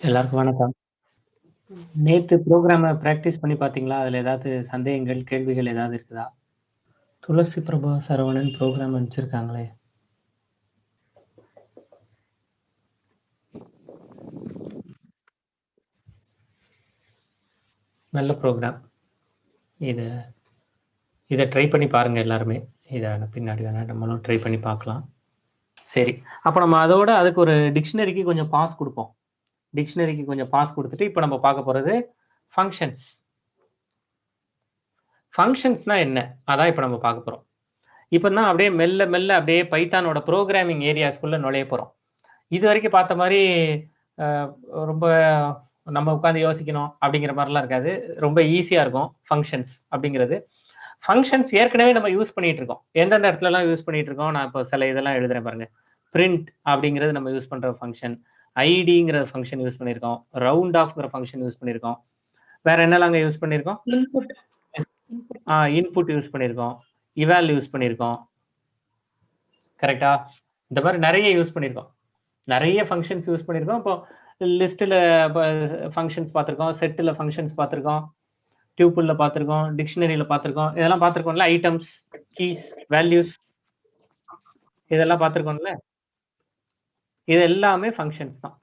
எல்லாருக்கும் வணக்கம். நேத்து ப்ரோகிராம பிராக்டிஸ் பண்ணி பார்த்தீங்களா? அதுல ஏதாவது சந்தேகங்கள், கேள்விகள் ஏதாவது இருக்குதா? துளசி பிரபா சரவணன் ப்ரோகிராம் அனுப்பிச்சிருக்காங்களே! நல்ல ப்ரோகிராம். இத இத ட்ரை பண்ணி பாருங்க எல்லாருமே. இத பின்னாடி வேணா நம்மளும் ட்ரை பண்ணி பார்க்கலாம். சரி. அப்ப நம்ம அதோட அதுக்கு ஒரு டிக்ஷனரிக்கு கொஞ்சம் பாஸ் குடுப்போம். டிக்ஷனரிக்கு கொஞ்சம் பாஸ் குடுத்துட்டு, இப்ப நம்ம பார்க்க போறது ஃபங்ஷன்ஸ். ஃபங்ஷன்ஸ்னா என்ன? அதான் இப்ப நம்ம பார்க்க போறோம். இப்ப தான் அப்படியே மெல்ல மெல்ல அப்படியே பைத்தானோட புரோகிராமிங் ஏரியாஸ்க்குள்ள நுழையப் போறோம். இதுவரைக்கும் பார்த்த மாரி அ ரொம்ப நம்ம உட்கார்ந்து யோசிக்கணும் அப்படிங்கிற மாரிலாம் இருக்காது. ரொம்ப ஈஸியா இருக்கும் ஃபங்ஷன்ஸ் அப்படிங்கிறது. ஃபங்ஷன்ஸ் ஏற்கனவே நம்ம யூஸ் பண்ணிட்டு இருக்கோம். எந்தெந்த இடத்துலலாம் யூஸ் பண்ணிட்டு இருக்கோம், நான் இப்போ சில இதெல்லாம் எழுதுறேன் பாருங்க. பிரிண்ட் அப்படிங்கிறது நம்ம யூஸ் பண்ற ஃபங்ஷன். ஐடிங்கிற ஃபங்ஷன் யூஸ் பண்ணியிருக்கோம். ரவுண்ட் ஆஃப்ங்கிற ஃபங்ஷன் யூஸ் பண்ணியிருக்கோம். வேற என்னலாங்க யூஸ் பண்ணியிருக்கோம்? இன்புட் இன்புட் இன்புட் யூஸ் பண்ணியிருக்கோம். இவால் யூஸ் பண்ணியிருக்கோம். கரெக்ட்டா? இந்த மாரி நெறைய யூஸ் பண்ணியிருக்கோம். நெறைய ஃபங்ஷன்ஸ் யூஸ் பண்ணியிருக்கோம். இப்போ லிஸ்ட்ல ப ஃபங்ஷன்ஸ் பார்த்திருக்கோம். செட்ல ஃபங்ஷன்ஸ் பார்த்திருக்கோம். டியூபிள்ல பார்த்திருக்கோம். டிக்ஷனரில பார்த்திருக்கோம். இதெல்லாம் பார்த்திருக்கோம்ல. ஐட்டம்ஸ், கீஸ், வேல்யூஸ் இதெல்லாம் பார்த்திருக்கோம்ல. இது எல்லாமே ஃபங்ஷன்ஸ் தான்.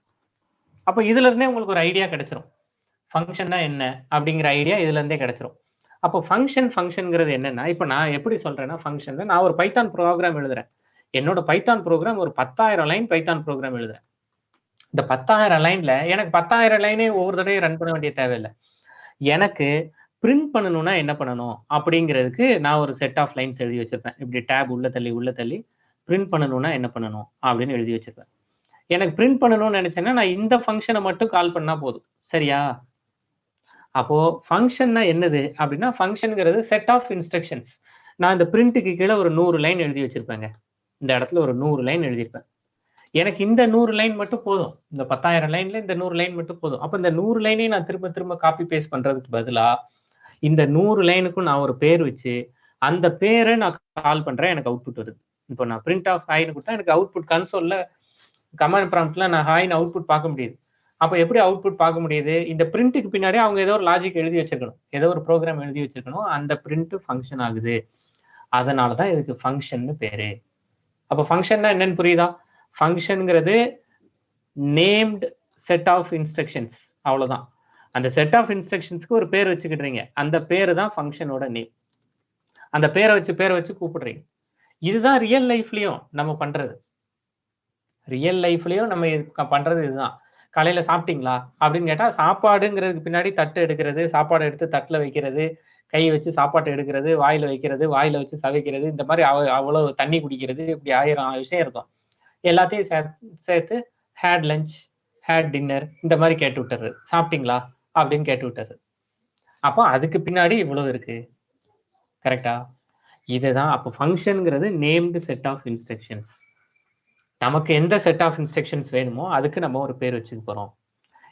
அப்ப இதுல இருந்தே உங்களுக்கு ஒரு ஐடியா கிடைச்சிரும். ஃபங்ஷன்னா என்ன? அப்படிங்கிற ஐடியா இதுல இருந்தே கிடைச்சிரும். அப்போ ஃபங்ஷன்ங்கிறது என்னன்னா, இப்ப நான் எப்படி சொல்றேன்னா, ஃபங்ஷன்ல நான் ஒரு பைத்தான் புரோகிராம் எழுதுறேன். என்னோட பைத்தான் புரோகிராம் ஒரு 10,000 லைன் பைத்தான் புரோகிராம் எழுதுறேன். இந்த 10,000 லைன்ல எனக்கு 10,000 லைனே ஒவ்வொரு தடவையும் ரன் பண்ண வேண்டிய தேவையில்ல. எனக்கு பிரிண்ட் பண்ணணும்னா என்ன பண்ணணும்? அப்படிங்கிறதுக்கு நான் ஒரு செட் ஆஃப் லைன்ஸ் எழுதி வச்சிருப்பேன். இப்படி டேப் உள்ள தள்ளி, உள்ள தள்ளி பிரிண்ட் பண்ணணும்னா என்ன பண்ணணும்? அப்படின்னு எழுதி வச்சிருப்பேன். எனக்கு பிரிண்ட் பண்ணணும்னு நினைச்சேன்னா, நான் இந்த ஃபங்ஷன மட்டும் கால் பண்ணா போதும். சரியா? அப்போ ஃபங்ஷன்னா என்னது? அப்படின்னா ஃபங்ஷன்ங்கிறது செட் ஆஃப் இன்ஸ்ட்ரக்ஷன்ஸ். நான் இந்த பிரிண்ட்க்கு கீழ ஒரு 100 லைன் எழுதி வச்சிருப்பேங்க. இந்த இடத்துல ஒரு 100 லைன் எழுதியிருப்பேன். எனக்கு இந்த 100 லைன் மட்டும் போதும். இந்த 10,000 லைன்ல இந்த 100 லைன் மட்டும் போதும். அப்ப இந்த 100 லைனையும் நான் திரும்ப திரும்ப காப்பி பேஸ்ட் பண்றதுக்கு பதிலா, இந்த 100 லைனுக்கும் நான் ஒரு பேர் வச்சு, அந்த பேர நான் கால் பண்றேன். எனக்கு அவுட்புட் வருது. இப்போ நான் பிரிண்ட் ஆஃப் ஹாய்ன்னு குடுத்தா எனக்கு அவுட்புட் கன்சோல்ல கமாண்ட் ப்ராம்ப்ட்ல நான் ஹாய்ன்னு அவுட்புட் பார்க்க முடியுது. அப்ப எப்படி அவுட்புட் பார்க்க முடியுது? இந்த பிரிண்ட்க்கு பின்னாடி அவங்க ஏதோ ஒரு லாஜிக் எழுதி வச்சிருக்கணும். ஏதோ ஒரு புரோகிராம் எழுதி வச்சிருக்கணும். அந்த பிரிண்ட் ஃபங்ஷன் ஆகுது. அதனால தான் இதுக்கு ஃபங்ஷன்னு பேரு. அப்ப ஃபங்ஷன்னா என்னன்னு புரியுதா? ஃபங்ஷன்ங்கிறது நேம்ட் செட் ஆஃப் இன்ஸ்ட்ரக்ஷன்ஸ் அவ்வளவுதான். அந்த செட் ஆஃப் இன்ஸ்ட்ரக்ஷன்ஸ்க்கு ஒரு பேர் வச்சுக்கிடுறீங்க. அந்த பேரு தான் ஃபங்ஷனோட நேம். அந்த பேர வச்சு கூப்பிடுறீங்க. இதுதான் ரியல் லைஃப்லயும் நம்ம பண்றது. ரியல் லைஃப்லயும் நம்ம பண்றது இதுதான். காலையில சாப்பிட்டீங்களா? அப்படின்னு கேட்டா, சாப்பாடுங்கிறதுக்கு பின்னாடி தட்டு எடுக்கிறது, சாப்பாட எடுத்து தட்டுல வைக்கிறது, கை வச்சு சாப்பாட்ட எடுக்கிறது, வாயில வைக்கிறது, வாயில வச்சு சவைக்கிறது, இந்த மாரி அவ்வளவு தண்ணி குடிக்கிறது, இப்படி 1000 விஷயம் இருக்கும். எல்லாத்தையும் சேர்த்து ஹேட் லஞ்ச், ஹேட் டின்னர் இந்த மாரி கேட்டு விட்டுறது. சாப்பிட்டீங்களா? அப்படின்னு கேட்டு விட்டுறது. அப்போ அதுக்கு பின்னாடி இவ்வளவு இருக்கு. கரெக்ட்டா? இதுதான் அப்போ ஃபங்ஷன்ங்கிறது நேம்டு செட் ஆஃப் இன்ஸ்ட்ரக்ஷன்ஸ். நமக்கு எந்த செட் ஆஃப் இன்ஸ்ட்ரக்ஷன்ஸ் வேணுமோ, அதுக்கு நம்ம ஒரு பேர் வச்சுக்க போறோம்.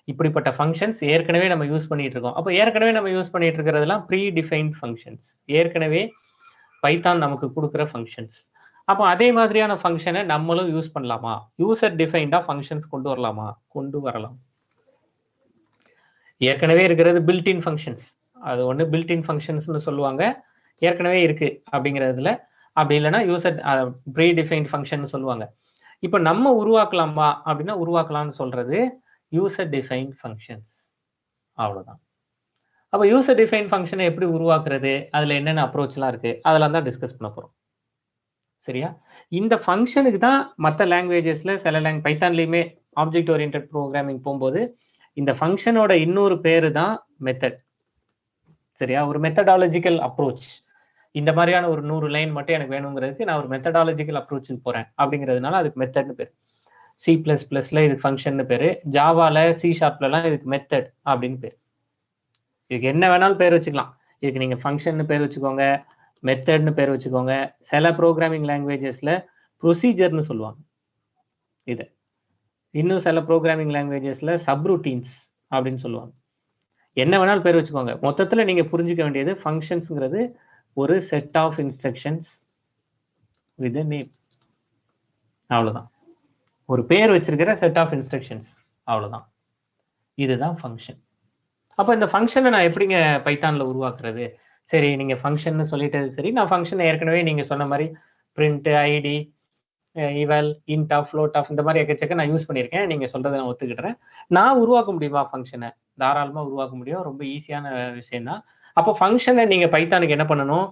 இப்படிப்பட்ட ஃபங்ஷன்ஸ் ஏற்கனவே நம்ம யூஸ் பண்ணிட்டு இருக்கோம். அப்ப ஏற்கனவே நம்ம யூஸ் பண்ணிட்டு இருக்கிறதெல்லாம் ப்ரீ டிஃபைன்ட் ஃபங்ஷன்ஸ். ஏற்கனவே பைத்தான் நமக்கு குடுக்குற ஃபங்ஷன்ஸ். அப்ப அதே மாதிரியான ஃபங்ஷன நம்மளும் யூஸ் பண்ணலாமா? யூசர் டிஃபைன்டா ஃபங்ஷன்ஸ் கொண்டு வரலாமா? கொண்டு வரலாம். ஏற்கனவே இருக்கிறது பில்ட் இன் ஃபங்ஷன்ஸ். அது ஒண்ணு பில்ட் இன் ஃபங்ஷன்ஸ்னு சொல்லுவாங்க. ஏற்கனவே இருக்கு அப்படிங்கிறதுல. அப்படி இல்லன்னா யூசர் ப்ரீ டிஃபைன்ட் ஃபங்ஷன்னு சொல்லுவாங்க. இப்ப நம்ம உருவாக்கலாமா? அப்படின்னா உருவாக்கலாம்னு சொல்றது யூசர் டிஃபைன்ட் ஃபங்ஷன்ஸ். அவ்வளவுதான். அப்ப யூசர் டிஃபைன் ஃபங்ஷன எப்படி உருவாக்குறது? அதுல என்னென்ன அப்ரோச்லாம் இருக்கு? அதெல்லாம் தான் டிஸ்கஸ் பண்ண போறோம். சரியா? இந்த ஃபங்ஷனுக்கு தான் மத்த லாங்குவேஜஸ்ல சில பைத்தான்லயுமே ஆப்ஜெக்ட் ஓரியன்டட் புரோகிராமிங் போம்போது, இந்த ஃபங்ஷனோட இன்னொரு பேரு தான் மெத்தட். சரியா? ஒரு மெத்தடாலஜிக்கல் அப்ரோச். இந்த மாரியான ஒரு 100 லைன் மட்டும் எனக்கு வேணுங்கிறதுக்கு நான் ஒரு மெத்தடாலஜிக்கல் அப்ரோச்சுக்கு போறேன். அப்படிங்கிறதுனால அதுக்கு மெத்தட்ன்னு பேரு. C++ல இதுக்கு ஃபங்ஷன்னு பேரு. ஜாவால, C ஷார்ப்லலாம் இதுக்கு மெத்தட் அப்படின்னு பேரு. இதுக்கு என்ன வேணாலும் பேர் வச்சுக்கலாம். இதுக்கு நீங்க ஃபங்ஷன்னு பேர் வச்சுக்கோங்க, மெத்தட்ன்னு பேர் வச்சுக்கோங்க. சில புரோகிராமிங் லாங்குவேஜஸ்ல ப்ரொசீஜர்ன்னு சொல்லுவாங்க இத. இன்னும் சில புரோகிராமிங் லாங்குவேஜஸ்ல சப்ரூட்டீன்ஸ் அப்படின்னு சொல்லுவாங்க. என்ன வேணாலும் பேர் வச்சுக்கோங்க. மொத்தத்துல நீங்க புரிஞ்சுக்க வேண்டியது ஃபங்ஷன்ஸ்ங்கிறது ஒரு set of instructions with a name. அவ்வளவுதான். ஒரு பேர் வச்சிருக்கிற செட் ஆஃப் இன்ஸ்ட்ரக்ஷன்ஸ். அவ்வளவுதான். இதுதான் ஃபங்க்ஷன். அப்ப இந்த ஃபங்க்ஷனை நான் எப்படிங்க பைத்தான்ல உருவாக்குறது? சரி, நீங்க ஃபங்க்ஷன்னு சொல்லிட்டது சரி. நான் ஃபங்க்ஷனை ஏற்கனவே நீங்க சொன்ன மாரி print, id, eval, int of, float of இந்த மாதிரி எக்கச்சக்க நான் யூஸ் பண்ணியிருக்கேன். நீங்க சொல்றதை நான் ஒத்துக்கிடுறேன். நான் உருவாக்க முடியுமா ஃபங்க்ஷனை? தாராளமா உருவாக்க முடியும். ரொம்ப ஈஸியான விஷயம் தான். அப்போ ஃபங்க்ஷனை நீங்க பைத்தானுக்கு என்ன பண்ணணும்?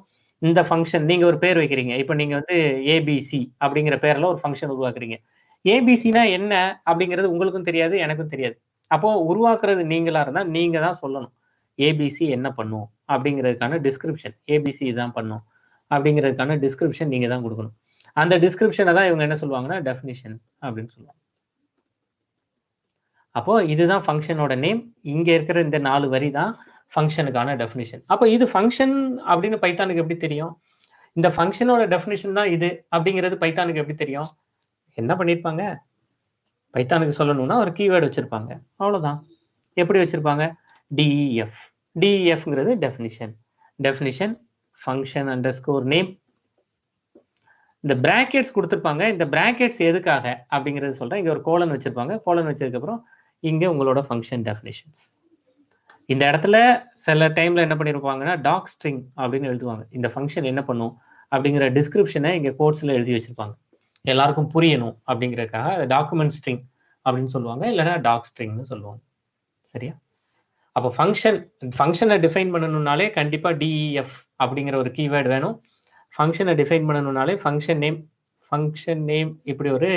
இந்த ஃபங்க்ஷன் நீங்க ஒரு பேர் வைக்கிறீங்க. இப்ப நீங்க வந்து ஏபிசி அப்படிங்கிற பேர்ல ஒரு ஃபங்க்ஷன் உருவாக்குறீங்க. ஏபிசினா என்ன அப்படிங்கிறது உங்களுக்கும் தெரியாது, எனக்கும் தெரியாது. அப்போ உருவாக்குறது நீங்களா இருந்தா நீங்க தான் சொல்லணும். ஏபிசி என்ன பண்ணும் அப்படிங்கிறதுக்கான டிஸ்கிரிப்ஷன். ஏபிசி இதான் பண்ணும் அப்படிங்கிறதுக்கான டிஸ்கிரிப்ஷன் நீங்க தான் கொடுக்கணும். அந்த டிஸ்கிரிப்ஷனை தான் இவங்க என்ன சொல்லுவாங்கன்னா டெஃபினிஷன் அப்படின்னு சொல்லுவாங்க. அப்போ இதுதான் ஃபங்க்ஷனோட நேம். இங்க இருக்கிற இந்த 4 வரி தான் ஃபங்க்ஷனுக்கான டெஃபினிஷன். அப்போ இது ஃபங்க்ஷன் அப்படின்னு பைத்தானுக்கு எப்படி தெரியும்? இந்த ஃபங்க்ஷனோட டெஃபினிஷன் தான் இது அப்படிங்கிறது பைத்தானுக்கு எப்படி தெரியும்? என்ன பண்ணியிருப்பாங்க? பைத்தானுக்கு சொல்லணும்னா ஒரு கீவேர்டு வச்சிருப்பாங்க. அவ்வளவுதான். எப்படி வச்சிருப்பாங்க? டெஃப். டெஃப்ங்கிறது definition. Definition function underscore name. இந்த பிராக்கெட்ஸ் கொடுத்துருப்பாங்க. இந்த பிராக்கெட்ஸ் எதுக்காக அப்படிங்கிறது சொல்றேன். இங்க ஒரு கோலன் வச்சிருப்பாங்க. கோலன் வச்சதுக்கு அப்புறம் இங்க உங்களோட ஃபங்க்ஷன் டெஃபினிஷன்ஸ். இந்த இடத்துல சில டைம்ல என்ன பண்ணிருப்பாங்கன்னா டாக் ஸ்ட்ரிங் அப்படின்னு எழுதுவாங்க. இந்த ஃபங்க்ஷன் என்ன பண்ணும் அப்படிங்கிற டிஸ்கிரிப்ஷனை இங்க கோட்ஸ்ல எழுதி வச்சிருப்பாங்க. எல்லாருக்கும் புரியணும் அப்படிங்கிறதுக்காக டாக்குமெண்ட் ஸ்ட்ரிங் அப்படின்னு சொல்லுவாங்க. இல்லைன்னா டாக் ஸ்ட்ரிங்னு சொல்லுவாங்க. சரியா? அப்போ ஃபங்க்ஷனை டிஃபைன் பண்ணணும்னாலே கண்டிப்பா டெஃப் அப்படிங்கிற ஒரு கீவேர்டு வேணும். ஃபங்க்ஷனை டிஃபைன் பண்ணணும்னாலே ஃபங்க்ஷன் நேம் இப்படி ஒரு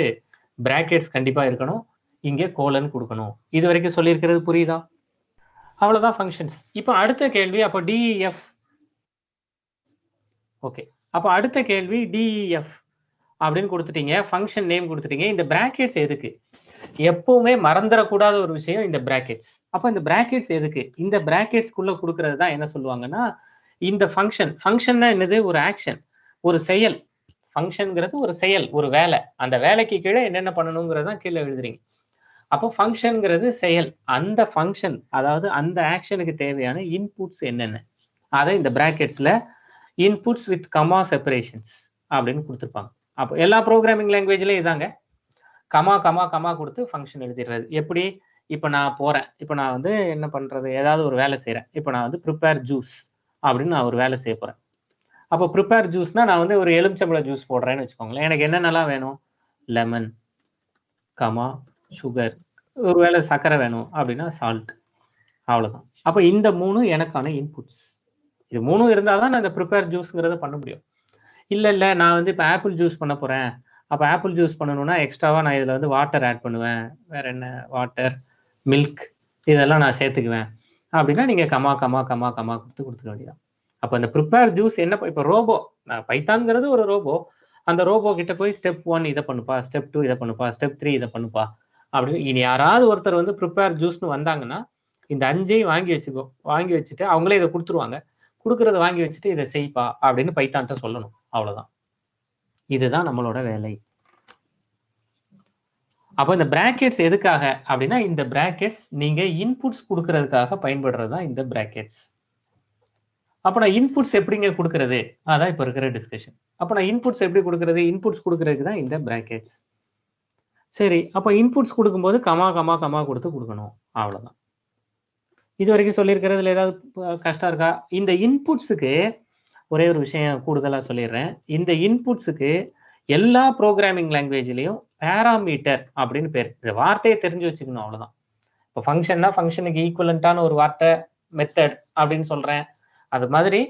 பிராக்கெட்ஸ் கண்டிப்பா இருக்கணும். இங்கே கோலன் கொடுக்கணும். இது வரைக்கும் சொல்லியிருக்கிறது புரியுதா? அவ்வளவுதான் ஃபங்க்ஷன்ஸ். இப்போ அடுத்த கேள்வி, அப்போ டெஃப். ஓகே, அப்போ அடுத்த கேள்வி டெஃப் அப்படின்னு கொடுத்துட்டீங்க, ஃபங்க்ஷன் நேம் கொடுத்துட்டீங்க. இந்த பிராக்கெட்ஸ் எதுக்கு? எப்பவுமே மறந்துடக்கூடாத ஒரு விஷயம் இந்த பிராக்கெட்ஸ். அப்போ இந்த பிராக்கெட்ஸ் எதுக்கு? இந்த பிராக்கெட்ஸ்க்குள்ள கொடுக்கறது தான் என்ன சொல்லுவாங்கன்னா இந்த ஃபங்க்ஷன்னா என்னது? ஒரு ஆக்ஷன், ஒரு செயல். ஃபங்க்ஷன்ங்கிறது ஒரு செயல், ஒரு வேலை. அந்த வேலைக்கு கீழே என்னென்ன பண்ணணுங்கிறத கீழே எழுதுறீங்க. அப்போ ஃபங்க்ஷன்ங்கிறது செயல். அந்த ஃபங்க்ஷன், அதாவது அந்த ஆக்ஷனுக்கு தேவையான இன்புட்ஸ் என்னென்ன, அதை இந்த பிராக்கெட்ஸ்ல இன்புட்ஸ் வித் கமா செப்பரேஷன்ஸ் அப்படின்னு கொடுத்துருப்பாங்க. அப்போ எல்லா ப்ரோக்ராமிங் லாங்குவேஜ்லயும் இதாங்க, கமா கமா கமா கொடுத்து ஃபங்க்ஷன் எழுதிடுறது. எப்படி? இப்போ நான் போறேன், இப்போ நான் வந்து என்ன பண்றது, ஏதாவது ஒரு வேலை செய்யறேன். இப்போ நான் வந்து ப்ரிப்பேர் ஜூஸ் அப்படின்னு நான் ஒரு வேலை செய்ய போறேன். அப்போ ப்ரிப்பேர் ஜூஸ்னா நான் வந்து ஒரு எலுமிச்சம்பழ ஜூஸ் போடுறேன்னு வச்சுக்கோங்களேன். எனக்கு என்னென்னலாம் வேணும்? லெமன், கமா, சுகர், ஒருவேளை சர்க்கரை வேணும் அப்படின்னா சால்ட். அவ்வளவுதான். அப்போ இந்த 3 எனக்கான இன்புட்ஸ். இது 3 இருந்தால் தான் நான் இந்த ப்ரிப்பேர் ஜூஸ்ங்கிறத பண்ண முடியும். இல்லை நான் வந்து இப்போ ஆப்பிள் ஜூஸ் பண்ண போறேன். அப்போ ஆப்பிள் ஜூஸ் பண்ணணும்னா எக்ஸ்ட்ராவா நான் இதில் வந்து வாட்டர் ஆட் பண்ணுவேன். வேற என்ன? வாட்டர், மில்க், இதெல்லாம் நான் சேர்த்துக்குவேன் அப்படின்னா நீங்க கமா கமா கமா கமா கொடுத்துக்க வேண்டியதான். அப்போ இந்த ப்ரிப்பேர் ஜூஸ் என்ன? இப்போ ரோபோ, பைத்தான்ங்கிறது ஒரு ரோபோ. அந்த ரோபோ கிட்ட போய் ஸ்டெப் 1 இதை பண்ணுப்பா, ஸ்டெப் 2 இதை பண்ணுப்பா, ஸ்டெப் 3 இதை பண்ணுப்பா அப்படின்னு இனி யாராவது ஒருத்தர் வந்து ப்ரிப்பேர் ஜூஸ்னு வந்தாங்கன்னா இந்த 5ஐயும் வாங்கி வச்சுட்டு அவங்களே இதை கொடுத்துருவாங்க. கொடுக்கறத வாங்கி வச்சுட்டு இதை செய்ப்பா அப்படின்னு பைத்தான்ட்ட சொல்லணும். அவ்வளவுதான். இதுதான் நம்மளோட வேலை. அப்போ இந்த பிராக்கெட்ஸ் எதுக்காக அப்படின்னா இந்த பிராக்கெட்ஸ் நீங்க இன்புட்ஸ் கொடுக்கறதுக்காக பயன்படுறது தான் இந்த பிராக்கெட்ஸ். அப்போ நான் இன்புட்ஸ் எப்படிங்க கொடுக்கறது? அதான் இப்போ இருக்கிற டிஸ்கஷன். அப்போ நான் இன்புட்ஸ் எப்படி கொடுக்கறது? இன்புட்ஸ் கொடுக்கறதுக்கு தான் இந்த பிராக்கெட்ஸ். சரி, அப்போ இன்புட்ஸ் கொடுக்கும்போது கமா கமா கமா கொடுக்கணும். அவ்வளவுதான். இது வரைக்கும் சொல்லியிருக்கிறதுல ஏதாவது கஷ்டம் இருக்கா? இந்த இன்புட்ஸுக்கு ஒரே ஒரு விஷயம் கூடுதலா சொல்லிடுறேன். இந்த இன்புட்ஸுக்கு எல்லா ப்ரோக்ராமிங் லாங்குவேஜ்லயும் பேராமீட்டர் அப்படின்னு பேர். இந்த வார்த்தையை தெரிஞ்சு வச்சுக்கணும். அவ்வளவுதான். இப்போ ஃபங்க்ஷன்னா ஃபங்க்ஷனுக்கு ஈக்குவலண்டான ஒரு வார்த்தை மெத்தட் அப்படின்னு சொல்றேன். அது மாதிரி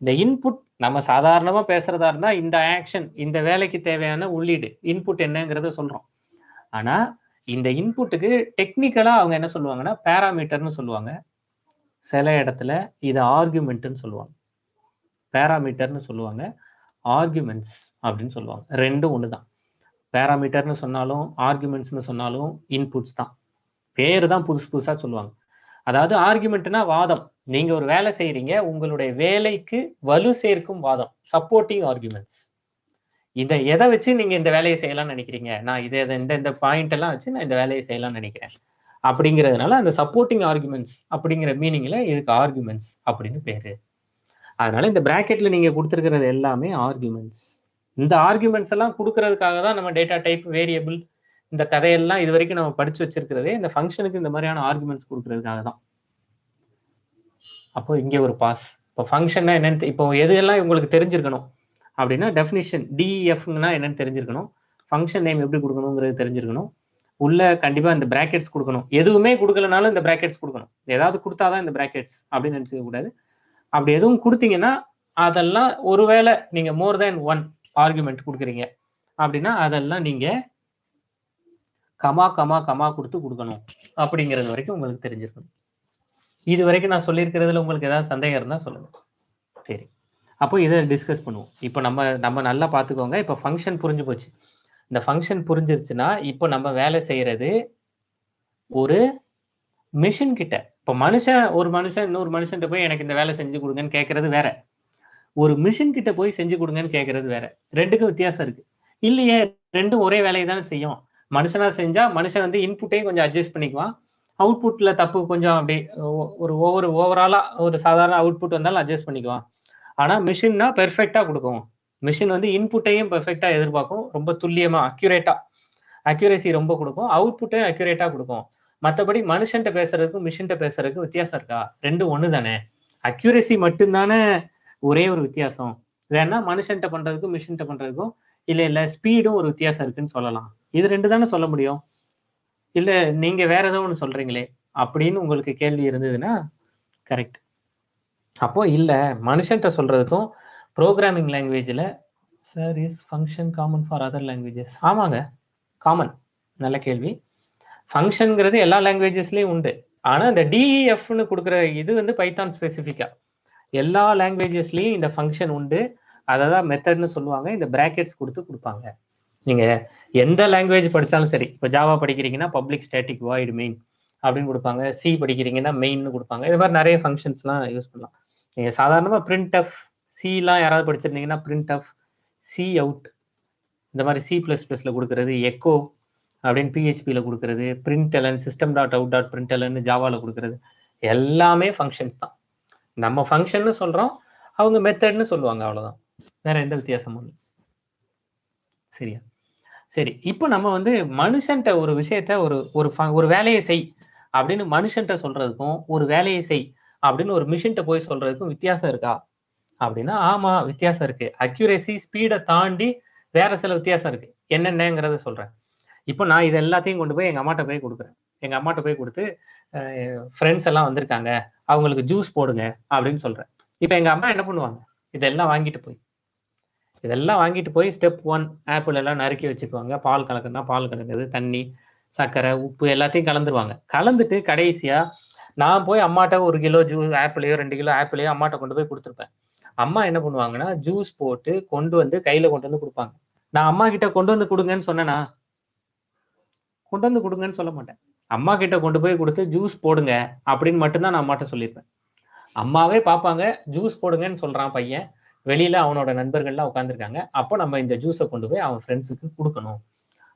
இந்த இன்புட் நம்ம சாதாரணமா பேசுறதா இருந்தா இந்த ஆக்ஷன், இந்த வேலைக்கு தேவையான உள்ளீடு இன்புட் என்னங்கிறத சொல்றோம். ஆனா இந்த இன்புட்டுக்கு டெக்னிக்கலா அவங்க என்ன சொல்லுவாங்கன்னா பேராமீட்டர்னு சொல்லுவாங்க. சில இடத்துல இது ஆர்குமெண்ட்னு சொல்லுவாங்க. பேராமீட்டர்னு சொல்லுவாங்க, ஆர்குமெண்ட்ஸ் அப்படின்னு சொல்லுவாங்க. ரெண்டும் ஒண்ணுதான். பேராமீட்டர்னு சொன்னாலும் ஆர்குமெண்ட்ஸ்னு சொன்னாலும் இன்புட்ஸ் தான். பேரு தான் புதுசா சொல்லுவாங்க. அதாவது ஆர்குமெண்ட்னா வாதம். நீங்க ஒரு வேலை செய்யறீங்க, உங்களுடைய வேலைக்கு வலு சேர்க்கும் வாதம், சப்போர்ட்டிங் ஆர்குமெண்ட்ஸ். இதை எதை வச்சு நீங்க இந்த வேலையை செய்யலாம்னு நினைக்கிறீங்க? நான் இதை இந்த பாயிண்ட் எல்லாம் வச்சு நான் இந்த வேலையை செய்யலாம்னு நினைக்கிறேன் அப்படிங்கிறதுனால அந்த சப்போர்ட்டிங் ஆர்குமெண்ட்ஸ் அப்படிங்கிற மீனிங்ல இதுக்கு ஆர்குமெண்ட்ஸ் அப்படின்னு பேரு. அதனால இந்த பிராக்கெட்ல நீங்க கொடுத்துருக்கிறது எல்லாமே ஆர்குமெண்ட்ஸ். இந்த ஆர்குமெண்ட்ஸ் எல்லாம் கொடுக்கறதுக்காக தான் நம்ம டேட்டா டைப், வேரியபிள், இந்த கதையெல்லாம் இது வரைக்கும் நம்ம படிச்சு வச்சிருக்கிறதே இந்த ஃபங்க்ஷனுக்கு இந்த மாதிரியான ஆர்குமெண்ட்ஸ் கொடுக்கறதுக்காக தான். அப்போ இங்கே ஒரு பாஸ். இப்போ ஃபங்க்ஷன்னா என்னன்னு இப்போ எதெல்லாம் உங்களுக்கு தெரிஞ்சிருக்கணும் அப்படின்னா டெஃபினிஷன் டிஎஃப்னா என்னன்னு தெரிஞ்சிருக்கணும். ஃபங்க்ஷன் நேம் எப்படி கொடுக்கணுங்கிறது தெரிஞ்சிருக்கணும். உள்ள கண்டிப்பா இந்த பிராக்கெட்ஸ் கொடுக்கணும். எதுவுமே கொடுக்கலனாலும் இந்த பிராக்கெட்ஸ் கொடுக்கணும். ஏதாவது கொடுத்தாதான் இந்த பிராக்கெட்ஸ் அப்படின்னு நினைச்சுக்க கூடாது. அப்படி எதுவும் கொடுத்தீங்கன்னா அதெல்லாம் ஒருவேளை நீங்க மோர் தேன் ஒன் ஆர்குமெண்ட் கொடுக்குறீங்க அப்படின்னா அதெல்லாம் நீங்க கமா கமா கமா கொடுத்து கொடுக்கணும் அப்படிங்கிறது வரைக்கும் உங்களுக்கு தெரிஞ்சிருக்கணும். இது வரைக்கும் நான் சொல்லியிருக்கிறதுல உங்களுக்கு ஏதாவது சந்தேகம் இருந்தா சொல்லுங்க. சரி, அப்போ இதை டிஸ்கஸ் பண்ணுவோம். இப்போ நம்ம நல்லா பார்த்துக்கோங்க. இப்போ ஃபங்க்ஷன் புரிஞ்சு போச்சு. இந்த ஃபங்க்ஷன் புரிஞ்சிருச்சுன்னா இப்போ நம்ம வேலை செய்யறது ஒரு மிஷின் கிட்ட. இப்போ ஒரு மனுஷன் இன்னொரு மனுஷன்ட்ட போய் எனக்கு இந்த வேலை செஞ்சு கொடுங்கன்னு கேட்கறது வேற, ஒரு மிஷின் கிட்ட போய் செஞ்சு கொடுங்கன்னு கேட்கறது வேற. ரெண்டுக்கும் வித்தியாசம் இருக்கு இல்லையே? ரெண்டும் ஒரே வேலையை தானே செய்யும். மனுஷனா செஞ்சா மனுஷன் வந்து இன்புட்டையும் கொஞ்சம் அட்ஜஸ்ட் பண்ணிக்குவான், அவுட்புட்ல தப்பு கொஞ்சம் அப்படி ஒரு ஓவராலா ஒரு சாதாரண அவுட்புட் வந்தாலும் அட்ஜஸ்ட் பண்ணிக்குவான். ஆனா மிஷின்னா பெர்ஃபெக்டா கொடுக்கும். மிஷின் வந்து இன்புட்டையும் பெர்ஃபெக்டா எதிர்பார்க்கும், ரொம்ப துல்லியமா அக்யூரேசி ரொம்ப கொடுக்கும், அவுட்புட்டையும் அக்யூரேட்டா கொடுக்கும். மற்றபடி மனுஷன்ட்ட பேசுறதுக்கும் மிஷின்ட்ட பேசுறதுக்கும் வித்தியாசம் இருக்கா? ரெண்டும் ஒண்ணு தானே. அக்யூரேசி மட்டும்தானே ஒரே ஒரு வித்தியாசம். வேணா மனுஷன்ட்ட பண்றதுக்கும் மிஷின்ட்ட பண்றதுக்கும் இல்ல ஸ்பீடும் ஒரு வித்தியாசம் இருக்குன்னு சொல்லலாம். இது ரெண்டு தானே சொல்ல முடியும். இல்ல நீங்க வேற ஏதோ ஒண்ணு சொல்றீங்களே அப்படின்னு உங்களுக்கு கேள்வி இருந்ததுன்னா கரெக்ட். அப்போ இல்ல மனுஷன்ட்ட சொல்றதுக்கும் ப்ரோக்ராமிங் லாங்குவேஜ்ல sir is function common for other languages. ஆமாங்க, காமன். நல்ல கேள்வி. ஃபங்க்ஷன்ங்கிறது எல்லா லாங்குவேஜஸ்லயும் உண்டு. ஆனா இந்த டிஇஎஃப்னு கொடுக்குற இது வந்து பைத்தான் ஸ்பெசிஃபிக்கா. எல்லா லாங்குவேஜஸ்லயும் இந்த ஃபங்க்ஷன் உண்டு. அதை தான் மெத்தட்னு சொல்லுவாங்க. இந்த பிராக்கெட்ஸ் கொடுப்பாங்க. நீங்க எந்த லாங்குவேஜ் படிச்சாலும் சரி, இப்போ ஜாவா படிக்கிறீங்கன்னா பப்ளிக் ஸ்டாட்டிக் வாய்டு மெயின் அப்படின்னு கொடுப்பாங்க. சி படிக்கிறீங்கன்னா மெயின்னு கொடுப்பாங்க. இது மாதிரி நிறைய ஃபங்க்ஷன்ஸ்லாம் யூஸ் பண்ணலாம். நீங்க சாதாரணமா பிரிண்ட் எஃப் சிலாம் யாராவது படிச்சிருந்தீங்கன்னா பிரிண்ட் எஃப், சி அவுட், இந்த மாதிரி C++ல கொடுக்கறது, எக்கோ அப்படின்னு PHPல கொடுக்கறது, println system.out.println ஜாவால கொடுக்கறது எல்லாமே ஃபங்க்ஷன்ஸ் தான். நம்ம ஃபங்க்ஷன்னு சொல்றோம், அவங்க மெத்தட்னு சொல்லுவாங்க, அவ்வளவுதான். வேற எந்த வித்தியாசமும் இல்லை. சரியா? சரி, இப்போ நம்ம வந்து மனுஷன்ட்ட ஒரு விஷயத்த ஒரு வேலையை செய் அப்படின்னு மனுஷன்ட்ட சொல்றதுக்கும் ஒரு வேலையை செய் அப்படின்னு ஒரு மிஷின்ட்ட போய் சொல்றதுக்கும் வித்தியாசம் இருக்கா அப்படின்னா ஆமா, வித்தியாசம் இருக்கு. அக்யூரேசி ஸ்பீடை தாண்டி வேற சில வித்தியாசம் இருக்கு. என்னென்னங்கிறத சொல்றேன். இப்போ நான் இது எல்லாத்தையும் கொண்டு போய் எங்க அம்மாட்ட போய் கொடுக்குறேன். எங்க அம்மாட்ட போய் கொடுத்து ஃப்ரெண்ட்ஸ் எல்லாம் வந்திருக்காங்க, அவங்களுக்கு ஜூஸ் போடுங்க அப்படின்னு சொல்றேன். இப்போ எங்க அம்மா என்ன பண்ணுவாங்க? இதெல்லாம் வாங்கிட்டு போய் ஸ்டெப் 1 ஆப்பிள் எல்லாம் நறுக்கி வச்சுக்குவாங்க. பால் கலக்குன்னா பால் கலக்குறது, தண்ணி, சர்க்கரை, உப்பு எல்லாத்தையும் கலந்துருவாங்க. கலந்துட்டு கடைசியா நான் போய் அம்மாட்ட 1 கிலோ ஆப்பிளையோ 2 கிலோ ஆப்பிளையோ அம்மாட்ட கொண்டு போய் கொடுத்துருப்பேன். அம்மா என்ன பண்ணுவாங்கன்னா ஜூஸ் போட்டு கொண்டு வந்து கையில கொண்டு வந்து கொடுப்பாங்க. நான் அம்மா கிட்ட கொண்டு வந்து கொடுங்கன்னு சொன்னேனா? கொண்டு வந்து கொடுங்கன்னு சொல்ல மாட்டேன். அம்மா கிட்ட கொண்டு போய் கொடுத்து ஜூஸ் போடுங்க அப்படின்னு மட்டும்தான் நான் அம்மாட்ட சொல்லியிருப்பேன். அம்மாவே பார்ப்பாங்க, ஜூஸ் போடுங்கன்னு சொல்றான் பையன், வெளியில அவனோட நண்பர்கள்லாம் உட்காந்துருக்காங்க, அப்போ நம்ம இந்த ஜூஸை கொண்டு போய் அவன் ஃப்ரெண்ட்ஸுக்கு கொடுக்கணும்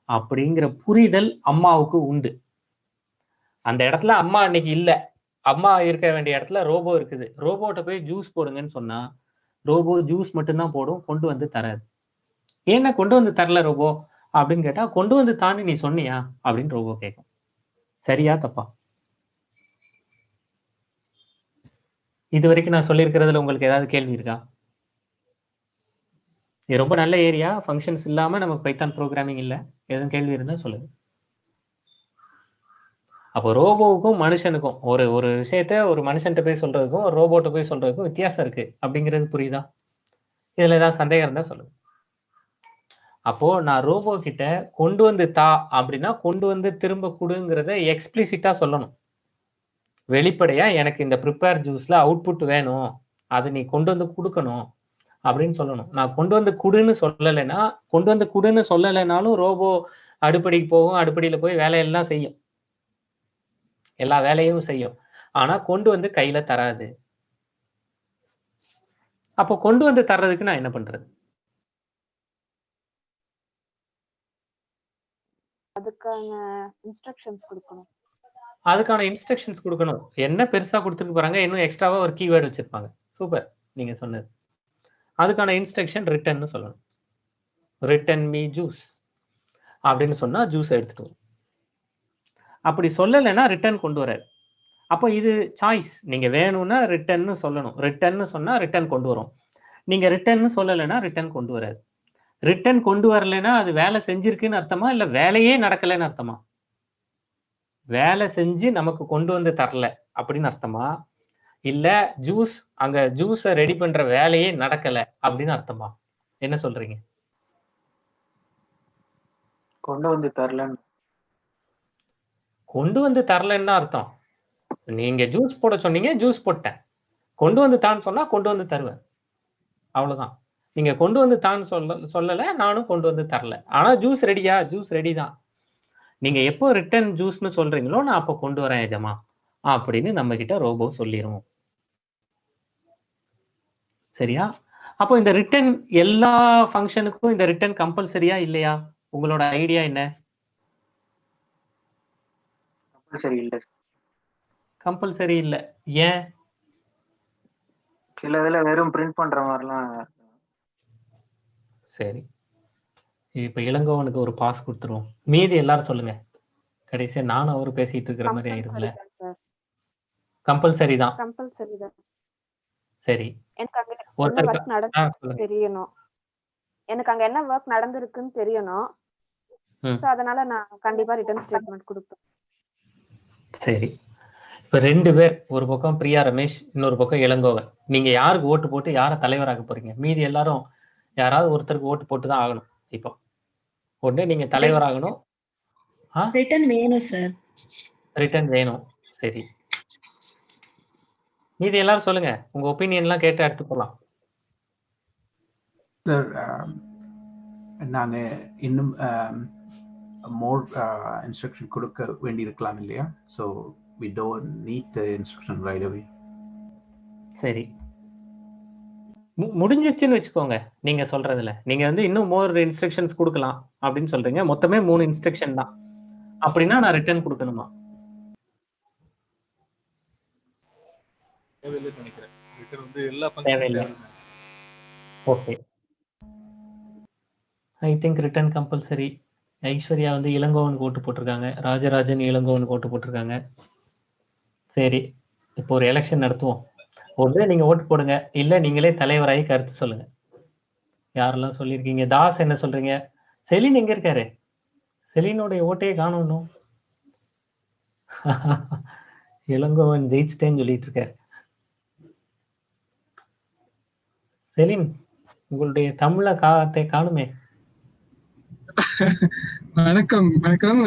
அப்படிங்கிற புரிதல் அம்மாவுக்கு உண்டு. அந்த இடத்துல அம்மா அன்னைக்கு இல்ல, அம்மா இருக்க வேண்டிய இடத்துல ரோபோ இருக்குது. ரோபோட்ட போய் ஜூஸ் போடுங்கன்னு சொன்னா ரோபோ ஜூஸ் மட்டும்தான் போடும், கொண்டு வந்து தராது. ஏன்னா கொண்டு வந்து தரல ரோபோ அப்படின்னு கேட்டா, கொண்டு வந்து தானே நீ சொன்னியா அப்படின்னு ரோபோ கேட்கும். சரியா தப்பா? இது வரைக்கும் நான் சொல்லியிருக்கிறதுல உங்களுக்கு ஏதாவது கேள்வி இருக்கா? இது ரொம்ப நல்ல ஏரியா. ஃபங்க்ஷன்ஸ் இல்லாம நமக்கு பைத்தான் ப்ரோக்ராமிங் இல்லை. எதுவும் கேள்வி இருந்தா சொல்லுங்க. அப்போ ரோபோவுக்கும் மனுஷனுக்கும் ஒரு விஷயத்த ஒரு மனுஷன்ட்ட போய் சொல்றதுக்கும் ஒரு ரோபோட்ட போய் சொல்றதுக்கும் வித்தியாசம் இருக்கு அப்படிங்கிறது புரியுதா? இதுல ஏதாவது சந்தேகம் இருந்தா சொல்லுங்க. அப்போ நான் ரோபோ கிட்ட கொண்டு வந்து தா அப்படின்னா கொண்டு வந்து திரும்ப கொடுங்கிறத எக்ஸ்பிளிசிட்டா சொல்லணும். வெளிப்படையா எனக்கு இந்த ப்ரிப்பேர் ஜூஸ்ல அவுட்புட் வேணும், அதை நீ கொண்டு வந்து கொடுக்கணும் அப்படின்னு சொல்லணும். நான் கொண்டு வந்து குடுன்னு சொல்லலைனாலும் ரோபோ அடுப்படிக்கு போகும், அடுப்படியில போய் வேலையெல்லாம் செய்யும், எல்லா வேலையும் செய்யும். ஆனா கொண்டு வந்து கையில தராது. அப்போ கொண்டு வந்து தர்றதுக்கு நான் என்ன பண்றது? அதுக்கான இன்ஸ்ட்ரக்ஷன்ஸ் கொடுக்கணும். என்ன பெருசா கொடுத்துட்டு போறாங்க, இன்னும் எக்ஸ்ட்ராவா ஒரு கீவேர்டு வச்சிருப்பாங்க. சூப்பர், நீங்க சொன்னது. அதுக்கான இன்ஸ்ட்ரக்ஷன் ரிட்டர்ன்னு சொல்லணும். Return me juice. அப்படின்னு சொன்னா ஜூஸ் எடுத்துட்டு வரும். அப்படி சொல்லலைன்னா ரிட்டர்ன் கொண்டு வராது. அப்போ இது சாய்ஸ். நீங்க வேணும்னா ரிட்டர்ன்னு சொல்லணும். ரிட்டர்ன்னு சொன்னா ரிட்டர்ன் கொண்டு வரும். நீங்க ரிட்டர்ன்னு சொல்லலைன்னா ரிட்டர்ன் கொண்டு வராது. ரிட்டர்ன் கொண்டு வரலைன்னா அது வேலை செஞ்சிருக்குன்னு அர்த்தமா? இல்ல வேலையே நடக்கலைன்னு அர்த்தமா? வேலை செஞ்சு நமக்கு கொண்டு வந்து தரல அப்படின்னு அர்த்தமா? இல்ல அங்க ஜூஸ ரெடி பண்ற வேலையே நடக்கல அப்படின்னு அர்த்தமா? என்ன சொல்றீங்க? கொண்டு வந்து தரலன்னு. கொண்டு வந்து தரலன்னு தான் அர்த்தம். நீங்க ஜூஸ் போட சொன்னீங்க, ஜூஸ் போட்டேன். கொண்டு வந்து தான்னு சொன்னா கொண்டு வந்து தருவேன். அவ்வளவுதான். நீங்க கொண்டு வந்து தான்னு சொல்லல, நானும் கொண்டு வந்து தரல. ஆனா ஜூஸ் ரெடியா? ஜூஸ் ரெடி தான். நீங்க எப்போ ரிட்டர்ன் ஜூஸ்ன்னு சொல்றீங்களோ, நான் அப்ப கொண்டு வரேன் எஜமா அப்படின்னு நம்ம கிட்ட ரோபோ சொல்லிரும். சரியா? அப்போ இந்த ரிட்டர்ன் எல்லா ஃபங்ஷனுக்கும் இந்த ரிட்டர்ன் கம்பல்சரியா இல்லையா? உங்களோட ஐடியா என்ன? கம்பல்சரி இல்ல. கம்பல்சரி இல்ல. ஏன்? சில இதுல வெறும் பிரிண்ட் பண்ற மாதிரிலாம். சரி. இப்ப இளங்கோவனுக்கு ஒரு பாஸ் கொடுத்துருவோம். மீதி எல்லாரும் சொல்லுங்க. கடைசியா நானும் அவரும் பேசிட்டு இருக்கிற மாதிரி ஆயிரும்ல. கம்பல்சரி தான். கம்பல்சரி தான். சரி. எனக்கு அங்க என்ன ஒருத்தருக்கு ஒர்க் நடந்து தெரியணும். எனக்கு அங்க என்ன ஒர்க் நடந்திருக்குன்னு தெரியணும். சோ அதனால நான் கண்டிப்பா ரிட்டர்ன் ஸ்டேட்மென்ட் கொடுப்பேன். சரி. இப்ப 2 பேர், ஒரு பக்கம் பிரியா ரமேஷ், இன்னொரு பக்கம் இளங்கோவன். நீங்க யாருக்கு ஓட்டு போட்டு யாரை தலைவராக்க போறீங்க? மீதி எல்லாரும் யாராவது ஒருத்தருக்கு ஓட்டு போட்டு தான் ஆகணும். இப்போ ஒண்ணு நீங்க தலைவராகணும். ரிட்டர்ன் வேணும் சார். ரிட்டர்ன் வேணும். சரி. மீதி எல்லாரும் சொல்லுங்க. உங்க ஒப்பீனியன்லாம் கேட்டு எடுத்து போலாம். சார், நான் இன்னும் மோர் இன்ஸ்ட்ரக்ஷன் கொடுக்க வேண்டியிருக்கலாம் இல்லையா? So we don't need the instruction right away. சரி. முடிஞ்சிருச்சுன்னு வச்சுக்கோங்க. நீங்க சொல்றதுல நீங்க வந்து இன்னும் மோர் இன்ஸ்ட்ரக்ஷன்ஸ் கொடுக்கலாம் அப்படின்னு சொல்றீங்க. மொத்தமே 3 இன்ஸ்ட்ரக்ஷன் தான். அப்படின்னா நான் ரிட்டர்ன் கொடுக்கணுமா? தேவையில்லைன்னு நினைக்கிறேன். ரிட்டர்ன் வந்து எல்லா ஃபங்க்ஷனும் okay. I think return compulsory. Aishwarya வந்து இளங்கோவனுக்கு ஓட்டு போட்டிருக்காங்க. ராஜராஜன் இளங்கோவனுக்கு ஓட்டு போட்டிருக்காங்க. சரி, இப்போ ஒரு எலெக்ஷன் நடத்துவோம். ஒன்று நீங்க ஓட்டு போடுங்க, இல்ல நீங்களே தலைவராகி கருத்து சொல்லுங்க. யாரெல்லாம் சொல்லியிருக்கீங்க? தாஸ் என்ன சொல்றீங்க? செலின் எங்க இருக்காரு? செலினுடைய ஓட்டையே காணணும். இளங்கோவன் ஜெயிச்சிட்டேன்னு சொல்லிட்டு இருக்காரு. செலின், உங்களுடைய தமிழ காணுமே. வணக்கம். வணக்கம்.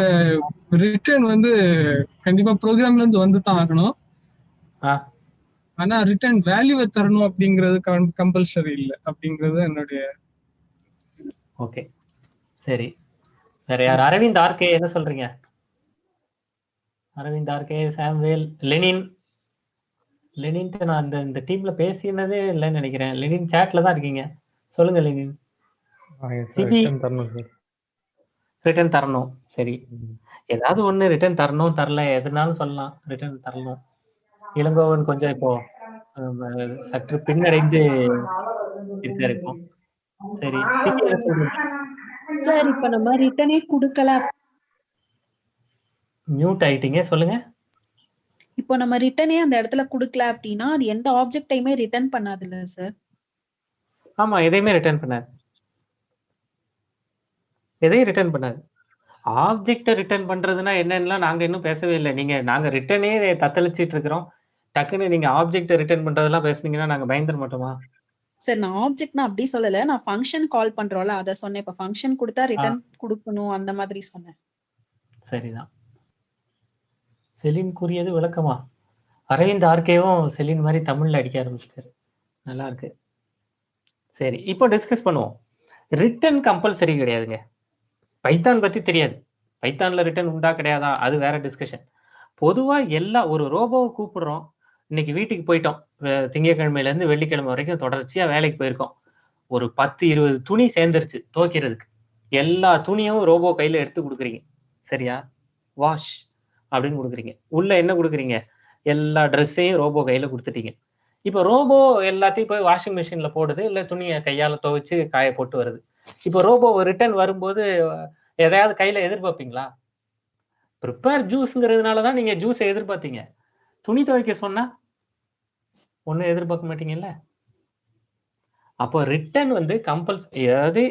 ரிட்டர்ன் வந்து கண்டிப்பா ப்ரோக்ராம்ல இருந்து வந்து தான் ஆகணும். ஆனா ரிட்டர்ன் வேல்யூவை தரணும் அப்படிங்கிறது கம்பல்சரி இல்ல அப்படிங்கிறது என்னுடைய. ஓகே, சரி. வேற யார்? அரவிந்த் ஆர்கே என்ன சொல்றீங்க? Aravind RK, Samuel, Lenin. லெனின்ட்டு நான் இந்த டீம்ல பேசினதே இல்லைன்னு நினைக்கிறேன். லெனின் சாட்ல தான் இருக்கீங்க. சொல்லுங்க லெனின். ரிட்டர்ன் தரணும். சரி, ஏதாவது ஒண்ணு ரிட்டர்ன் தரணும், தரல எதுனாலும் சொல்லலாம். ரிட்டர்ன் தரணும். இளங்கோவன் கொஞ்சம் இப்போ சற்று பின்னடைந்து இருக்காரு இப்போ. சரி, சார் இப்ப நம்ம ரிட்டர்னே கொடுக்கல. மியூட் ஆயிட்டீங்க, சொல்லுங்க. இப்போ நம்ம ரிட்டர்னே அந்த இடத்துல கொடுக்கல அப்படின்னா அது எந்த ஆப்ஜெக்டையுமே ரிட்டர்ன் பண்ணாதுல்ல சார்? ஆமா, எதையுமே ரிட்டர்ன் பண்ணாது. எதையும் ரிட்டர்ன் பண்ணாது. ஆப்ஜெக்ட ரிட்டர்ன் பண்றதுன்னா என்னன்னா நாங்க இன்னும் பேசவே இல்லை. நாங்க ரிட்டர்னே தத்தளிச்சிட்டு இருக்கிறோம். டக்குன்னு நீங்க ஆப்ஜெக்ட ரிட்டர்ன் பண்றதெல்லாம் பேசுனீங்கன்னா நாங்க பயந்துட மாட்டோமா? சார், நான் ஆப்ஜெக்ட்னா அப்படி சொல்லல. நான் ஃபங்க்ஷன் கால் பண்றோம்ல அத சொன்னேன். இப்ப ஃபங்க்ஷன் கொடுத்தா ரிட்டர்ன் கொடுக்கணும் அந்த மாதிரி சொன்னேன். சரிதான். செலின் கூறியது விளக்கமா? அரவிந்த் ஆர்கேவும் செலின் மாதிரி தமிழ்ல அடிக்க ஆரம்பிச்சிட்டாரு. நல்லா இருக்கு. சரி, இப்போ டிஸ்கஸ் பண்ணுவோம். ரிட்டர்ன் கம்பல்சரி கிடையாதுங்க. பைத்தான் பத்தி தெரியாது. பைத்தான்ல ரிட்டர்ன் உண்டா கிடையாதா அது வேற டிஸ்கஷன். பொதுவா ஒரு ரோபோவை கூப்பிடுறோம். இன்னைக்கு வீட்டுக்கு போயிட்டோம். திங்கட்கிழமையில இருந்து வெள்ளிக்கிழமை வரைக்கும் தொடர்ச்சியா வேலைக்கு போயிருக்கோம். ஒரு 10-20 துணி சேர்ந்துருச்சு துவைக்கிறதுக்கு. எல்லா துணியும் ரோபோ கையில எடுத்து கொடுக்குறீங்க. சரியா? வாஷ் அப்படின்னு கொடுக்குறீங்க. உள்ள என்ன கொடுக்குறீங்க? எல்லா ட்ரெஸ்ஸையும் ரோபோ கையில கொடுத்துட்டீங்க. இப்போ ரோபோ எல்லாத்தையும் போய் வாஷிங் மிஷின்ல போடுது, இல்ல துணியை கையால துவைச்சு காய போட்டு வருது. இப்போ ரோபோ ரிட்டர்ன் வரும்போது எதையாவது கையில எதிர்பார்ப்பீங்களா? ப்ரிப்பேர் ஜூஸ்ங்கிறதுனாலதான் நீங்க ஜூஸை எதிர்பார்த்தீங்க. துணி துவைக்க சொன்னா ஒன்னும் எதிர்பார்க்க மாட்டீங்கல்ல. அப்போ ரிட்டன் வந்து கம்பல்சரி. அதாவது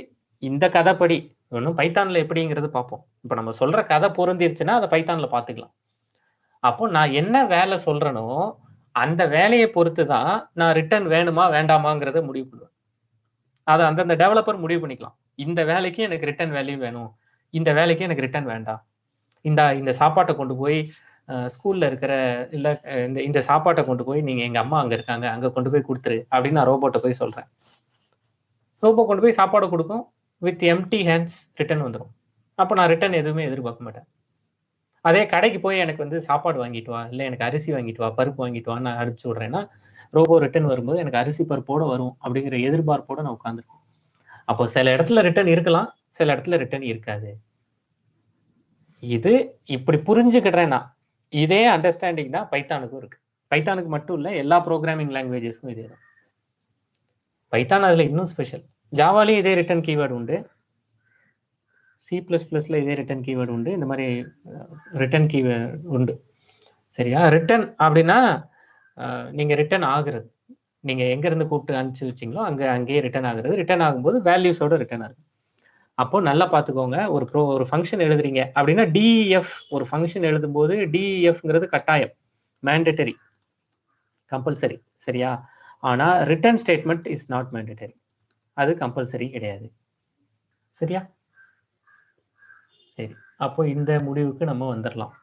இந்த கதைப்படி ஒன்றும் பைத்தான்ல எப்படிங்கிறது பார்ப்போம். இப்போ நம்ம சொல்ற கதை பொருந்திருச்சுன்னா அதை பைத்தான்ல பார்த்துக்கலாம். அப்போ நான் என்ன வேலை சொல்றேனோ அந்த வேலையை பொறுத்து தான் நான் ரிட்டர்ன் வேணுமா வேண்டாமாங்கிறத முடிவு பண்ணுவேன். அதை அந்தந்த டெவலப்பர் முடிவு பண்ணிக்கலாம். இந்த வேலைக்கு எனக்கு ரிட்டர்ன் வேல்யூ வேணும், இந்த வேலைக்கு எனக்கு ரிட்டர்ன் வேண்டாம். இந்த சாப்பாட்டை கொண்டு போய் ஸ்கூல்ல இருக்கிற இல்லை இந்த சாப்பாட்டை கொண்டு போய் நீங்க எங்க அம்மா அங்க இருக்காங்க அங்க கொண்டு போய் கொடுத்துரு அப்படின்னு நான் ரோபோட்டை போய் சொல்றேன். ரோபோ கொண்டு போய் சாப்பாடு கொடுக்கும், வித் எம்டி ஹேண்ட்ஸ் ரிட்டர்ன் வந்துடும். அப்போ நான் ரிட்டர்ன் எதுவுமே எதிர்பார்க்க மாட்டேன். அதே கடைக்கு போய் எனக்கு வந்து சாப்பாடு வாங்கிட்டு வா, இல்லை எனக்கு அரிசி வாங்கிட்டு வா, பருப்பு வாங்கிட்டு வா நான் அனுப்பிச்சு விட்றேன்னா ரோபோ ரிட்டர்ன் வரும்போது எனக்கு அரிசி பருப்போட வரும் அப்படிங்கிற எதிர்பார்ப்போட நான் உட்காந்துருக்கேன். அப்போ சில இடத்துல ரிட்டர்ன் இருக்கலாம், சில இடத்துல ரிட்டர்ன் இருக்காது. இது இப்படி புரிஞ்சுக்கிட்டேன்னா இதே அண்டர்ஸ்டாண்டிங் தான் பைத்தானுக்கும் இருக்கு. பைத்தானுக்கு மட்டும் இல்லை, எல்லா ப்ரோக்ராமிங் லாங்குவேஜஸ்க்கும் இதே தான். பைத்தான் அதுல இன்னும் ஸ்பெஷல். ஜாவாலையும் இதே ரிட்டர்ன் கீவேர்டு உண்டு, C++ல இதே ரிட்டர்ன் கீவேர்டு உண்டு, இந்த மாதிரி ரிட்டர்ன் கீவேர்டு உண்டு. சரியா? ரிட்டர்ன் அப்படின்னா நீங்க ரிட்டர்ன் ஆகுறது, நீங்க எங்க இருந்து கூப்பிட்டு அனுப்பிச்சு வச்சிங்களோ அங்கேயே ரிட்டர்ன் ஆகுறது. ரிட்டர்ன் ஆகும்போது வேல்யூஸோட ரிட்டர்ன் ஆகுது. அப்போ நல்லா பார்த்துக்கோங்க, ஒரு ஃபங்க்ஷன் எழுதுறீங்க அப்படின்னா DEF ஒரு ஃபங்க்ஷன் எழுதும்போது DEFங்கிறது கட்டாயம், மேண்டட்டரி, கம்பல்சரி. சரியா? ஆனா return statement is not mandatory, அது கம்பல்சரி கிடையாது. சரியா? சரி, அப்போ இந்த முடிவுக்கு நம்ம வந்துடலாம்.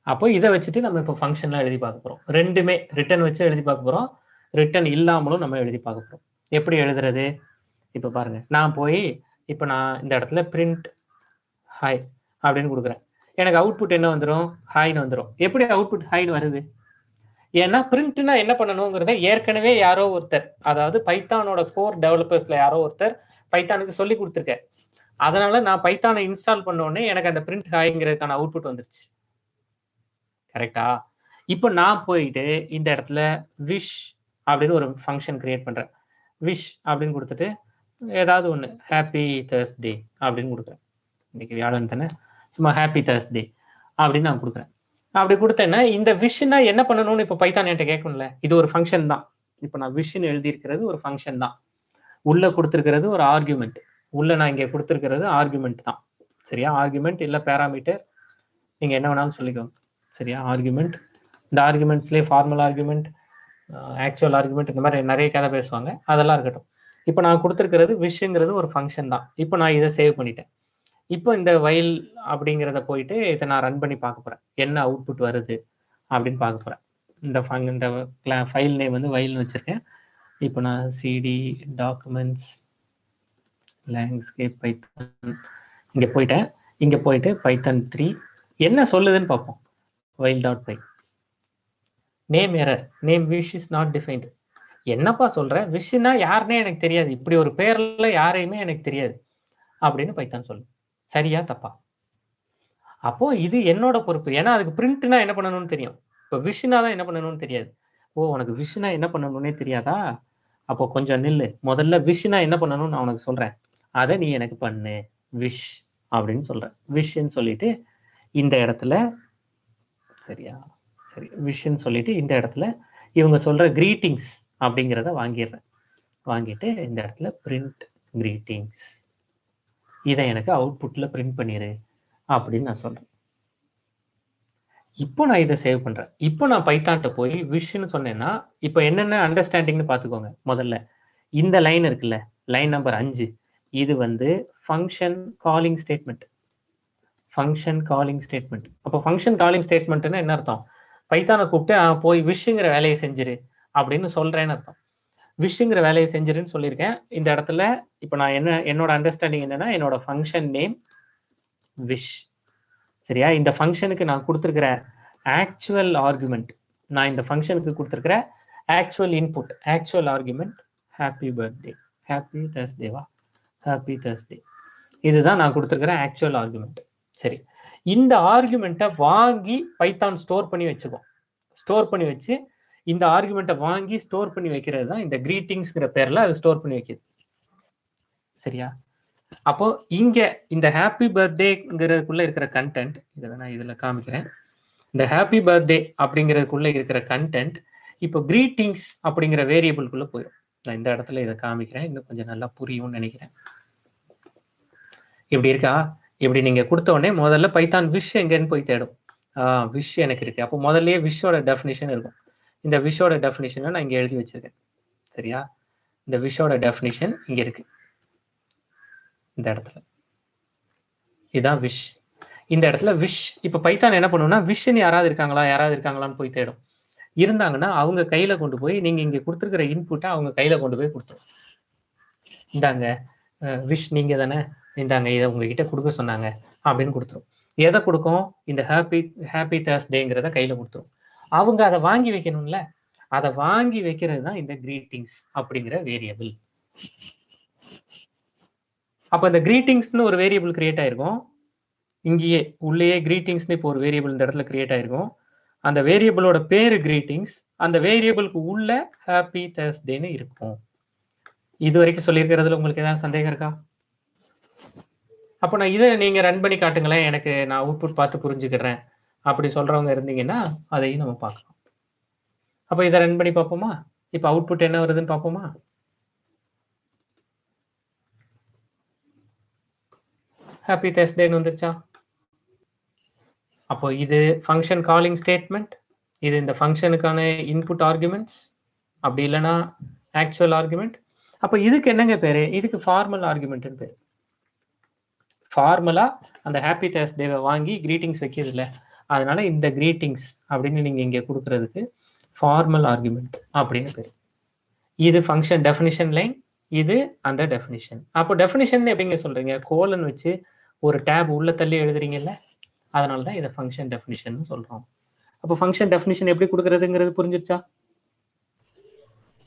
அப்போ இதை வச்சுட்டு நம்ம இப்போ ஃபங்க்ஷன்லாம் எழுதி பார்க்க போறோம். ரெண்டுமே ரிட்டர்ன் வச்சு எழுதி பார்க்க போறோம், ரிட்டர்ன் இல்லாமலும் நம்ம எழுதி பார்க்க போறோம். எப்படி எழுதுறது? இப்போ பாருங்க, நான் போய் இப்போ நான் இந்த இடத்துல பிரிண்ட் ஹாய் அப்படின்னு கொடுக்குறேன். எனக்கு அவுட்புட் என்ன வந்துடும்? ஹாய்னு வந்துடும். எப்படி அவுட்புட் ஹாய்னு வருது? ஏன்னா பிரிண்ட்னா என்ன பண்ணணுங்கிறத ஏற்கனவே யாரோ ஒருத்தர், அதாவது பைத்தானோட கோர் டெவலப்பர்ஸ்ல யாரோ ஒருத்தர் பைத்தானுக்கு சொல்லி கொடுத்துருக்கேன். அதனால நான் பைத்தானை இன்ஸ்டால் பண்ண உடனே எனக்கு அந்த பிரிண்ட் ஹாய்ங்கிறதுக்கான அவுட்புட் வந்துருச்சு. கரெக்டா? இப்போ நான் போயிட்டு இந்த இடத்துல விஷ் அப்படின்னு ஒரு ஃபங்க்ஷன் கிரியேட் பண்றேன். விஷ் அப்படின்னு கொடுத்துட்டு ஏதாவது ஒன்று ஹாப்பி தேர்ஸ்டே அப்படின்னு கொடுக்குறேன். இன்னைக்கு வியாழன் தானே, சும்மா ஹாப்பி தேர்ஸ்டே அப்படின்னு நான் கொடுக்குறேன். அப்படி கொடுத்தேன்னா இந்த விஷன்னா என்ன பண்ணணும்னு இப்போ பைத்தான் என்கிட்ட கேட்கணும்ல. இது ஒரு ஃபங்க்ஷன் தான். இப்போ நான் விஷன்னு எழுதியிருக்கிறது ஒரு ஃபங்க்ஷன் தான். உள்ள கொடுத்துருக்கிறது ஒரு ஆர்குமெண்ட். உள்ள நான் இங்கே கொடுத்துருக்கிறது ஆர்குமெண்ட் தான். சரியா? ஆர்குமெண்ட் இல்லை பேராமீட்டர், நீங்க என்ன வேணாலும் சொல்லிக்கோங்க. சரியா? ஆர்குமெண்ட். இந்த ஆர்குமெண்ட்ஸ்லேயே ஃபார்மல் ஆர்குமெண்ட், ஆக்சுவல் ஆர்குமெண்ட், இந்த மாதிரி நிறைய கதை பேசுவாங்க, அதெல்லாம் இருக்கட்டும். இப்போ நான் கொடுத்துருக்கிறது விஷுங்கிறது ஒரு ஃபங்க்ஷன் தான். இப்போ நான் இதை சேவ் பண்ணிட்டேன். இப்போ இந்த வைல் அப்படிங்கிறத போயிட்டு இதை நான் ரன் பண்ணி பார்க்க போறேன், என்ன அவுட்புட் வருது அப்படின்னு பார்க்க போறேன். இந்த ஃபைல் நேம் வந்து வைல்னு வச்சிருக்கேன். இப்போ நான் சிடி டாக்குமெண்ட்ஸ் லேண்ட்ஸ்கேப் பைத்தான் இங்கே போயிட்டேன். இங்கே போயிட்டு பைத்தான் 3 என்ன சொல்லுதுன்னு பார்ப்போம். while.py name error, name wish is not defined. என்னப்பா சொல்ற? விஷுன்னா யாருன்னே எனக்கு தெரியாது, இப்படி ஒரு பேர்ல யாரையுமே எனக்கு தெரியாது அப்படின்னு பைத்தான் சொல்லு. சரியா தப்பா? அப்போ இது என்னோட பொறுப்பு. ஏன்னா அதுக்கு பிரிண்ட்னா என்ன பண்ணணும்னு தெரியும், இப்போ விஷுனா தான் என்ன பண்ணணும்னு தெரியாது. ஓ, உனக்கு விஷுனா என்ன பண்ணணும்னே தெரியாதா? அப்போ கொஞ்சம் நில்லு, முதல்ல விஷுனா என்ன பண்ணணும்னு நான் உனக்கு சொல்றேன், அதை நீ எனக்கு பண்ணு, விஷ் அப்படின்னு சொல்றேன். விஷன்னு சொல்லிட்டு இந்த இடத்துல, சரியா? சரி, விஷன்னு சொல்லிட்டு இந்த இடத்துல இவங்க சொல்ற கிரீட்டிங்ஸ் அப்படிங்கிறத வாங்கிடுறேன். வாங்கிட்டு இந்த இடத்துல பிரிண்ட் கிரீட்டிங்ஸ், இதை எனக்கு அவுட்புட்ல பிரிண்ட் பண்ணிடு அப்படின்னு நான் சொல்றேன். இப்போ நான் இதை சேவ் பண்றேன். இப்போ நான் பைத்தான்ட்ட போய் விஷன்னு சொன்னேன்னா இப்போ என்னென்ன அண்டர்ஸ்டாண்டிங்னு பார்த்துக்கோங்க. முதல்ல இந்த லைன் இருக்குல்ல, லைன் நம்பர் 5, இது வந்து function calling statement. Function calling statement. அப்போ ஃபங்க்ஷன் காலிங் ஸ்டேட்மெண்ட்னா என்ன அர்த்தம்? பைத்தானை கூப்பிட்டு போய் விஷுங்கிற வேலையை செஞ்சிரு அப்படின்னு சொல்றேன்னு அர்த்தம். விஷுங்கிற வேலையை செஞ்சிருன்னு சொல்லியிருக்கேன். இந்த இடத்துல இப்போ நான் என்னோட அண்டர்ஸ்டாண்டிங் என்னன்னா, என்னோட ஃபங்க்ஷன் நேம் விஷ். சரியா? இந்த ஃபங்க்ஷனுக்கு நான் கொடுத்துருக்கிற ஆக்சுவல் ஆர்குமெண்ட், நான் இந்த ஃபங்க்ஷனுக்கு கொடுத்துருக்கிற actual input, actual argument happy birthday, happy தேர்ஸ்டேவா, ஹாப்பி தேர்ஸ்டே, இதுதான் நான் கொடுத்துருக்கிற ஆக்சுவல் ஆர்குமெண்ட். சரி, இந்த ஆர்குமெண்ட்டை வாங்கி பைத்தான் ஸ்டோர் பண்ணி வச்சுக்கோ. ஸ்டோர் பண்ணி வச்சு இந்த ஆர்குமெண்ட்டை வாங்கி ஸ்டோர் பண்ணி வைக்கிறது தான் இந்த கிரீட்டிங்ஸ்ங்கிற பேர்ல அது ஸ்டோர் பண்ணி வைக்கிது. சரியா? அப்போ இங்க இந்த ஹாப்பி பர்த்டேங்கிறதுக்குள்ள இருக்கிற கண்டென்ட் இதை நான் இதுல காமிக்கிறேன். இந்த ஹாப்பி பர்த்டே அப்படிங்கிறதுக்குள்ள இருக்கிற கண்டென்ட் இப்போ கிரீட்டிங்ஸ் அப்படிங்கிற வேரியபிள்குள்ள போயிடும். நான் இந்த இடத்துல இதை காமிக்கிறேன், இன்னும் கொஞ்சம் நல்லா புரியும்னு நினைக்கிறேன். இப்படி இருக்கா? இப்படி நீங்க கொடுத்த உடனே முதல்ல பைத்தான் விஷ் எங்கன்னு போய் தேடும். விஷ் எனக்கு இருக்கு. அப்போ முதல்லயே விஷோட டெஃபினிஷன் இருக்கும். இந்த விஷோட டெஃபினிஷனை நான் இங்க எழுதி வச்சிருக்கேன். சரியா? இந்த விஷோட டெஃபினிஷன் இங்க இருக்கு, இந்த இடத்துல. இதுதான் விஷ். இந்த இடத்துல விஷ். இப்ப பைத்தான் என்ன பண்ணுவோம்னா, விஷ் யாராவது இருக்காங்களான்னு போய் தேடும். இருந்தாங்கன்னா அவங்க கையில கொண்டு போய், நீங்க இங்க கொடுத்துருக்கிற இன்புட்டை அவங்க கையில கொண்டு போய் கொடுத்துரும். இந்தாங்க விஷ் நீங்க தானே, இந்தாங்க இதை உங்ககிட்ட கொடுக்க சொன்னாங்க அப்படின்னு கொடுத்துரும். எதை கொடுக்கும்? இந்த ஹாப்பி தேர்ஸ்டேங்கிறத கையில கொடுத்துரும். அவங்க அதை வாங்கி வைக்கணும்ல, அதை வாங்கி வைக்கிறது தான் இந்த கிரீட்டிங்ஸ் அப்படிங்கிற வேரியபிள். அப்ப இந்த கிரீட்டிங்ஸ்னு ஒரு வேரியபிள் கிரியேட் ஆயிருக்கும். இங்கேயே உள்ளேயே கிரீட்டிங்ஸ்னு இப்போ ஒரு வேரியபிள் இந்த இடத்துல கிரியேட் ஆயிருக்கும். அந்த வேரியபிளோட பேரு கிரீட்டிங்ஸ், அந்த வேரியபிளுக்கு உள்ள ஹாப்பி தேர்ஸ்டேன்னு இருக்கும். இது வரைக்கும் சொல்லியிருக்கிறதுல உங்களுக்கு ஏதாவது சந்தேகம் இருக்கா? அப்போ நான் இதை நீங்க ரன் பண்ணி காட்டுங்களேன், எனக்கு நான் அவுட்புட் பார்த்து புரிஞ்சுக்கிறேன் அப்படி சொல்றவங்க இருந்தீங்கன்னா அதையும் நம்ம பார்க்கலாம். அப்போ இதை ரன் பண்ணி பார்ப்போமா? இப்போ அவுட்புட் என்ன வருதுன்னு பார்ப்போமா? ஹாப்பி தேர்ஸ்டேன்னு வந்துருச்சா? அப்போ இது ஃபங்க்ஷன் காலிங் ஸ்டேட்மெண்ட், இது இந்த ஃபங்க்ஷனுக்கான இன்புட் ஆர்குமெண்ட்ஸ், அப்படி இல்லைன்னா ஆக்சுவல் ஆர்குமெண்ட். அப்போ இதுக்கு என்னங்க பேரு? இதுக்கு ஃபார்மல் ஆர்குமெண்ட்னு பேரு. ஃபார்மலா அந்த ஹாப்பி தேர்ஸ்டேவை வாங்கி கிரீட்டிங்ஸ் வைக்கிறது இல்லை, அதனால இந்த கிரீட்டிங்ஸ் அப்படின்னு நீங்க இங்க கொடுக்கறதுக்கு ஃபார்மல் ஆர்குமெண்ட் அப்படின்னு பேரு. இது ஃபங்க்ஷன் டெஃபினிஷன் லைன், இது அந்த டெஃபினிஷன். அப்போ டெஃபினிஷன் எப்படிங்க சொல்றீங்க? கோலன் வச்சு ஒரு டேப் உள்ள தள்ளி எழுதுறீங்கல்ல, அதனால தான் இதை ஃபங்க்ஷன் டெஃபினிஷன் சொல்றோம். அப்போ ஃபங்க்ஷன் டெஃபினிஷன் எப்படி கொடுக்கறதுங்கிறது புரிஞ்சிருச்சா?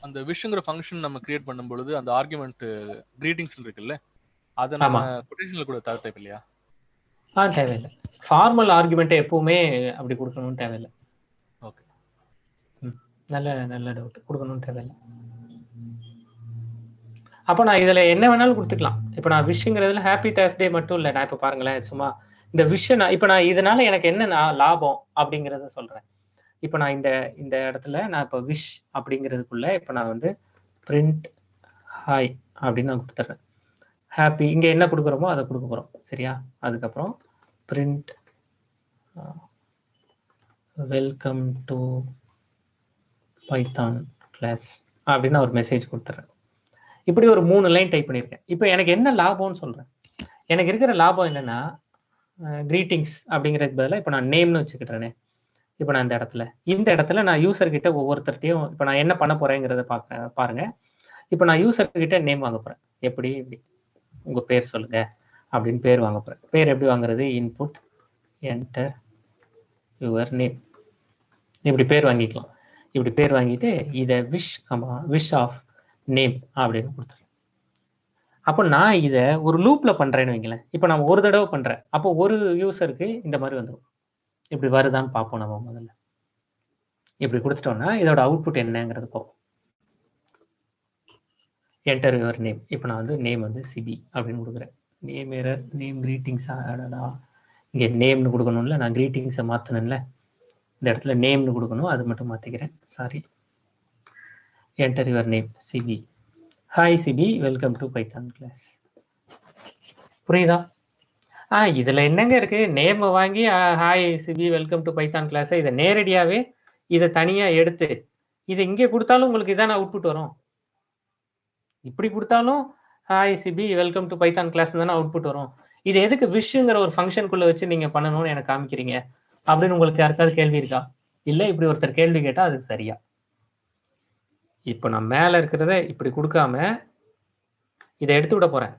அந்த விஷயங்கிற ஃபங்க்ஷன் நம்ம கிரியேட் பண்ணும் பொழுது அந்த ஆர்குமெண்ட் கிரீட்டிங்ஸ் இருக்குல்ல, அதை நம்ம கொட்டேஷன்ல கூட தர தேவையில்லையா? தேவையில்லை. ஃபார்மல் ஆர்குமெண்ட்டை எப்பவுமே அப்படி கொடுக்கணும்னு தேவையில்லை. ஓகே, நல்ல டவுட். கொடுக்கணும்னு தேவையில்லை. அப்போ நான் இதுல என்ன வேணாலும் கொடுத்துக்கலாம். இப்போ நான் விஷயங்கிறதுல ஹாப்பி தேர்ஸ்டே மட்டும் இல்லை. நான் இப்போ பாருங்களேன், சும்மா இந்த விஷயம் இப்போ நான் இதனால எனக்கு என்ன லாபம் அப்படிங்கிறத சொல்றேன். இப்போ நான் இந்த இடத்துல நான் இப்போ விஷ் அப்படிங்கிறதுக்குள்ள இப்போ நான் வந்து பிரிண்ட் ஹாய் அப்படின்னு நான் கொடுத்துட்றேன். ஹாப்பி இங்க என்ன கொடுக்குறோமோ அதை கொடுக்க போறோம். சரியா? அதுக்கப்புறம் print welcome to Python class அப்படின்னு ஒரு மெசேஜ் கொடுத்துறேன். இப்படி ஒரு 3 லைன் டைப் பண்ணியிருக்கேன். இப்போ எனக்கு என்ன லாபம்னு சொல்றேன். எனக்கு இருக்கிற லாபம் என்னன்னா, கிரீட்டிங்ஸ் அப்படிங்கிறதுக்கு பதிலாக இப்போ நான் நேம்னு வச்சுக்கிட்டேனே. இப்போ நான் இந்த இடத்துல நான் யூசர் கிட்ட ஒவ்வொருத்தர்ட்டையும் இப்போ நான் என்ன பண்ண போறேங்கிறத பாருங்க. இப்போ நான் யூசர் கிட்ட நேம் வாங்க போறேன். எப்படி உங்க பேர் சொல்லுங்க அப்படின்னு பேர் வாங்க போறேன். பேர் எப்படி வாங்குறது? இன்புட் என்டர் யுவர் நேம், இப்படி பேர் வாங்கிக்கலாம். இப்படி பேர் வாங்கிட்டு இதை விஷ் ஆஃப் நேம் அப்படின்னு கொடுத்துருக்கேன். அப்போ நான் இதை ஒரு லூப்ல பண்றேன்னு வைங்களேன். இப்போ நான் ஒரு தடவை பண்றேன், அப்போ ஒரு யூசருக்கு இந்த மாதிரி வந்துடும். இப்படி வருதான்னு பார்ப்போம். நம்ம முதல்ல இப்படி கொடுத்துட்டோம்னா இதோட அவுட்புட் என்னங்கிறது பார்ப்போம். Enter your name. இப்போ நான் வந்து நேம் வந்து சிபி அப்படின்னு கொடுக்குறேன். நேம் கிரீட்டிங்ஸ் ஆடா, இங்கே நேம்னு கொடுக்கணும்ல, நான் கிரீட்டிங்ஸை மாற்றினேன்ல, இந்த இடத்துல நேம்னு கொடுக்கணும், அது மட்டும் மாற்றிக்கிறேன். Sorry. Enter your name Sibi. Hi Sibi, welcome to Python class. புரியுதா? இதுல என்னங்க இருக்கு? நேம் வாங்கி hi Sibi welcome to Python class, இதை நேரடியாவே இதை தனியா எடுத்து இதை இங்கே கொடுத்தாலும் உங்களுக்கு இதான அவுட்புட் வரும். இப்படி கொடுத்தாலும் hi Sibi welcome to Python class தானே அவுட்புட் வரும். இது எதுக்கு விஷுங்கிற ஒரு ஃபங்க்ஷனுக்குள்ள வச்சு நீங்க பண்ணணும்னு எனக்கு காமிக்கிறீங்க அப்படின்னு உங்களுக்கு யாருக்காவது கேள்வி இருக்கா? இல்லை, இப்படி ஒருத்தர் கேள்வி கேட்டா அதுக்கு சரியா? இப்போ நான் மேல இருக்கிறத இப்படி கொடுக்காம இதை எடுத்து விட போறேன்.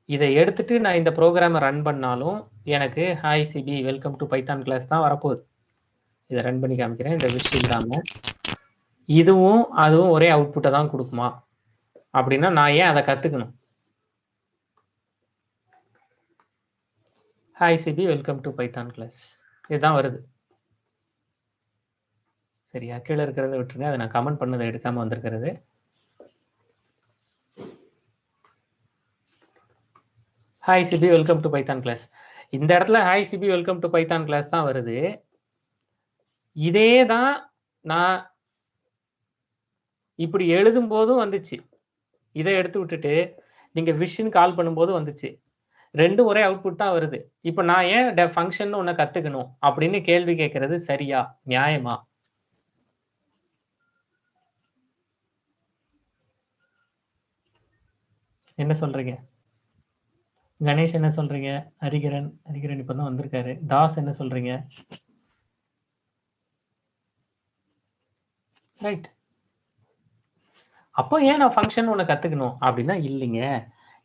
இதை எடுத்துட்டு நான் இந்த ப்ரோக்ராமை ரன் பண்ணாலும் எனக்கு hi Sibi welcome to Python class தான் வரப்போகுது. இதை ரன் பண்ணி காமிக்கிறேன். இந்த விஷயம் இல்லாம இதுவும் அதுவும் ஒரே அவுட்புட்டை தான் கொடுக்குமா அப்படின்னா நான் ஏன் அதை கத்துக்கணும்? Hi Sibi welcome to Python class இதுதான் வருது. சரியா? கீழே இருக்கிறத விட்டுருங்க, அதை நான் கமெண்ட் பண்ணதை எடுக்காம வந்திருக்கிறது. Hi Sibi, welcome to Python class. இந்த இடத்துல hi Sibi, welcome to Python class தான் வருது. இதே தான் நான் இப்படி எழுதும் போதும் வந்துச்சு. இதை எடுத்து விட்டுட்டு நீங்க விஷன் கால் பண்ணும்போது வந்துச்சு. ரெண்டும் ஒரே அவுட்புட் தான் வருது. இப்ப நான் ஏன் ஃபங்க்ஷன் ஒன்ன கத்துக்கணும் அப்படின்னு கேள்வி கேட்கறது சரியா, நியாயமா? என்ன சொல்றீங்க? கணேஷ் என்ன சொல்றீங்க? ஹரிகரன் இப்பதான் வந்திருக்காரு. தாஸ் என்ன சொல்றீங்க? ரைட். அப்போ ஏன் நான் ஃபங்க்ஷன் ஒன்று கத்துக்கணும் அப்படின்னா இல்லைங்க.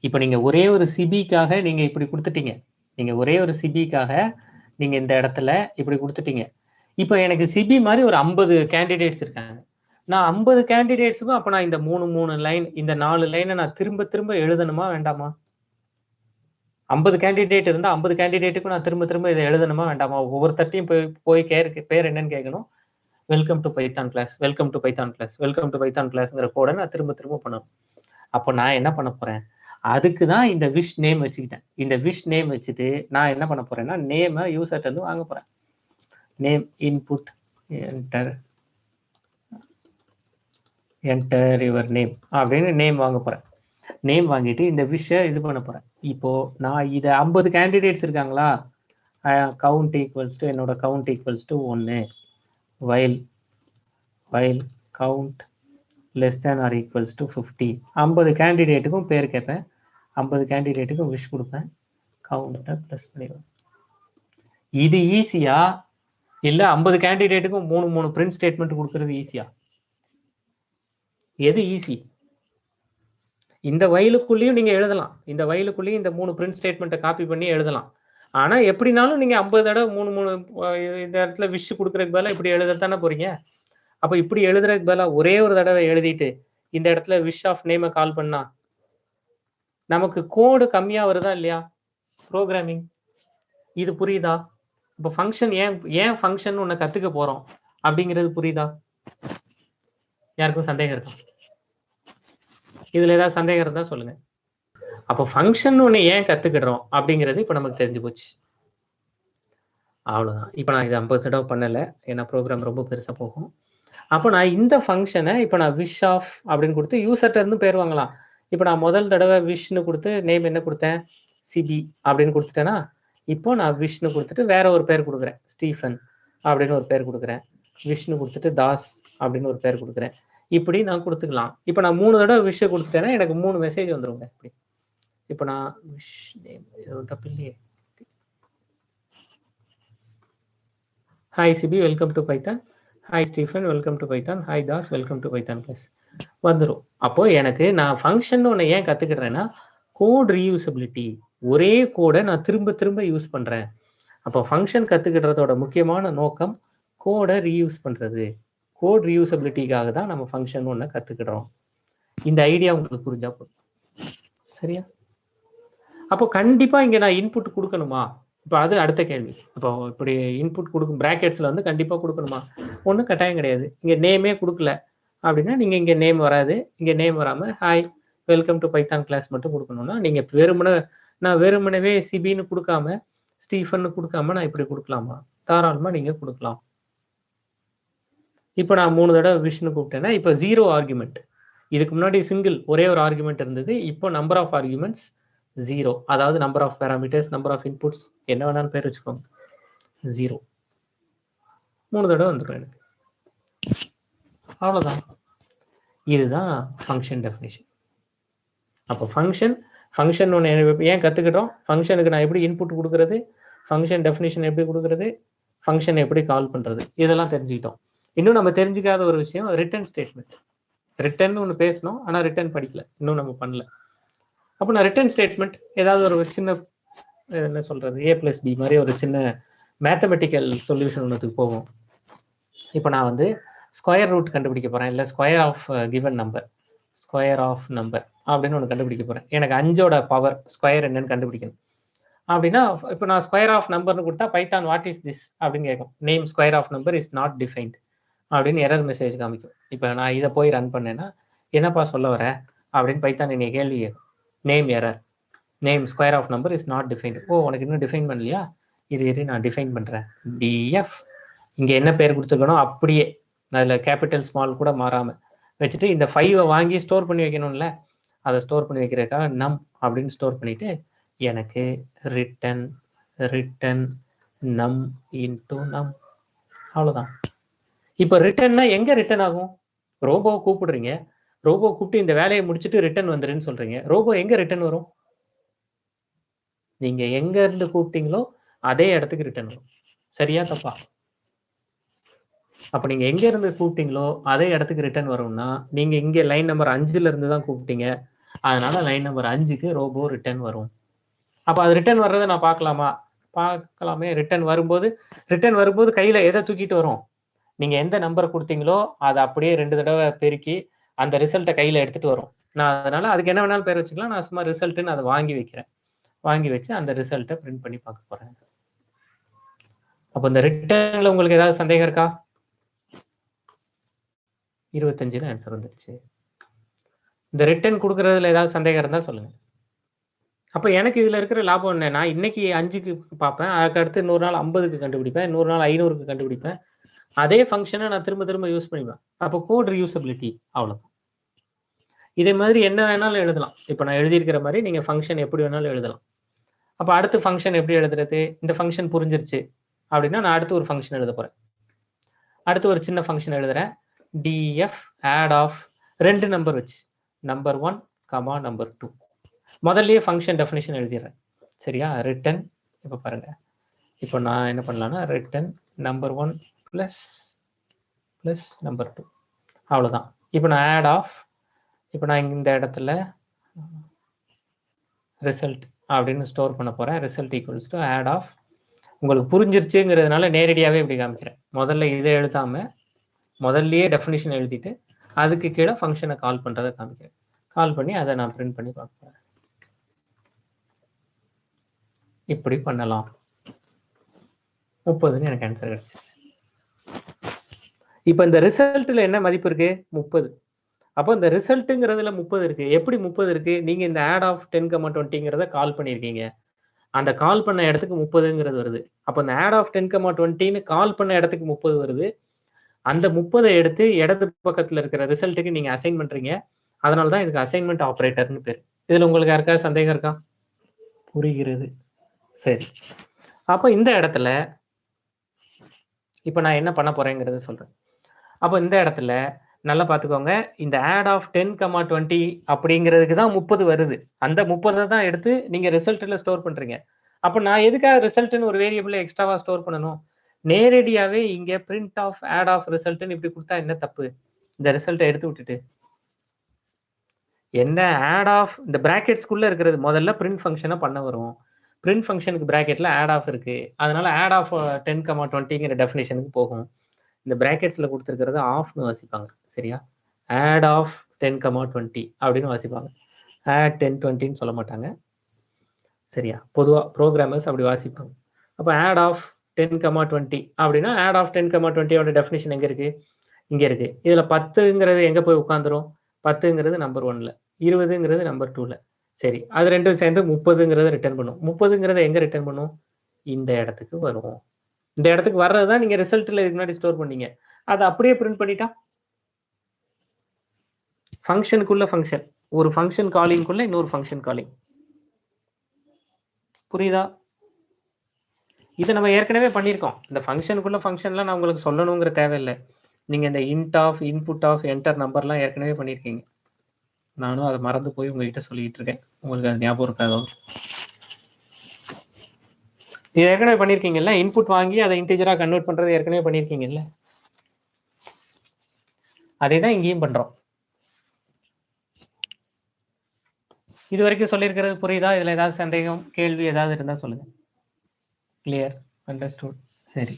இப்போ நீங்க ஒரே ஒரு சிபிக்காக நீங்க இப்படி கொடுத்துட்டீங்க. நீங்க ஒரே ஒரு சிபிக்காக நீங்க இந்த இடத்துல இப்படி கொடுத்துட்டீங்க. இப்போ எனக்கு சிபி மாதிரி ஒரு 50 கேண்டிடேட்ஸ் இருக்காங்க. நான் 50 கேண்டிடேட்ஸுக்கும் அப்போ நான் இந்த 3 லைன், இந்த 4 லைனை நான் திரும்ப திரும்ப எழுதணுமா வேண்டாமா? 50 கேண்டிடேட் இருந்தா 50 கேண்டிடேட்டுக்கும் நான் திரும்ப திரும்ப இதை எழுதணுமா வேண்டாமா? ஒவ்வொருத்தட்டையும் போய் பேர் என்னன்னு கேட்கணும். Welcome to Python class, welcome to Python class, welcome to Python கிளாஸ்ங்கிற கோடை நான் திரும்ப திரும்ப பண்ணணும். அப்போ நான் என்ன பண்ண போறேன்? அதுக்கு தான் இந்த விஷ் நேம் வச்சுக்கிட்டேன். இந்த விஷ் நேம் வச்சுட்டு நான் என்ன பண்ண போறேன்னா நேமை யூசர்ட்ட இருந்து வாங்க போறேன். Name input enter your name அப்படின்னு நேம் வாங்க போறேன். நேம் வாங்கிட்டு இந்த விஷை இது பண்ண போறேன். இப்போ நான் இதை 50 கேண்டிடேட்ஸ் இருக்காங்களா, கவுண்ட் ஈக்குவல்ஸ் டு என்னோட count equals to 1 while count less than or equals to 50. 50 கேண்டிடேட்டுக்கும் பேர் கேட்பேன், 50 கேண்டிடேட்டுக்கும் விஷ் கொடுப்பேன், கவுண்ட்டை ப்ளஸ் பண்ணிடுவேன். இது ஈஸியா இல்லை 50 கேண்டிடேட்டுக்கும் 3 பிரிண்ட் ஸ்டேட்மெண்ட் கொடுக்கறது ஈஸியா? எது ஈஸி? இந்த வயலுக்குள்ளேயும் நீங்க எழுதலாம். இந்த வயலுக்குள்ளேயும் இந்த 3 பிரிண்ட் ஸ்டேட்மெண்ட்டை காப்பி பண்ணி எழுதலாம். ஆனா எப்படினாலும் நீங்க 50 தடவை 3 இந்த இடத்துல விஷ் கொடுக்கறதுக்கு பதிலாக இப்படி எழுதத்தானே போறீங்க. அப்ப இப்படி எழுதுறதுக்கு பதிலாக ஒரே ஒரு தடவை எழுதிட்டு இந்த இடத்துல விஷ் ஆஃப் நேமை கால் பண்ணா நமக்கு கோடு கம்மியா வருதா இல்லையா? ப்ரோக்ராமிங் இது புரியுதா? இப்போ ஃபங்க்ஷன் ஏன் ஃபங்க்ஷன் ஒன்று கத்துக்க போறோம் அப்படிங்கிறது புரியுதா? யாருக்கும் சந்தேகம் இருக்கா? இதுல ஏதாவது சந்தேகம் இருந்தா சொல்லுங்க. அப்போ ஃபங்க்ஷன் ஒன்று ஏன் கத்துக்கிடுறோம் அப்படிங்கிறது இப்போ நமக்கு தெரிஞ்சு போச்சு. அவ்வளோதான். இப்போ நான் இதை 50 தடவை பண்ணலை, ஏன்னா ப்ரோக்ராம் ரொம்ப பெருசாக போகும். அப்போ நான் இந்த ஃபங்க்ஷனை இப்போ நான் விஷ் ஆஃப் அப்படின்னு கொடுத்து யூசர்ட்ட இருந்து பேர் வாங்கலாம். இப்போ நான் முதல் தடவை விஷ்னு கொடுத்து நேம் என்ன கொடுத்தேன், சிபி அப்படின்னு கொடுத்துட்டேன்னா, இப்போ நான் விஷ்னு கொடுத்துட்டு வேற ஒரு பேர் கொடுக்குறேன், ஸ்டீஃபன் அப்படின்னு ஒரு பேர் கொடுக்குறேன், விஷ்னு கொடுத்துட்டு தாஸ் அப்படின்னு ஒரு பேர் கொடுக்குறேன். இப்படி நான் கொடுத்துக்கலாம். இப்போ நான் 3 தடவை விஷ் கொடுத்துட்டேன்னா எனக்கு 3 மெசேஜ் வந்துருங்க. இப்படி இப்போ நான் விஷ் நேம் எதுவும் தப்பு இல்லையே. Hi Sibi, welcome to Python. Hi Stephen, welcome to Python. Hi Das, welcome to Python class. வந்துடும். அப்போ எனக்கு நான் ஃபங்க்ஷன் ஒன்று ஏன் கத்துக்கிறேன்னா கோட் ரீயூசபிலிட்டி. ஒரே கோடை நான் திரும்ப திரும்ப யூஸ் பண்றேன். அப்போ ஃபங்க்ஷன் கத்துக்கிறதோட முக்கியமான நோக்கம் கோடை ரீயூஸ் பண்றது. கோட் ரீயூசபிலிட்டிக்காக தான் நம்ம ஃபங்க்ஷன் ஒன்று கத்துக்கிறோம். இந்த ஐடியா உங்களுக்கு புரிஞ்சா போதும். சரியா? அப்போ கண்டிப்பா இங்க நான் இன்புட் கொடுக்கணுமா? இப்போ அது அடுத்த கேள்வி. இப்போ இப்படி இன்புட் கொடுக்கும் பிராக்கெட்ஸ்ல வந்து கண்டிப்பா கொடுக்கணுமா? ஒன்றும் கட்டாயம் கிடையாது. இங்க நேமே கொடுக்கல அப்படின்னா நீங்க இங்க நேம் வராது. இங்க நேம் வராம hi welcome to Python class மட்டும் கொடுக்கணும்னா நீங்க வெறுமனவே சிபின்னு கொடுக்காம ஸ்டீஃபன் கொடுக்காம நான் இப்படி கொடுக்கலாமா? தாராளமா நீங்க கொடுக்கலாம். இப்போ நான் 3 தடவை விஷ்னு கூப்பிட்டேன்னா இப்போ 0 ஆர்குமெண்ட். இதுக்கு முன்னாடி சிங்கிள் ஒரே ஒரு ஆர்குமெண்ட் இருந்தது. இப்போ நம்பர் ஆஃப் ஆர்குமெண்ட்ஸ் 0. அதாவது number of parameters, number of inputs, என்ன வேணாலும் பேர் வச்சுக்கோங்க, 0. 3 தடவை வந்துடும் எனக்கு. அவ்வளோதான். இதுதான் ஃபங்க்ஷன் டெஃபினிஷன். அப்போ ஃபங்க்ஷன் ஒன்று ஏன் கற்றுக்கிட்டோம்? ஃபங்க்ஷனுக்கு நான் எப்படி இன்புட் கொடுக்குறது, ஃபங்க்ஷன் டெஃபினிஷன் எப்படி கொடுக்குறது, ஃபங்க்ஷன் எப்படி கால் பண்ணுறது, இதெல்லாம் தெரிஞ்சுக்கிட்டோம். இன்னும் நம்ம தெரிஞ்சுக்காத ஒரு விஷயம் ரிட்டர்ன் ஸ்டேட்மெண்ட். ரிட்டர்ன் ஒன்று பேசணும், ஆனால் ரிட்டர்ன் படிக்கல, இன்னும் நம்ம பண்ணல. அப்போ நான் ரிட்டர்ன் ஸ்டேட்மெண்ட் ஏதாவது ஒரு சின்ன என்ன சொல்றது A+B மாதிரி ஒரு சின்ன மேத்தமெட்டிக்கல் சொல்யூஷன் ஒன்றுத்துக்கு போவோம். இப்போ நான் வந்து ஸ்கொயர் ரூட் கண்டுபிடிக்க போறேன், இல்லை square of given number, square of number அப்படின்னு ஒன்று கண்டுபிடிக்க போறேன். எனக்கு 5ஓட பவர் ஸ்கொயர் என்னன்னு கண்டுபிடிக்கணும். அப்படின்னா இப்போ நான் ஸ்கொயர் ஆஃப் நம்பர்னு கொடுத்தா பைத்தான் வாட் இஸ் திஸ் அப்படின்னு கேட்கும். Name square of number is not defined அப்படின்னு எரர் மெசேஜ் காமிக்கும். இப்போ நான் இதை போய் ரன் பண்ணேன்னா என்னப்பா சொல்ல வர அப்படின்னு பைத்தான் என்னை கேள்வி கேட்கும். Name error. Name square of number is not defined. ஓ உனக்கு இன்னும் டிஃபைன் பண்ணலையா? இது நான் டிஃபைன் பண்ணுறேன். டிஎஃப் இங்கே என்ன பேர் கொடுத்துருக்கணும் அப்படியே அதில் கேபிட்டல் ஸ்மால் கூட மாறாமல் வச்சுட்டு இந்த 5 வாங்கி ஸ்டோர் பண்ணி வைக்கணும்ல, அதை ஸ்டோர் பண்ணி வைக்கிறதுக்காக நம் அப்படின்னு ஸ்டோர் பண்ணிவிட்டு எனக்கு ரிட்டன் நம் இன்டூ நம். அவ்வளோதான். இப்போ ரிட்டன்னா எங்கே ரிட்டன் ஆகும்? ரோபோவை கூப்பிடுறீங்க, ரோபோ கூப்பிட்டு இந்த வேலையை முடிச்சுட்டு ரிட்டன் வந்துருன்னு சொல்கிறீங்க. ரோபோ எங்கே ரிட்டன் வரும்? நீங்கள் எங்கேருந்து கூப்பிட்டீங்களோ அதே இடத்துக்கு ரிட்டன் வரும். சரியா தப்பா? அப்போ நீங்கள் எங்கேருந்து கூப்பிட்டீங்களோ அதே இடத்துக்கு ரிட்டன் வரும்னா நீங்கள் இங்கே லைன் நம்பர் 5ல் இருந்து தான் கூப்பிட்டீங்க, அதனால லைன் நம்பர் 5க்கு ரோபோ ரிட்டன் வரும். அப்போ அது ரிட்டன் வர்றதை நான் பார்க்கலாமா? பார்க்கலாமே. ரிட்டன் வரும்போது கையில் எதை தூக்கிட்டு வரும்? நீங்கள் எந்த நம்பர் கொடுத்தீங்களோ அதை அப்படியே 2 தடவை பெருக்கி அந்த ரிசல்ட்டை கையில் எடுத்துகிட்டு வரும். நான் அதனால அதுக்கு என்ன வேணாலும் பேர் வச்சுக்கலாம். நான் சும்மா ரிசல்ட்டுன்னு அதை வாங்கி வைக்கிறேன். வாங்கி வச்சு அந்த ரிசல்ட்டை பிரிண்ட் பண்ணி பார்க்க போகிறேன். அப்போ இந்த ரிட்டர்னில் உங்களுக்கு ஏதாவது சந்தேகம் இருக்கா? 25 ஆன்சர் வந்துருச்சு. இந்த ரிட்டர்ன் கொடுக்கறதுல ஏதாவது சந்தேகம் இருந்தால் சொல்லுங்கள். அப்போ எனக்கு இதில் இருக்கிற லாபம் என்ன? நான் இன்னைக்கு 5க்கு பார்ப்பேன், அதுக்கு அடுத்து 100 நாள் 50க்கு கண்டுபிடிப்பேன், 100 நாள் 500க்கு கண்டுபிடிப்பேன். அதே ஃபங்க்ஷனை நான் திரும்ப யூஸ் பண்ணிப்பேன். அப்போ கோட் ரியூசபிலிட்டி அவ்வளோதான். இதே மாதிரி என்ன வேணாலும் எழுதலாம். இப்போ நான் எழுதியிருக்கிற மாதிரி நீங்கள் ஃபங்க்ஷன் எப்படி வேணாலும் எழுதலாம். அப்போ அடுத்து ஃபங்க்ஷன் எப்படி எழுதுறது? இந்த ஃபங்க்ஷன் புரிஞ்சிருச்சு அப்படின்னா நான் அடுத்து ஒரு ஃபங்க்ஷன் எழுத போகிறேன். அடுத்து ஒரு சின்ன ஃபங்க்ஷன் எழுதுறேன். df add of 2 நம்பர் வச்சு நம்பர் 1, நம்பர் 2. முதல்லயே ஃபங்க்ஷன் டெஃபினிஷன் எழுதிடுறேன். சரியா? ரிட்டன் இப்போ பாருங்க, இப்போ நான் என்ன பண்ணலாம்னா ரிட்டன் நம்பர் 1 ப்ளஸ் நம்பர் 2 அவ்வளோதான். இப்போ நான் ஆட் ஆஃப், இப்போ நான் இந்த இடத்துல ரிசல்ட் அப்படின்னு ஸ்டோர் பண்ண போகிறேன். Result equals to add of. உங்களுக்கு புரிஞ்சிருச்சுங்கிறதுனால நேரடியாகவே இப்படி காமிக்கிறேன். முதல்ல இதை எழுதாமல் முதல்லயே டெஃபினிஷன் எழுதிட்டு அதுக்கு கீழே ஃபங்க்ஷனை கால் பண்ணுறதை காமிக்கிறேன். கால் பண்ணி அதை நான் பிரிண்ட் பண்ணி பார்க்குறேன். இப்படி பண்ணலாம். 30ன்னு எனக்கு ஆன்சர் கிடைச்சிருச்சு. இப்போ இந்த ரிசல்ட்டில் என்ன மதிப்பு இருக்கு? 30. அப்போ இந்த ரிசல்ட்டுங்கிறதுல 30 இருக்கு. எப்படி 30 இருக்கு? நீங்கள் இந்த ஆட் ஆஃப் 10,20ங்கிறத கால் பண்ணியிருக்கீங்க. அந்த கால் பண்ண இடத்துக்கு 30ங்கிறது வருது. அப்போ இந்த ஆட் ஆஃப் 10,20ன்னு கால் பண்ண இடத்துக்கு 30 வருது. அந்த 30 எடுத்து இடது பக்கத்தில் இருக்கிற ரிசல்ட்டுக்கு நீங்கள் அசைன் பண்ணுறீங்க. அதனால தான் இதுக்கு அசைன்மெண்ட் ஆப்ரேட்டர்னு பேர். இதில் உங்களுக்கு யாருக்காவது சந்தேகம் இருக்கா? புரிகிறது. சரி, அப்போ இந்த இடத்துல இப்போ நான் என்ன பண்ண போறேங்கிறது சொல்றேன். அப்போ இந்த இடத்துல நல்லா பார்த்துக்கோங்க, இந்த ஆட் ஆஃப் 10,20 அப்படிங்கிறதுக்கு தான் 30 வருது. அந்த 30 தான் எடுத்து நீங்க ரிசல்ட்ல ஸ்டோர் பண்றீங்க. அப்போ நான் எதுக்காக ரிசல்ட்னு ஒரு வேரியபிள் எக்ஸ்ட்ராவா ஸ்டோர் பண்ணணும்? நேரடியாவே இங்க பிரிண்ட் ஆஃப் ஆட் ஆஃப் ரிசல்ட்னு இப்படி கொடுத்தா என்ன தப்பு? இந்த ரிசல்ட்டை எடுத்து விட்டுட்டு என்ன ஆட் ஆஃப் இந்த பிராக்கெட்ஸ்குள்ள இருக்கிறது முதல்ல பிரிண்ட் ஃபங்க்ஷனை பண்ண வரும். பிரிண்ட் ஃபங்க்ஷனுக்கு பிராக்கெட்ல ஆட் ஆஃப் இருக்கு, அதனால ஆட் ஆஃப் 10,20ங்கிற டெஃபினேஷனுக்கு போகும். இந்த பிராக்கெட்ஸ்ல கொடுத்துருக்கிறது ஆஃப்னு வாசிப்பாங்க. சரியா? ஆட் ஆஃப் 10,20 அப்படின்னு வாசிப்பாங்க. ஆட் 10,20ன்னு சொல்ல மாட்டாங்க. சரியா? பொதுவாக ப்ரோக்ராமர்ஸ் அப்படி வாசிப்பாங்க. அப்போ ஆட் ஆஃப் 10,20 அப்படின்னா ஆட் ஆஃப் 10,20 டெஃபினேஷன் எங்க இருக்கு? இங்க இருக்கு. இதுல 10ங்கிறது எங்க போய் உட்காந்துரும்? 10ங்கிறது நம்பர் 1ல, 20ங்கிறது நம்பர் 2ல. சரி, அது ரெண்டும் சேர்ந்து 30ங்கிறத ரிட்டர்ன் பண்ணும். 30ங்கிறத எங்க ரிட்டர்ன் பண்ணும்? இந்த இடத்துக்கு வரும். இந்த இடத்துக்கு வர்றதுதான் நீங்க ரிசல்ட்ல இதுக்கு முன்னாடி ஸ்டோர் பண்ணீங்க. அதை அப்படியே பிரிண்ட் பண்ணிட்டா ஃபங்க்ஷனுக்குள்ள ஃபங்க்ஷன், ஒரு ஃபங்க்ஷன் காலிங்குள்ள இன்னொரு ஃபங்க்ஷன் காலிங். புரியுதா? இதை நம்ம ஏற்கனவே பண்ணியிருக்கோம். இந்த ஃபங்க்ஷனுக்குள்ள ஃபங்க்ஷன்லாம் நான் உங்களுக்கு சொல்லணுங்கிற தேவையில்லை. நீங்க இந்த int of, input of, enter நம்பர்லாம் ஏற்கனவே பண்ணியிருக்கீங்க. நானும் அதை மறந்து போய் உங்ககிட்ட சொல்லிட்டு இருக்கேன். உங்களுக்கு அது ஞாபகம் இருக்காதோ? இது ஏற்கனவே பண்ணியிருக்கீங்கல்ல. இன்புட் வாங்கி அதை இன்டிஜரா கன்வெர்ட் பண்றது ஏற்கனவே பண்ணியிருக்கீங்கல்ல. அதே தான் இங்கேயும் பண்றோம். இது வரைக்கும் சொல்லியிருக்கிறது புரியுதா? இதுல ஏதாவது சந்தேகம், கேள்வி ஏதாவது இருந்தா சொல்லுங்க. கிளியர்? அண்டர்ஸ்டூட்? சரி,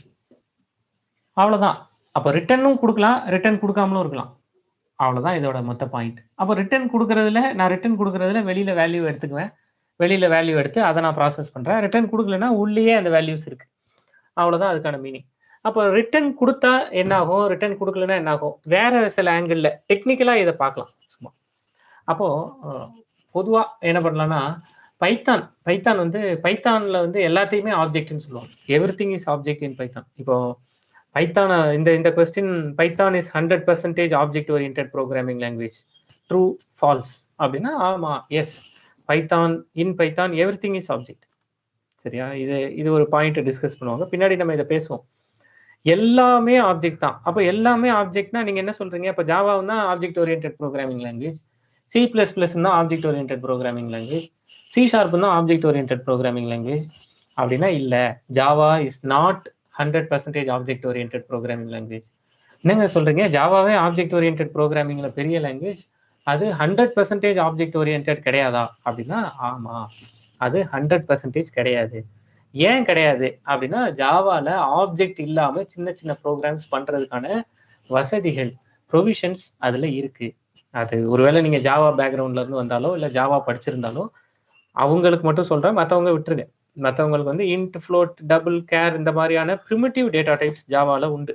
அவ்வளவுதான். அப்போ ரிட்டர்னும் கொடுக்கலாம், ரிட்டர்ன் கொடுக்காமலும் இருக்கலாம். அவ்வளவுதான் இதோட மொத்த பாயிண்ட். அப்போ ரிட்டர்ன் கொடுக்கறதுல, நான் ரிட்டர்ன் கொடுக்கறதுல வெளியில வேல்யூ எடுத்துக்குவேன். வெளியில வேல்யூ எடுத்து அதை நான் ப்ராசஸ் பண்றேன். ரிட்டர்ன் கொடுக்கலன்னா உள்ளேயே அந்த வேல்யூஸ் இருக்கு. அவ்வளவுதான் அதுக்கான மீனிங். அப்போ ரிட்டர்ன் கொடுத்தா என்ன ஆகும், ரிட்டர்ன் கொடுக்கலன்னா என்ன ஆகும்? வேற சில ஆங்கிள் டெக்னிக்கலா இதை பார்க்கலாம் சும்மா. அப்போ பொதுவா என்ன பண்ணலாம்னா, பைத்தான் வந்து பைத்தான்ல வந்து எல்லாத்தையுமே ஆப்ஜெக்ட்னு சொல்லுவாங்க. Everything is object in Python. இப்போ பைத்தான் இந்த question, Python is 100% object oriented programming language, true false அப்படின்னா ஆமா, yes, in Python everything is object. சரியா? இது ஒரு பாயிண்ட் டிஸ்கஸ் பண்ணுவாங்க, பின்னாடி நம்ம இதை பேசுவோம். எல்லாமே ஆப்ஜெக்ட் தான். அப்போ எல்லாமே ஆப்ஜெக்ட்னா நீங்க என்ன சொல்றீங்க? அப்போ ஜாவாவுன்னா object oriented programming language, C++ தான் object oriented programming language, C# தான் ஆப்ஜெக்ட் ஓரியன்டட் ப்ரோக்ராமிங் லாங்குவேஜ் அப்படின்னா இல்ல, Java is not 100% object oriented programming language. என்னங்க சொல்றீங்க? ஜாவாவே ஆப்ஜெக்ட் ஓரியன்டட் ப்ரோக்ராமிங்ல பெரிய லாங்குவேஜ், அது 100% ஆப்ஜெக்ட் ஓரியன்டட் கிடையாதா அப்படின்னா ஆமா, அது 100% கிடையாது. ஏன் கிடையாது அப்படின்னா ஜாவால ஆப்ஜெக்ட் இல்லாம சின்ன சின்ன ப்ரோக்ராம்ஸ் பண்றதுக்கான வசதிகள், ப்ரொவிஷன்ஸ் அதுல இருக்கு. அது ஒருவேளை நீங்க ஜாவா பேக்ரவுண்ட்ல இருந்து வந்தாலோ இல்ல ஜாவா படிச்சிருந்தாலோ அவங்களுக்கு மட்டும் சொல்றேன், மற்றவங்க விட்டுருங்க. மற்றவங்களுக்கு வந்து இன்ட், ஃப்ளோட், டபுள், கேர் இந்த மாதிரியான பிரிமிட்டிவ் டேட்டா டைப்ஸ் ஜாவால உண்டு.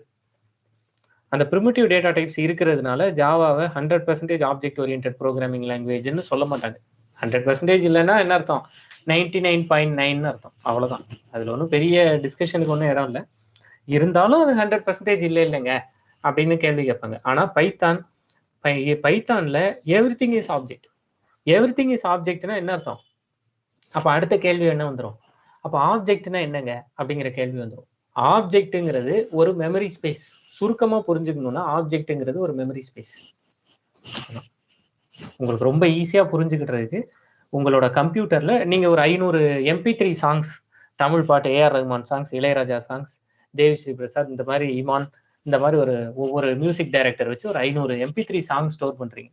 அந்த பிரிமிட்டிவ் டேட்டா டைப்ஸ் இருக்கிறதுனால ஜாவாவை 100% ஆப்ஜெக்ட் ஓரியன்டட் ப்ரோக்ராமிங் லாங்குவேஜ்னு சொல்ல மாட்டாங்க. 100% இல்லைன்னா என்ன அர்த்தம்? 99.9 அர்த்தம். அவ்வளவுதான். அதுல ஒன்றும் பெரிய டிஸ்கஷனுக்கு ஒன்றும் இடம் இல்லை. இருந்தாலும் அது 100% இல்லைங்க அப்படின்னு கேள்வி கேட்பாங்க. ஆனா பைத்தான்ல everything is object. Everything is ஆப்ஜெக்ட்னா என்ன அர்த்தம்? அப்ப அடுத்த கேள்வி என்ன வந்துடும்? அப்ப ஆப்ஜெக்ட்னா என்னங்க அப்படிங்கிற கேள்வி வந்துடும். ஆப்ஜெக்ட்ங்கிறது ஒரு மெமரி ஸ்பேஸ். சுருக்கமா புரிஞ்சுக்கணும்னா ஆப்ஜெக்ட்ங்கிறது ஒரு மெமரி ஸ்பேஸ். உங்களுக்கு ரொம்ப ஈஸியா புரிஞ்சுக்கிட்டதுக்கு உங்களோட கம்ப்யூட்டர்ல நீங்க ஒரு 500 MP3 சாங்ஸ், தமிழ் பாட்டு, AR Rahman songs, Ilaiyaraaja songs, Devi Sri Prasad, இந்த மாதிரி இமான், இந்த மாதிரி ஒவ்வொரு மியூசிக் டைரக்டர் வச்சு ஒரு 500 MP3 சாங்ஸ் ஸ்டோர் பண்றீங்க.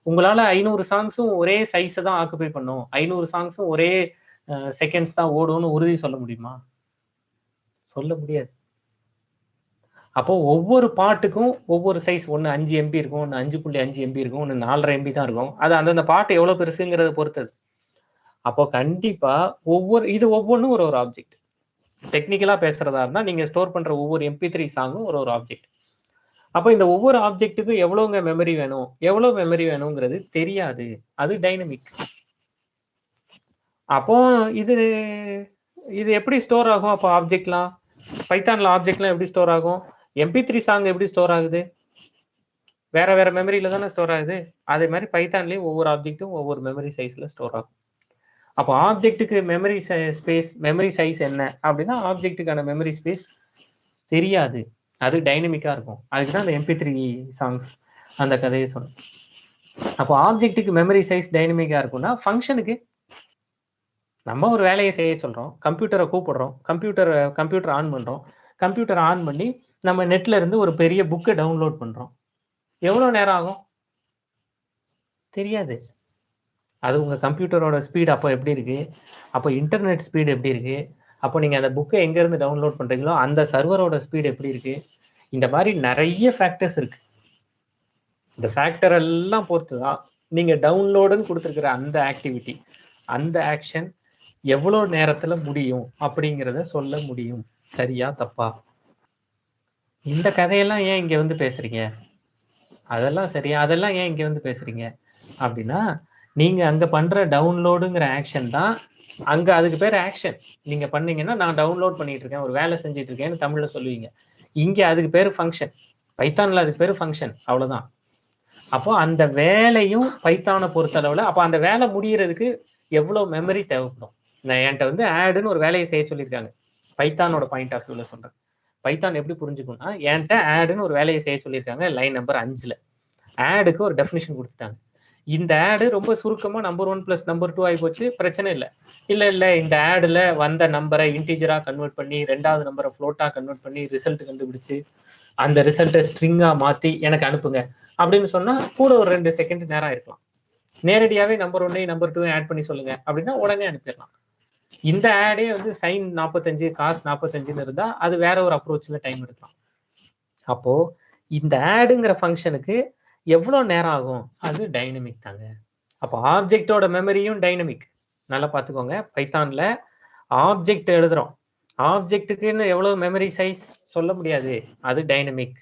உங்களால 500 சாங்ஸும் ஒரே சைஸை தான் ஆக்குபை பண்ணும், 500 சாங்ஸும் ஒரே செகண்ட்ஸ் தான் ஓடும்னு உறுதி சொல்ல முடியுமா? சொல்ல முடியாது. அப்போ ஒவ்வொரு பாட்டுக்கும் ஒவ்வொரு சைஸ், ஒன்று 5 MB இருக்கும், ஒன்று 5.5 MB இருக்கும், ஒன்று 4.5 MB தான் இருக்கும். அது அந்தந்த பாட்டு எவ்வளவு பெருசுங்கிறத பொறுத்தது. அப்போ கண்டிப்பா ஒவ்வொன்றும் ஒரு ஆப்ஜெக்ட். டெக்னிக்கலா பேசுறதா இருந்தா நீங்க ஸ்டோர் பண்ற ஒவ்வொரு MP3 சாங்கும் ஒரு ஆப்ஜெக்ட். அப்போ இந்த ஒவ்வொரு ஆப்ஜெக்ட்டுக்கும் எவ்வளவுங்க மெமரி வேணும், எவ்வளவு மெமரி வேணுங்கிறது தெரியாது. அது டைனமிக். அப்போ இது எப்படி ஸ்டோர் ஆகும்? அப்போ ஆப்ஜெக்ட்லாம் பைத்தான்ல ஆப்ஜெக்ட்லாம் எப்படி ஸ்டோர் ஆகும்? MP3 சாங் எப்படி ஸ்டோர் ஆகுது? வேற வேற மெமரியில தானே ஸ்டோர் ஆகுது. அதே மாதிரி பைத்தான்லயும் ஒவ்வொரு ஆப்ஜெக்ட்டும் ஒவ்வொரு மெமரி சைஸ்ல ஸ்டோர் ஆகும். அப்போ ஆப்ஜெக்ட்டுக்கு மெமரி ஸ்பேஸ், மெமரி சைஸ் என்ன அப்படின்னா ஆப்ஜெக்ட்டுக்கான மெமரி ஸ்பேஸ் தெரியாது. அது டைனமிக்கா இருக்கும். அதுக்கு தான் அந்த MP3 சாங்ஸ் அந்த கதையை சொன்னேன். அப்போ ஆப்ஜெக்ட்டுக்கு மெமரி சைஸ் டைனமிக்கா இருக்கும்னா ஃபங்க்ஷனுக்கு நம்ம ஒரு வேலையை செய்ய சொல்றோம், கம்ப்யூட்டரை கூப்பிடுறோம், கம்ப்யூட்டர் ஆன் பண்றோம், கம்ப்யூட்டர் ஆன் பண்ணி நம்ம நெட்ல இருந்து ஒரு பெரிய புக்கை டவுன்லோட் பண்றோம். எவ்வளவு நேரம் ஆகும் தெரியாது. அது உங்க கம்ப்யூட்டரோட ஸ்பீடு அப்போ எப்படி இருக்கு, அப்போ இன்டர்நெட் ஸ்பீடு எப்படி இருக்கு, அப்போ நீங்க அந்த புக்கை எங்க இருந்து டவுன்லோட் பண்றீங்களோ அந்த சர்வரோட ஸ்பீடு எப்படி இருக்கு, இந்த மாதிரி நிறைய ஃபேக்டர்ஸ் இருக்கு. இந்த ஃபேக்டர் எல்லாம் பொறுத்து தான் நீங்க டவுன்லோடுன்னு கொடுத்துருக்கிற அந்த ஆக்டிவிட்டி, அந்த ஆக்ஷன் எவ்வளவு நேரத்துல முடியும் அப்படிங்கிறத சொல்ல முடியும். சரியா தப்பா? இந்த கதையெல்லாம் ஏன் இங்க வந்து பேசுறீங்க? அதெல்லாம் சரியா, அதெல்லாம் ஏன் இங்க வந்து பேசுறீங்க அப்படின்னா நீங்க அங்க பண்ற டவுன்லோடுங்கிற ஆக்ஷன் தான் அங்க, அதுக்கு பேர் ஆக்ஷன். நீங்க பண்ணீங்கன்னா நான் டவுன்லோட் பண்ணிட்டு இருக்கேன், ஒரு வேலை செஞ்சுட்டு இருக்கேன்னு தமிழ்ல சொல்லுவீங்க. இங்க அதுக்கு பேரு ஃபங்க்ஷன். பைத்தான்ல அதுக்கு பேரு ஃபங்க்ஷன். அவ்வளவுதான். அப்போ அந்த வேலையும் பைத்தானை பொறுத்தளவுல அப்போ அந்த வேலை முடியறதுக்கு எவ்வளவு மெமரி தேவைப்படும்? என்கிட்ட வந்து ஆடுன்னு ஒரு வேலையை செய்ய சொல்லியிருக்காங்க. பைத்தானோட பாயிண்ட் ஆஃப் வியூல சொல்றேன். பைத்தான் எப்படி புரிஞ்சுக்கணும்னா என்கிட்ட ஆடுன்னு ஒரு வேலையை செய்ய சொல்லியிருக்காங்க. லைன் நம்பர் 5ல ஆடுக்கு ஒரு டெஃபினிஷன் கொடுத்துட்டாங்க. இந்த ஆடு ரொம்ப சுருக்கமா நம்பர் 1 + நம்பர் 2 ஆகி போச்சு, பிரச்சனை இல்லை. இல்ல இந்த ஆடுல வந்த நம்பரை இன்டிஜரா கன்வெர்ட் பண்ணி, 2வது நம்பரை ஃப்ளோட்டா கன்வெர்ட் பண்ணி ரிசல்ட் கண்டுபிடிச்சு அந்த ரிசல்ட்டை ஸ்ட்ரிங்கா மாத்தி எனக்கு அனுப்புங்க அப்படின்னு சொன்னா கூட ஒரு 2 செகண்ட் நேரம் இருக்கலாம். நேரடியாவே நம்பர் 1 நம்பர் 2 ஆட் பண்ணி சொல்லுங்க அப்படின்னா உடனே அனுப்பிடலாம். இந்த ஆடே வந்து சைன் 45 காஸ் 45ன்னு இருந்தா அது வேற ஒரு அப்ரோச்ல டைம் எடுக்கலாம். அப்போ இந்த ஆடுங்கிற ஃபங்க்ஷனுக்கு எவ்வளவு நேரம் ஆகும்? அது டைனமிக் தாங்க. அப்போ ஆப்ஜெக்டோட மெமரியும் டைனமிக். நல்லா பார்த்துக்கோங்க. பைத்தான்ல ஆப்ஜெக்ட் எழுதுறோம், ஆப்ஜெக்ட்டுக்குன்னு எவ்வளவு மெமரி சைஸ் சொல்ல முடியாது, அது டைனமிக்.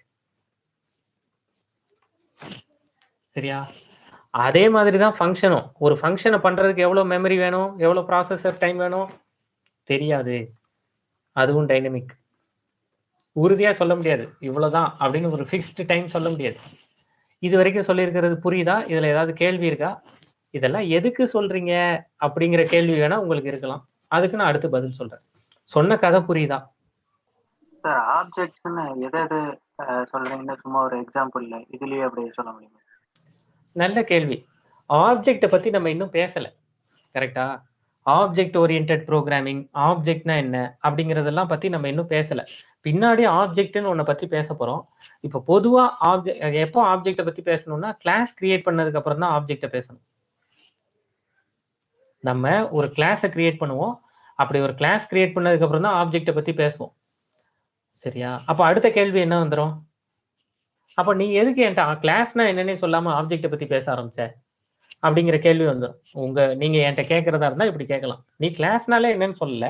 சரியா? அதே மாதிரி தான் ஃபங்க்ஷனும். ஒரு ஃபங்க்ஷனை பண்றதுக்கு எவ்வளோ மெமரி வேணும், எவ்வளோ ப்ராசஸர் டைம் வேணும் தெரியாது. அதுவும் டைனமிக். உறுதியா சொல்ல முடியாது. இவ்வளவுதான் அப்படின்னு ஒரு ஃபிக்ஸ்டு டைம் சொல்ல முடியாது. இது வரைக்கும் சொல்லியிருக்கிறது புரியுதா? இதுல ஏதாவது கேள்வி இருக்கா? இதெல்லாம் எதுக்கு சொல்றீங்க அப்படிங்கிற கேள்வி வேணா உங்களுக்கு இருக்கலாம். அதுக்கு நான் அடுத்து பதில் சொல்றேன். சொன்ன கதை புரியுதா? சார் ஆப்ஜெக்ட்ஸ்னு எது எது சொல்றீங்கன்னு சும்மா ஒரு எக்ஸாம்பிள் இதுலயே அப்படியே சொல்ல முடியுமா? நல்ல கேள்வி. ஆப்ஜெக்ட்டை பத்தி நம்ம இன்னும் பேசல. கரெக்டா? ஆப்ஜெக்ட் ஓரியன்டட் ப்ரோக்ராமிங், ஆப்ஜெக்ட்னா என்ன அப்படிங்கிறதெல்லாம் பத்தி நம்ம இன்னும் பேசல. பின்னாடி ஆப்ஜெக்ட்னு ஒன்றை பத்தி பேச போறோம். இப்போ பொதுவா எப்போ ஆப்ஜெக்டை பத்தி பேசணும்னா கிளாஸ் கிரியேட் பண்ணதுக்கு அப்புறம் தான் ஆப்ஜெக்டை பேசணும். நம்ம ஒரு கிளாஸை கிரியேட் பண்ணுவோம். அப்படி ஒரு கிளாஸ் கிரியேட் பண்ணதுக்கு அப்புறம் தான் ஆப்ஜெக்டை பத்தி பேசுவோம். சரியா? அப்ப அடுத்த கேள்வி என்ன வந்துடும்? அப்ப நீ எதுக்கு என்கிட்ட கிளாஸ்னா என்னன்னே சொல்லாம ஆப்ஜெக்டை பத்தி பேச ஆரம்பிச்ச அப்படிங்கிற கேள்வி வந்துடும். நீங்க என்கிட்ட கேட்கறதா இருந்தா இப்படி கேட்கலாம். நீ கிளாஸ்னாலே என்னன்னு சொல்லல,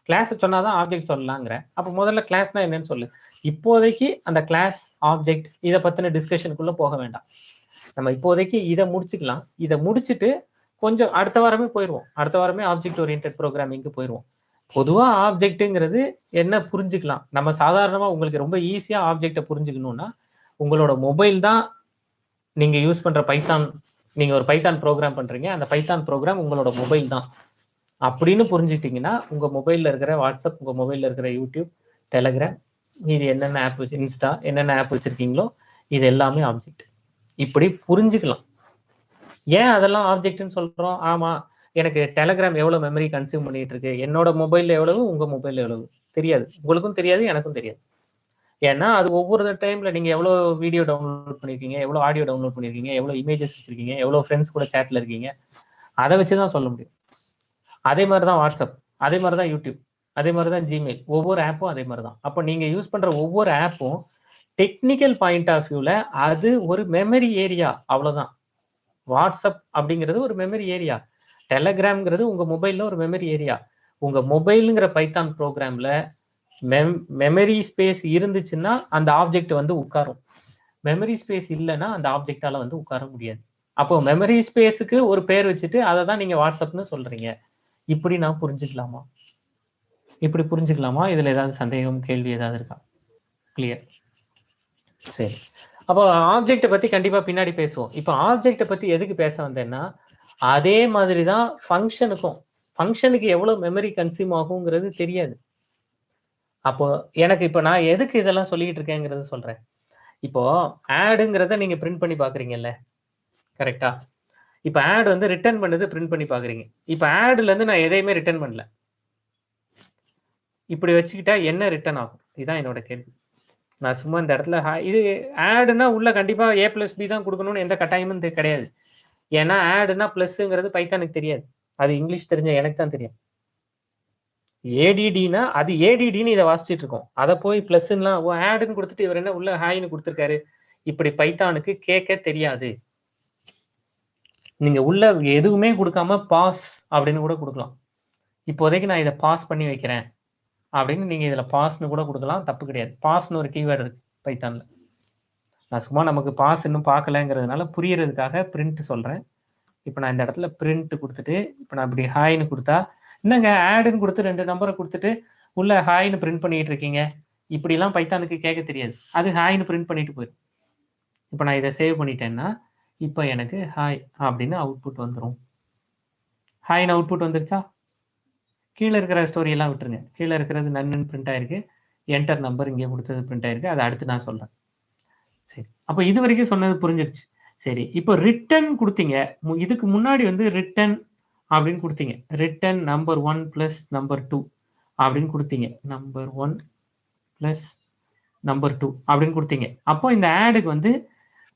கிளாஸ் சொன்னாதான் ஆப்ஜெக்ட் சொல்லலாங்கிற. அப்ப முதல்ல கிளாஸ்னா என்னன்னு சொல்லு. இப்போதைக்கு அந்த கிளாஸ் ஆப்ஜெக்ட் இதை பத்தின டிஸ்கஷனுக்குள்ள போக வேண்டாம். நம்ம இப்போதைக்கு இதை முடிச்சுக்கலாம். இதை முடிச்சுட்டு கொஞ்சம் அடுத்த வாரமே போயிடுவோம். அடுத்த வாரமே ஆப்ஜெக்ட் ஓரியன்டட் ப்ரோக்ராமிங்க்கு போயிடுவோம். பொதுவா ஆப்ஜெக்ட்டுங்கிறது என்ன புரிஞ்சுக்கலாம். நம்ம சாதாரணமா உங்களுக்கு ரொம்ப ஈஸியா ஆப்ஜெக்டை புரிஞ்சுக்கணும்னா உங்களோட மொபைல் தான் நீங்க யூஸ் பண்ற பைத்தான். நீங்க ஒரு பைத்தான் ப்ரோக்ராம் பண்றீங்க, அந்த பைத்தான் ப்ரோக்ராம் உங்களோட மொபைல் தான் அப்படின்னு புரிஞ்சுக்கிட்டீங்கன்னா உங்க மொபைல்ல இருக்கிற வாட்ஸ்அப், உங்க மொபைல்ல இருக்கிற யூடியூப், டெலகிராம், இது என்னென்ன ஆப் வச்சு இன்ஸ்டா என்னென்ன ஆப் வச்சிருக்கீங்களோ இது எல்லாமே ஆப்ஜெக்ட். இப்படி புரிஞ்சுக்கலாம். ஏன் அதெல்லாம் ஆப்ஜெக்ட்னு சொல்றோம்? ஆமா, எனக்கு டெலகிராம் எவ்வளவு மெமரி கன்சியூம் பண்ணிட்டு இருக்கு, என்னோட மொபைல்ல எவ்வளவு, உங்க மொபைல்ல எவ்வளவு தெரியாது. உங்களுக்கும் தெரியாது, எனக்கும் தெரியாது. ஏன்னா அது ஒவ்வொரு டைம்ல நீங்க எவ்வளவு வீடியோ டவுன்லோட் பண்ணிருக்கீங்க, எவ்வளவு ஆடியோ டவுன்லோட் பண்ணிருக்கீங்க, எவ்வளவு இமேஜஸ் வச்சிருக்கீங்க, எவ்வளவு ஃப்ரெண்ட்ஸ் கூட சேட்ல இருக்கீங்க, அதை வச்சுதான் சொல்ல முடியும். அதே மாதிரிதான் வாட்ஸ்அப், அதே மாதிரிதான் யூடியூப், அதே மாதிரிதான் ஜிமெயில். ஒவ்வொரு ஆப்பும் அதே மாதிரிதான். அப்ப நீங்க யூஸ் பண்ற ஒவ்வொரு ஆப்பும் டெக்னிக்கல் பாயிண்ட் ஆஃப் வியூல அது ஒரு மெமரி ஏரியா, அவ்வளவுதான். வாட்ஸ்அப் அப்படிங்கிறது ஒரு மெமரி ஏரியா, டெலகிராம்ங்கிறது உங்க மொபைல்ல ஒரு மெமரி ஏரியா. உங்க மொபைலுங்கிற பைத்தான் ப்ரோக்ராம்ல மெமரி ஸ்பேஸ் இருந்துச்சுன்னா அந்த ஆப்ஜெக்ட் வந்து உட்காரும். மெமரி ஸ்பேஸ் இல்லைன்னா அந்த ஆப்ஜெக்டால வந்து உட்கார முடியாது. அப்போ மெமரி ஸ்பேஸுக்கு ஒரு பேர் வச்சுட்டு அதை தான் நீங்க வாட்ஸ்அப்னு சொல்றீங்க. இப்படி நான் புரிஞ்சுக்கலாமா? இப்படி புரிஞ்சுக்கலாமா? இதுல ஏதாவது சந்தேகம், கேள்வி ஏதாவது இருக்கா? கிளியர்? சரி. அப்போ ஆப்ஜெக்டை பத்தி கண்டிப்பா பின்னாடி பேசுவோம். இப்போ ஆப்ஜெக்டை பத்தி எதுக்கு பேச வந்தேன்னா, அதே மாதிரி தான் ஃபங்க்ஷனுக்கும். ஃபங்க்ஷனுக்கு எவ்வளவு மெமரி கன்சியூம் ஆகுங்கிறது தெரியாது. அப்போ எனக்கு இப்போ நான் எதுக்கு இதெல்லாம் சொல்லிட்டு இருக்கேங்கிறது சொல்றேன். இப்போ ஆடுங்கிறத நீங்க பிரிண்ட் பண்ணி பாக்குறீங்கல்ல, கரெக்டா? இப்போ ஆட் வந்து ரிட்டர்ன் பண்ணது பிரிண்ட் பண்ணி பாக்குறீங்க. இப்போ ஆட்ல இருந்து நான் எதையுமே ரிட்டர்ன் பண்ணல. இப்படி வச்சுக்கிட்டா என்ன ரிட்டர்ன் ஆகும்? இதுதான் என்னோட கேள்வி. நான் சும்மா இந்த இடத்துல இது ஆடுனா உள்ள கண்டிப்பா A + B தான் கொடுக்கணும்னு எந்த கட்டாயமும் கிடையாது. ஏன்னா ஆடுனா பிளஸ்ங்கிறது பைத்தானுக்கு தெரியாது. அது இங்கிலீஷ் தெரிஞ்ச எனக்கு தான் தெரியும். ஏடிடினா அது ஏடிடின்னு இதை வாசிச்சுட்டு இருக்கோம். அதை போய் பிளஸ்லாம் ஆடுன்னு கொடுத்துட்டு இவர் என்ன உள்ள ஹாய்னு கொடுத்துருக்காரு. இப்படி பைத்தானுக்கு கேட்க தெரியாது. நீங்க உள்ள எதுவுமே கொடுக்காம பாஸ் அப்படின்னு கூட கொடுக்கலாம். இப்போதைக்கு நான் இதை பாஸ் பண்ணி வைக்கிறேன் அப்படின்னு நீங்க இதுல பாஸ்னு கூட கொடுக்கலாம், தப்பு கிடையாது. பாஸ்னு ஒரு கீவேர்டு இருக்கு பைத்தான்ல. நான் சும்மா நமக்கு பாஸ் இன்னும் பார்க்கலங்கிறதுனால புரியறதுக்காக பிரிண்ட் சொல்றேன். இப்போ நான் இந்த இடத்துல பிரிண்ட் கொடுத்துட்டு இப்போ நான் இப்படி ஹாய்னு கொடுத்தா, என்னங்க ஆடுன்னு கொடுத்து 2 நம்பரை கொடுத்துட்டு உள்ள ஹாய்னு பிரிண்ட் பண்ணிட்டு இருக்கீங்க, இப்படிலாம் பைத்தானுக்கு கேட்க தெரியாது. அது ஹாய்னு பிரிண்ட் பண்ணிட்டு போயிடும். இப்போ நான் இதை சேவ் பண்ணிட்டேன்னா இப்போ எனக்கு ஹாய் அப்படின்னு அவுட்புட் வந்துடும். ஹாய்னு அவுட்புட் வந்துருச்சா? கீழே இருக்கிற ஸ்டோரியெல்லாம் விட்டுருங்க. கீழே இருக்கிறது நன்னு பிரிண்ட் ஆயிருக்கு, என்டர் நம்பர் இங்கே கொடுத்தது பிரிண்ட் ஆயிருக்கு. அதை அடுத்து நான் சொல்றேன். சரி, அப்போ இது வரைக்கும் சொன்னது புரிஞ்சிருச்சு. சரி, இப்போ ரிட்டர்ன் கொடுத்தீங்க. இதுக்கு முன்னாடி வந்து ரிட்டர்ன் அப்படின்னு கொடுத்தீங்க. ரிட்டர்ன் நம்பர் 1 + நம்பர் 2 அப்படின்னு கொடுத்தீங்க. நம்பர் 1 + நம்பர் 2 அப்படின்னு கொடுத்தீங்க. அப்போ இந்த ஆடுக்கு வந்து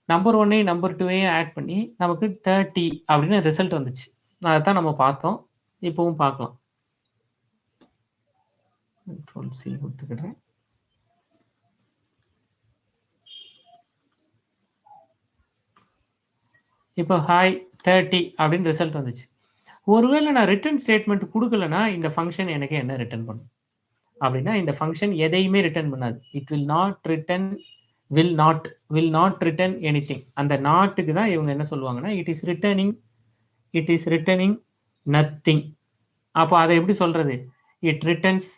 நம்பர் 1ஐயும் நம்பர் 2ஐயும் ஆட் பண்ணி நமக்கு 30 அப்படின்னு ரிசல்ட் வந்துச்சு. அதைத்தான் நம்ம பார்த்தோம். இப்பவும் பார்க்கலாம். Ctrl+C கொடுத்துக்கிறேன். இப்போ ஹாய் 30 அப்படின்னு ரிசல்ட் வந்துச்சு. ஒருவேளை நான் ரிட்டர்ன் ஸ்டேட்மெண்ட் கொடுக்கலன்னா இந்த ஃபங்க்ஷன் எனக்கு என்ன ரிட்டர்ன் பண்ணும் அப்படின்னா, இந்த ஃபங்க்ஷன் எதையுமே ரிட்டர்ன் பண்ணாது. It will not return will not return anything. அந்த நாட்டுக்கு தான் இவங்க என்ன சொல்லுவாங்கன்னா it is returning nothing. அப்போ அதை எப்படி சொல்றது? it returns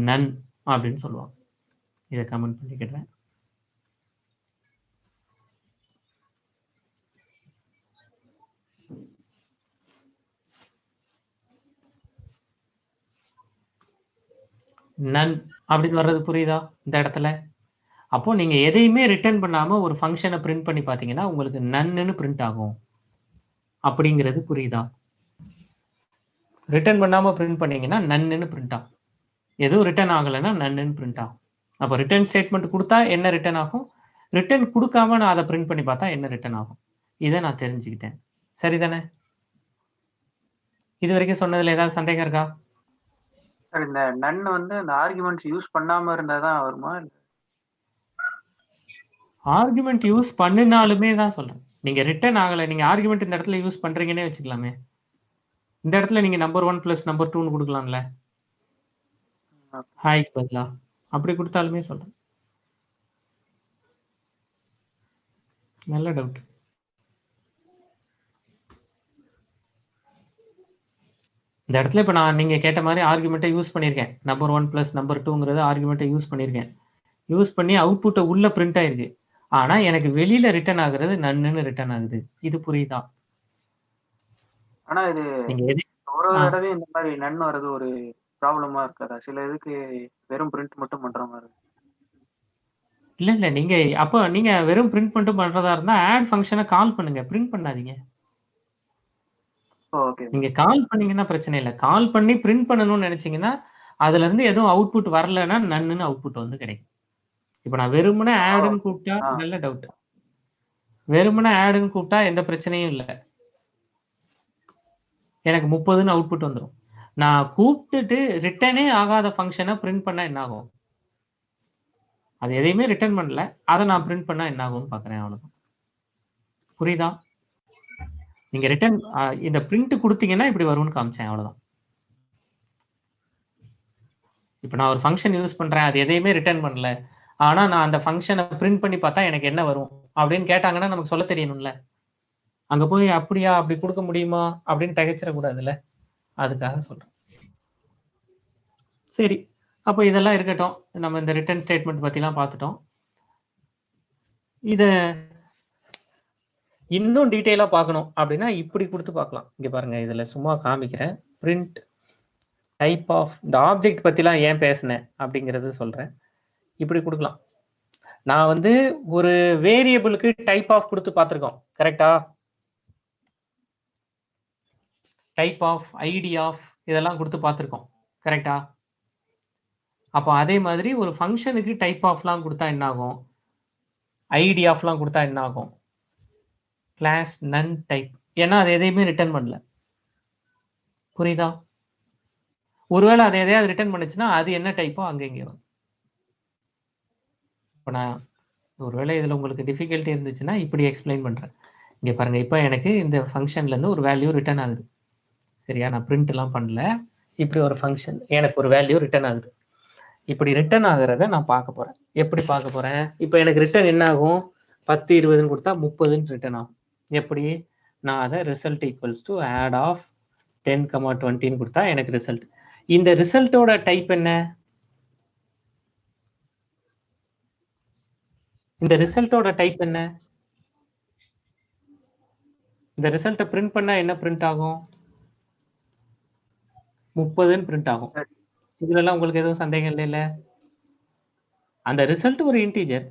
none அப்படின்னு சொல்லுவாங்க. இதை கமெண்ட் பண்ணிக்கிறேன். நன் அப்படின்னு வர்றது புரியுதா இந்த இடத்துல? அப்போ நீங்க எதையுமே ரிட்டர்ன் பண்ணாம ஒரு ஃபங்க்ஷனை பிரிண்ட் பண்ணி பாத்தீங்கன்னா உங்களுக்கு நன்னு பிரிண்ட் ஆகும் அப்படிங்கிறது புரியுதா? ரிட்டர்ன் பண்ணாம பிரிண்ட் பண்ணீங்கன்னா நன்னு பிரிண்ட் ஆகும். எதுவும் ரிட்டர்ன் ஆகலைன்னா நன்னு பிரிண்ட் ஆகும். அப்போ ரிட்டர்ன் ஸ்டேட்மெண்ட் கொடுத்தா என்ன ரிட்டர்ன் ஆகும், ரிட்டர்ன் கொடுக்காம நான் அதை பிரிண்ட் பண்ணி பார்த்தா என்ன ரிட்டர்ன் ஆகும், இதை நான் தெரிஞ்சுக்கிட்டேன். சரிதானே? இது வரைக்கும் சொன்னதுல ஏதாவது சந்தேகம் இருக்கா? சார் இந்த நன் வந்து அந்த ஆர்குமெண்ட்ஸ் யூஸ் பண்ணாம இருந்தா தான் வருமா? ஆர்குமெண்ட் யூஸ் பண்ணினாலுமே தான் சொல்றேன். நீங்க ரிட்டர்ன் ஆகலை, நீங்க ஆர்குமெண்ட் இந்த இடத்துல யூஸ் பண்றீங்கன்னே வச்சுக்கலாமே. இந்த இடத்துல நீங்க நம்பர் 1 + நம்பர் 2ன்னு கொடுக்கலாம்ல, ஹாய்க்கு பதிலா. அப்படி கொடுத்தாலுமே சொல்றேன். நல்ல டவுட். இந்த இடத்துல இப்ப நான் நீங்க கேட்ட மாதிரி ஆர்குமெண்ட்டை யூஸ் பண்ணியிருக்கேன். நம்பர் 1 + நம்பர் 2ங்கிறது ஆர்குமெண்ட்டை யூஸ் பண்ணியிருக்கேன். யூஸ் பண்ணி அவுட்புட்டை உள்ள பிரிண்ட் ஆயிருக்கு. ஆனா எனக்கு வெளியில ரிட்டர்ன் ஆகுறது நன்னு ரிட்டர்ன் ஆகுது. இது புரியுதா? ஆனா இது நீங்க எது ஒரு தடவை இந்த மாதிரி நன் வர்றது ஒரு ப்ராப்ளமா இருக்காதா? சில இதுக்கு வெறும் பிரிண்ட் மட்டும் பண்ற மாதிரி. இல்ல நீங்க அப்போ நீங்க வெறும் பிரிண்ட் மட்டும் பண்றதா இருந்தா ஆட் ஃபங்க்ஷனை கால் பண்ணுங்க, பிரிண்ட் பண்ணாதீங்க. ஓகே. நீங்க கால் பண்ணீங்கன்னா பிரச்சனை இல்லை. கால் பண்ணி பிரிண்ட் பண்ணணும்னு நினைச்சீங்கன்னா அதுல இருந்து எதுவும் அவுட்புட் வரலன்னா நன்னு அவுட்புட் வந்து கிடைக்கும். இப்ப நான் வெறுமனே ஆடுன்னு கூப்பிட்டா நல்ல டவுட். வெறுமனே ஆடுன்னு கூப்பிட்டா எந்த பிரச்சனையும் இல்லை, எனக்கு 30ன்னு அவுட்புட் வந்துடும். நான் கூப்பிட்டுட்டு ரிட்டர்னே ஆகாத ஃபங்க்ஷனை பிரிண்ட் பண்ணா என்ன ஆகும்? அது எதையுமே ரிட்டர்ன் பண்ணல, அதை நான் பிரிண்ட் பண்ணா என்ன ஆகும்னு பாக்குறேன். அவ்வளவுதான். புரியுதா? நீங்க ரிட்டர்ன் இந்த பிரிண்ட் கொடுத்தீங்கன்னா இப்படி வரும்னு காமிச்சேன். அவ்வளவுதான். இப்ப நான் ஒரு ஃபங்க்ஷன் யூஸ் பண்றேன், அது எதையுமே ரிட்டர்ன் பண்ணல, ஆனா நான் அந்த ஃபங்க்ஷனை பிரிண்ட் பண்ணி பார்த்தா எனக்கு என்ன வரும் அப்படின்னு கேட்டாங்கன்னா நமக்கு சொல்ல தெரியணும்ல. அங்க போய் அப்படியா அப்படி கொடுக்க முடியுமா அப்படின்னு தகைச்சிடக்கூடாதுல்ல, அதுக்காக சொல்றேன். சரி, அப்போ இதெல்லாம் இருக்கட்டும். நம்ம இந்த ரிட்டர்ன் ஸ்டேட்மெண்ட் பத்திலாம் பார்த்துட்டோம். இத இன்னும் டீட்டெயிலா பார்க்கணும் அப்படின்னா இப்படி கொடுத்து பார்க்கலாம். இங்க பாருங்க, இதுல சும்மா காமிக்கிறேன். பிரிண்ட் டைப் ஆஃப் இந்த ஆப்ஜெக்ட் பத்திலாம் ஏன் பேசினேன் அப்படிங்கிறது சொல்றேன். இப்படி கொடுக்கலாம். நான் வந்து ஒரு வேரியபிளுக்கு டைப் ஆஃப் கொடுத்து பார்த்துருக்கோம், கரெக்டா? டைப் ஆஃப், ஐடி ஆஃப் இதெல்லாம் கொடுத்து பார்த்துருக்கோம், கரெக்டா? அப்போ அதே மாதிரி ஒரு ஃபங்க்ஷனுக்கு டைப் ஆஃப்லாம் கொடுத்தா என்ன ஆகும், ஐடி ஆஃப்லாம் கொடுத்தா என்ன ஆகும்? கிளாஸ் நன் டைப். ஏன்னா அது எதையுமே ரிட்டர்ன் பண்ணல. புரியுதா? ஒருவேளை அதை எதையாவது ரிட்டர்ன் பண்ணுச்சுன்னா அது என்ன டைப்போ அங்கே இங்கே வரும். இப்போ நான் ஒருவேளை இதில் உங்களுக்கு டிஃபிகல்ட்டி இருந்துச்சுன்னா இப்படி எக்ஸ்பிளைன் பண்ணுறேன். இங்கே பாருங்க, இப்போ எனக்கு இந்த ஃபங்க்ஷன்லேருந்து ஒரு வேல்யூ ரிட்டர்ன் ஆகுது. சரியா? நான் பிரிண்ட்லாம் பண்ணல, இப்படி ஒரு ஃபங்க்ஷன் எனக்கு ஒரு வேல்யூ ரிட்டர்ன் ஆகுது. இப்படி ரிட்டர்ன் ஆகுறத நான் பார்க்க போறேன். எப்படி பார்க்க போறேன்? இப்போ எனக்கு ரிட்டர்ன் என்ன ஆகும்? 10 20ன்னு கொடுத்தா 30ன்னு ரிட்டர்ன் ஆகும். எப்படி? நான் அதை result equals to add of 10, 20ன்னு கொடுத்தா எனக்கு ரிசல்ட். இந்த ரிசல்ட்டோட டைப் என்ன? இந்த ரிசல்ட்டோட டைப் என்ன? இந்த ரிசல்ட்டை பிரிண்ட் பண்ணா என்ன பிரிண்ட் ஆகும்? 30ன்னு பிரிண்ட் ஆகும். இதுலலாம் உங்களுக்கு எதுவும் சந்தேகம் இல்லைல்ல? அந்த ரிசல்ட் ஒரு இன்டீஜர்.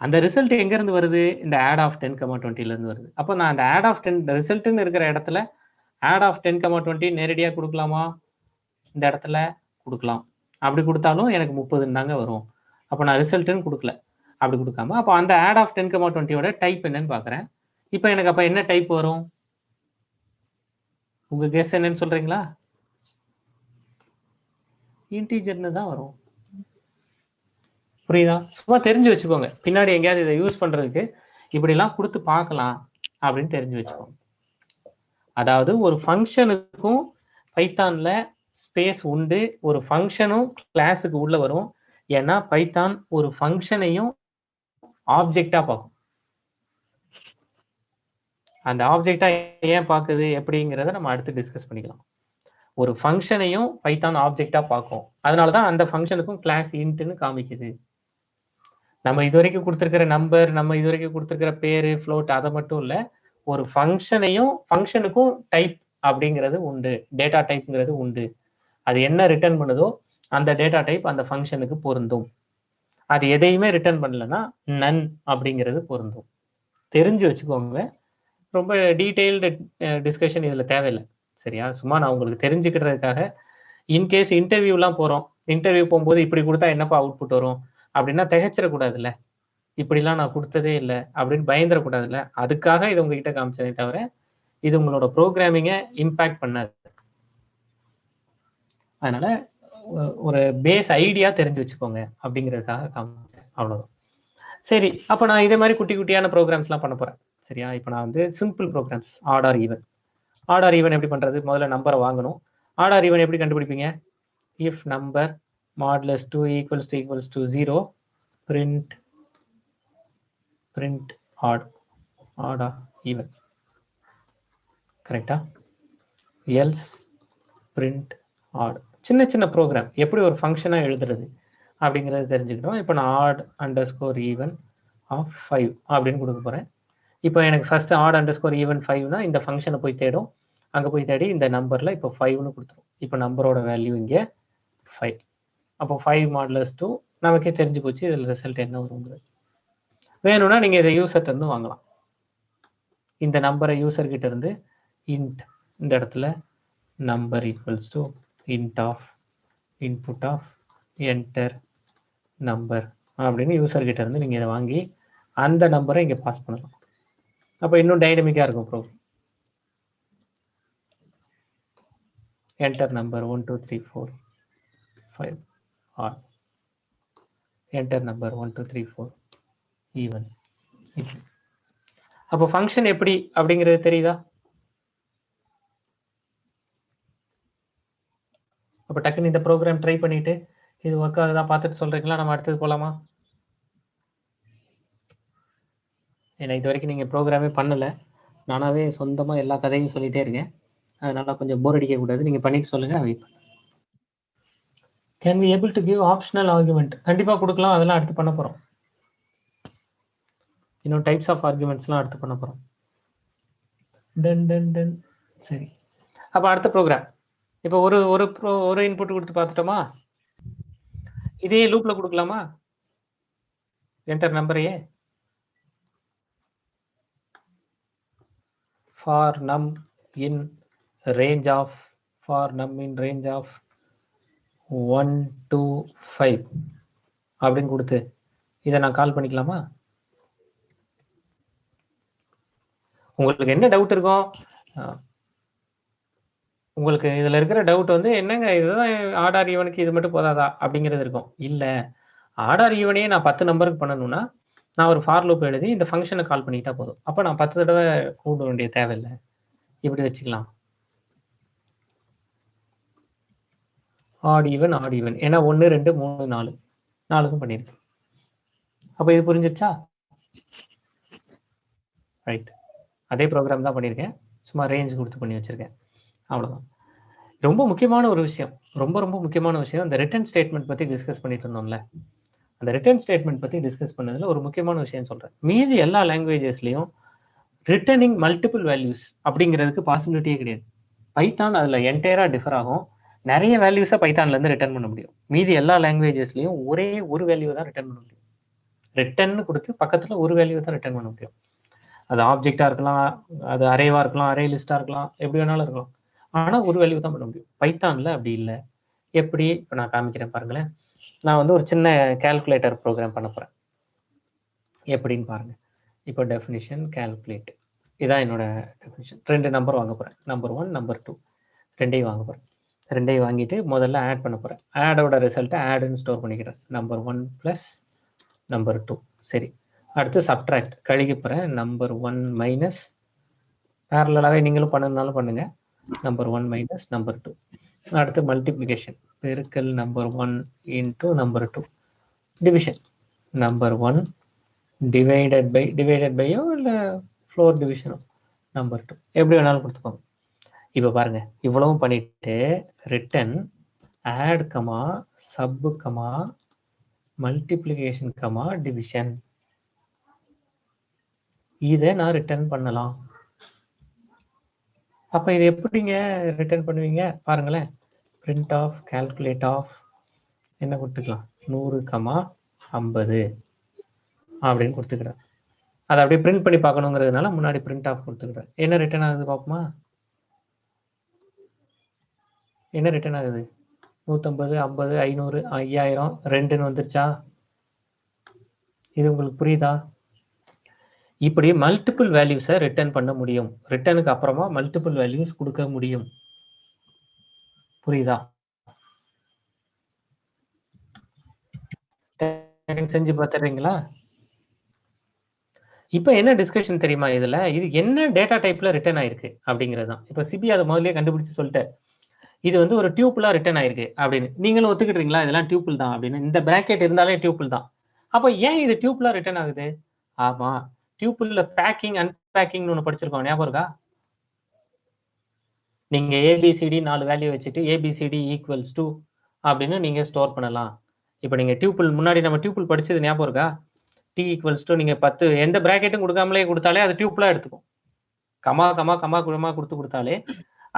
அந்த ரிசல்ட் எங்க இருந்து வருது? இந்த ஆட் ஆஃப் 10, 20ல இருந்து வருது. அப்போ நான் அந்த ஆட் ஆஃப் 10 ரிசல்ட்னு இருக்கிற இடத்துல ஆட் ஆஃப் 10, 20 நேரடியா கொடுக்கலாமா? இந்த இடத்துல கொடுக்கலாம். அப்படி கொடுத்தாலும் எனக்கு 30ன்னு தாங்க வரும். அப்போ நான் ரிசல்ட்னு கொடுக்கல, அப்படி கொடுக்காம அப்போ அந்த ஆட் ஆஃப் 10, 20யோட டைப் என்னன்னு பாக்குறேன். இப்போ எனக்கு அப்ப என்ன டைப் வரும்? உங்க கெஸ் என்னன்னு சொல்றீங்களா? இன்டீஜர்னு தான் வரும். புரியுதா? சும்மா தெரிஞ்சு வச்சுக்கோங்க, பின்னாடி எங்கேயாவது இதை யூஸ் பண்றதுக்கு இப்படிலாம் கொடுத்து பார்க்கலாம் அப்படின்னு தெரிஞ்சு வச்சுக்கோங்க. அதாவது ஒரு ஃபங்க்ஷனுக்கும் பைத்தான்ல ஸ்பேஸ் உண்டு, ஒரு ஃபங்க்ஷனும் கிளாஸுக்கு உள்ள வரும். ஏன்னா பைத்தான் ஒரு ஃபங்க்ஷனையும் ஆப்ஜெக்டா பார்க்கும். அந்த ஆப்ஜெக்டா ஏன் பார்க்குது எப்படிங்கிறத நம்ம அடுத்து டிஸ்கஸ் பண்ணிக்கலாம். ஒரு ஃபங்க்ஷனையும் பைத்தான் ஆப்ஜெக்டா பார்க்கும். அதனாலதான் அந்த ஃபங்க்ஷனுக்கும் கிளாஸ் இன்ட்னு காமிக்குது. நம்ம இது வரைக்கும் கொடுத்துருக்கிற நம்பர், நம்ம இது வரைக்கும் கொடுத்துருக்கிற பேரு, ஃப்ளோட், அதை மட்டும் இல்ல, ஒரு ஃபங்க்ஷனையும் ஃபங்க்ஷனுக்கும் டைப் அப்படிங்கிறது உண்டு, டேட்டா டைப்ங்கிறது உண்டு. அது என்ன ரிட்டர்ன் பண்ணுதோ அந்த டேட்டா டைப் அந்த ஃபங்க்ஷனுக்கு பொருந்தும். அது எதையுமே ரிட்டர்ன் பண்ணலன்னா நன் அப்படிங்கிறது பொருந்தும். தெரிஞ்சு வச்சுக்கோங்க. ரொம்ப டீட்டெயில்டு டிஸ்கஷன் இதில் தேவையில்லை, சரியா? சும்மா நான் உங்களுக்கு தெரிஞ்சுக்கிறதுக்காக. இன்கேஸ் இன்டர்வியூலாம் போகிறோம், இன்டர்வியூ போகும்போது இப்படி கொடுத்தா என்னப்பா அவுட்புட் வரும் அப்படின்னா திகச்சிடக்கூடாதுல்ல. இப்படிலாம் நான் கொடுத்ததே இல்லை அப்படின்னு பயந்துடக்கூடாதுல்ல. அதுக்காக இது உங்ககிட்ட காமிச்சதே தவிர இது உங்களோட ப்ரோக்ராமிங்கை இம்பேக்ட் பண்ணாது. அதனால ஒரு பேஸ் ஐடியா தெரிஞ்சு வச்சுக்கோங்க அப்படிங்கிறதுக்காக காமிச்சேன், அவ்வளோதான். சரி, அப்போ நான் இதே மாதிரி குட்டி குட்டியான ப்ரோக்ராம்ஸ்லாம் பண்ண போகிறேன், சரியா? இப்போ நான் வந்து simple programs, odd or even. Odd or even எப்படி பண்ணுறது? முதல்ல நம்பரை வாங்கணும். ஆட் ஆர் ஈவன் எப்படி கண்டுபிடிப்பீங்க? If number modulus 2 equals to 0 print odd or even, கரெக்டா? Else print odd. சின்ன சின்ன ப்ரோக்ராம் எப்படி ஒரு ஃபங்க்ஷனாக எழுதுறது அப்படிங்கிறத தெரிஞ்சுக்கிட்டோம். இப்போ நான் ஆட் அண்டர்ஸ்கோர் ஈவன் ஆஃப் 5 அப்படின்னு கொடுக்க போகிறேன். இப்போ எனக்கு ஃபர்ஸ்ட் ஆட் அண்டர்ஸ்கோர் ஈவன் 5னா இந்த ஃபங்க்ஷனை போய் தேடும். அங்கே போய் தேடி இந்த நம்பரில் இப்போ 5னு கொடுத்துரும். இப்போ நம்பரோட வேல்யூ இங்கே 5. அப்போ 5 மாடுலஸ் 2 நமக்கே தெரிஞ்சு போச்சு இதில் ரிசல்ட் என்ன வருங்கிறது. வேணும்னா நீங்கள் இதை யூசர்கிட்ட இருந்து வாங்கலாம். இந்த நம்பரை யூசர்கிட்ட இருந்து இன்ட், இந்த இடத்துல number equals to int of input of enter number அப்படின்னு யூசர்கிட்ட இருந்து நீங்கள் இதை வாங்கி அந்த நம்பரை இங்கே பாஸ் பண்ணலாம். அப்போ இன்னும் டைனமிக்காக இருக்கும் program. Enter number 1 2 3 4 5 odd, enter number 1 2 3 4 even. அப்போ ஃபங்க்ஷன் எப்படி அப்படிங்கிறது தெரியுதா? அப்போ டக்குன்னு இந்த ப்ரோக்ராம் ட்ரை பண்ணிட்டு இது ஒர்க் ஆகுதா பார்த்துட்டு சொல்றீங்களா? நம்ம அடுத்தது போகலாமா? ஏன்னா இது வரைக்கும் நீங்கள் ப்ரோக்ராமே பண்ணலை, நானாவே சொந்தமாக எல்லா கதையும் சொல்லிகிட்டே இருக்கேன். அதனால கொஞ்சம் போர் அடிக்கக்கூடாது. நீங்கள் பண்ணிட்டு சொல்லுங்கள், நான் வெயிட் பண்ணேன். Can we able to give optional argument? கண்டிப்பாக கொடுக்கலாம், அதெல்லாம் அடுத்து பண்ண போகிறோம். இன்னும் டைப்ஸ் ஆஃப் ஆர்குமெண்ட்ஸ்லாம் அடுத்து பண்ண போகிறோம். டன். சரி, அப்போ அடுத்த ப்ரோக்ராம். இப்போ ஒரு இன்புட் கொடுத்து பார்த்துட்டோமா? இதே லூப்பில் கொடுக்கலாமா? என்டர் நம்பரையே for num in range of 1 to 5 அப்படின்னு கொடுத்து இதை நான் கால் பண்ணிக்கலாமா? உங்களுக்கு என்ன டவுட் இருக்கும்? உங்களுக்கு இதுல இருக்கிற டவுட் வந்து என்னங்க இதுதான் ஆட் ஆர் ஈவனுக்கு இது மட்டும் போதாதா அப்படிங்கிறது இருக்கும். இல்லை, ஆட் ஆர் ஈவனையே நான் 10 நம்பருக்கு பண்ணணும்னா நான் ஒரு ஃபார் லூப் எழுதி இந்த ஃபங்க்ஷனை கால் பண்ணிட்டா போதும். அப்போ நான் 10 தடவை கூட வேண்டிய தேவையில்லை. இப்படி வச்சுக்கலாம். ஆட் ஈவன் ஏன்னா 1 2 3 4 4க்கும் பண்ணியிருக்கேன். அப்போ இது புரிஞ்சிருச்சா? ரைட், அதே ப்ரோக்ராம் தான் பண்ணியிருக்கேன், சும்மா ரேஞ்ச் கொடுத்து பண்ணி வச்சிருக்கேன், அவ்வளோதான். ரொம்ப முக்கியமான ஒரு விஷயம், ரொம்ப முக்கியமான விஷயம், அந்த ரிட்டர்ன் ஸ்டேட்மெண்ட் பற்றி டிஸ்கஸ் பண்ணிட்டு இருந்தோம்ல. அந்த ரிட்டர்ன் ஸ்டேட்மெண்ட் பற்றி டிஸ்கஸ் பண்ணதில் ஒரு முக்கியமான விஷயம் சொல்கிறேன். மீதி எல்லா லாங்குவேஜஸ்லையும் ரிட்டர்னிங் மல்டிபிள் வேல்யூஸ் அப்படிங்கிறதுக்கு பாசிபிலிட்டியே கிடையாது. பைத்தான் அதில் என்டையராக டிஃபர் ஆகும். நிறைய வேல்யூஸை பைத்தான்லேருந்து ரிட்டர்ன் பண்ண முடியும். மீதி எல்லா லாங்குவேஜஸ்லையும் ஒரே ஒரு வேல்யூ தான் ரிட்டர்ன் பண்ண முடியும். ரிட்டர்ன் கொடுத்து பக்கத்தில் ஒரு வேல்யூ தான் ரிட்டர்ன் பண்ண முடியும். அது ஆப்ஜெக்டாக இருக்கலாம், அது அரேவாக இருக்கலாம், அரே லிஸ்ட்டாக இருக்கலாம், எப்படி வேணாலும் இருக்கலாம். ஆனால் ஒரு வேல்யூ தான் பண்ண முடியும். பைத்தானில் அப்படி இல்லை. எப்படி? இப்போ நான் காமிக்கிறேன் பாருங்களேன். நான் வந்து ஒரு சின்ன கால்குலேட்டர் ப்ரோக்ராம் பண்ண போகிறேன். எப்படின்னு பாருங்கள். இப்போ டெஃபினிஷன் கால்குலேட், இதான் என்னோட டெஃபினிஷன். 2 நம்பர் வாங்க போகிறேன், நம்பர் 1 நம்பர் 2 ரெண்டையும் வாங்க போகிறேன். ரெண்டையும் வாங்கிட்டு முதல்ல ஆட் பண்ண போகிறேன். ஆடோட ரிசல்ட்டை ஆடுன்னு ஸ்டோர் பண்ணிக்கிறேன். Number 1 plus number 2. சரி, அடுத்து சப்ட்ராக்ட் கழிக்க போகிறேன். நம்பர் 1 மைனஸ், பேரலாகவே நீங்களும் பண்ணணுன்னாலும் பண்ணுங்கள். Number 1 minus number 2. அடுத்து மல்டிப்ளிகேஷன், பெருக்கல் number 1 into number 2. Division, number 1 divided பையோ இல்லை ஃப்ளோர் டிவிஷனோ நம்பர் 2 எப்படி வேணாலும் கொடுத்துக்கோங்க. இப்போ பாருங்க, இவ்வளவும் பண்ணிட்டு return add comma sub comma multiplication comma division, இதை நான் ரிட்டர்ன் பண்ணலாம். அப்ப இது எப்படிங்க ரிட்டர்ன் பண்ணுவீங்க பாருங்களேன். பிரிண்ட் ஆஃப் கால்குலேட் ஆஃப் என்ன கொடுத்துக்கலாம், 100,50 அப்படின்னு கொடுத்துக்கிறேன். அதை அப்படியே பிரிண்ட் பண்ணி பார்க்கணுங்கிறதுனால முன்னாடி பிரிண்ட் ஆஃப் கொடுத்துக்கிறேன். என்ன ரிட்டர்ன் ஆகுது பார்ப்போமா? என்ன ரிட்டர்ன் ஆகுது? 150, 50, 500, 5000, 2ன்னு வந்துருச்சா? இது உங்களுக்கு புரியுதா? இப்படி மல்டிபிள் வேல்யூஸை ரிட்டர்ன் பண்ண முடியும். ரிட்டர்னுக்கு அப்புறமா மல்டிபிள் வேல்யூஸ் கொடுக்க முடியும். புரியுதா? செஞ்சு பார்த்துறீங்களா? இப்போ என்ன டிஸ்கஷன் தெரியுமா இதுல? இது என்ன டேட்டா டைப்ல ரிட்டர்ன் ஆயிருக்கு அப்படிங்கிறது தான். இப்போ சிபி அதை முதல்லயே கண்டுபிடிச்சு சொல்லிட்டேன். இது வந்து ஒரு டியூப்புலா ரிட்டர்ன் ஆயிருக்கு அப்படின்னு. நீங்களும் ஒத்துக்கிட்டீங்களா இதெல்லாம் டியூப்புள் தான் அப்படின்னு? இந்த பிராக்கெட் இருந்தாலே டியூப்புள் தான். அப்போ ஏன் இது டியூப்புலா ரிட்டர்ன் ஆகுது? ஆமா, டியூப்புள்ல பேக்கிங் அன்பேக்கிங்னு ஒன்று படிச்சிருக்கோம், ஞாபகம் இருக்கா? நீங்க ஏபிசிடி 4 வேல்யூ வச்சுட்டு ஏபிசிடி ஈக்குவல்ஸ் 2 அப்படின்னு நீங்க ஸ்டோர் பண்ணலாம். இப்போ நீங்க டியூப்புள் முன்னாடி நம்ம டியூப்புள் படிச்சது ஞாபகம் இருக்கா? டி ஈக்குவல்ஸ் 2 நீங்க 10 எந்த பிராக்கெட்டும் கொடுக்காமலே கொடுத்தாலே அது டியூப்புலா எடுத்துக்கும். கமா கமா கமா குழமா கொடுத்தாலே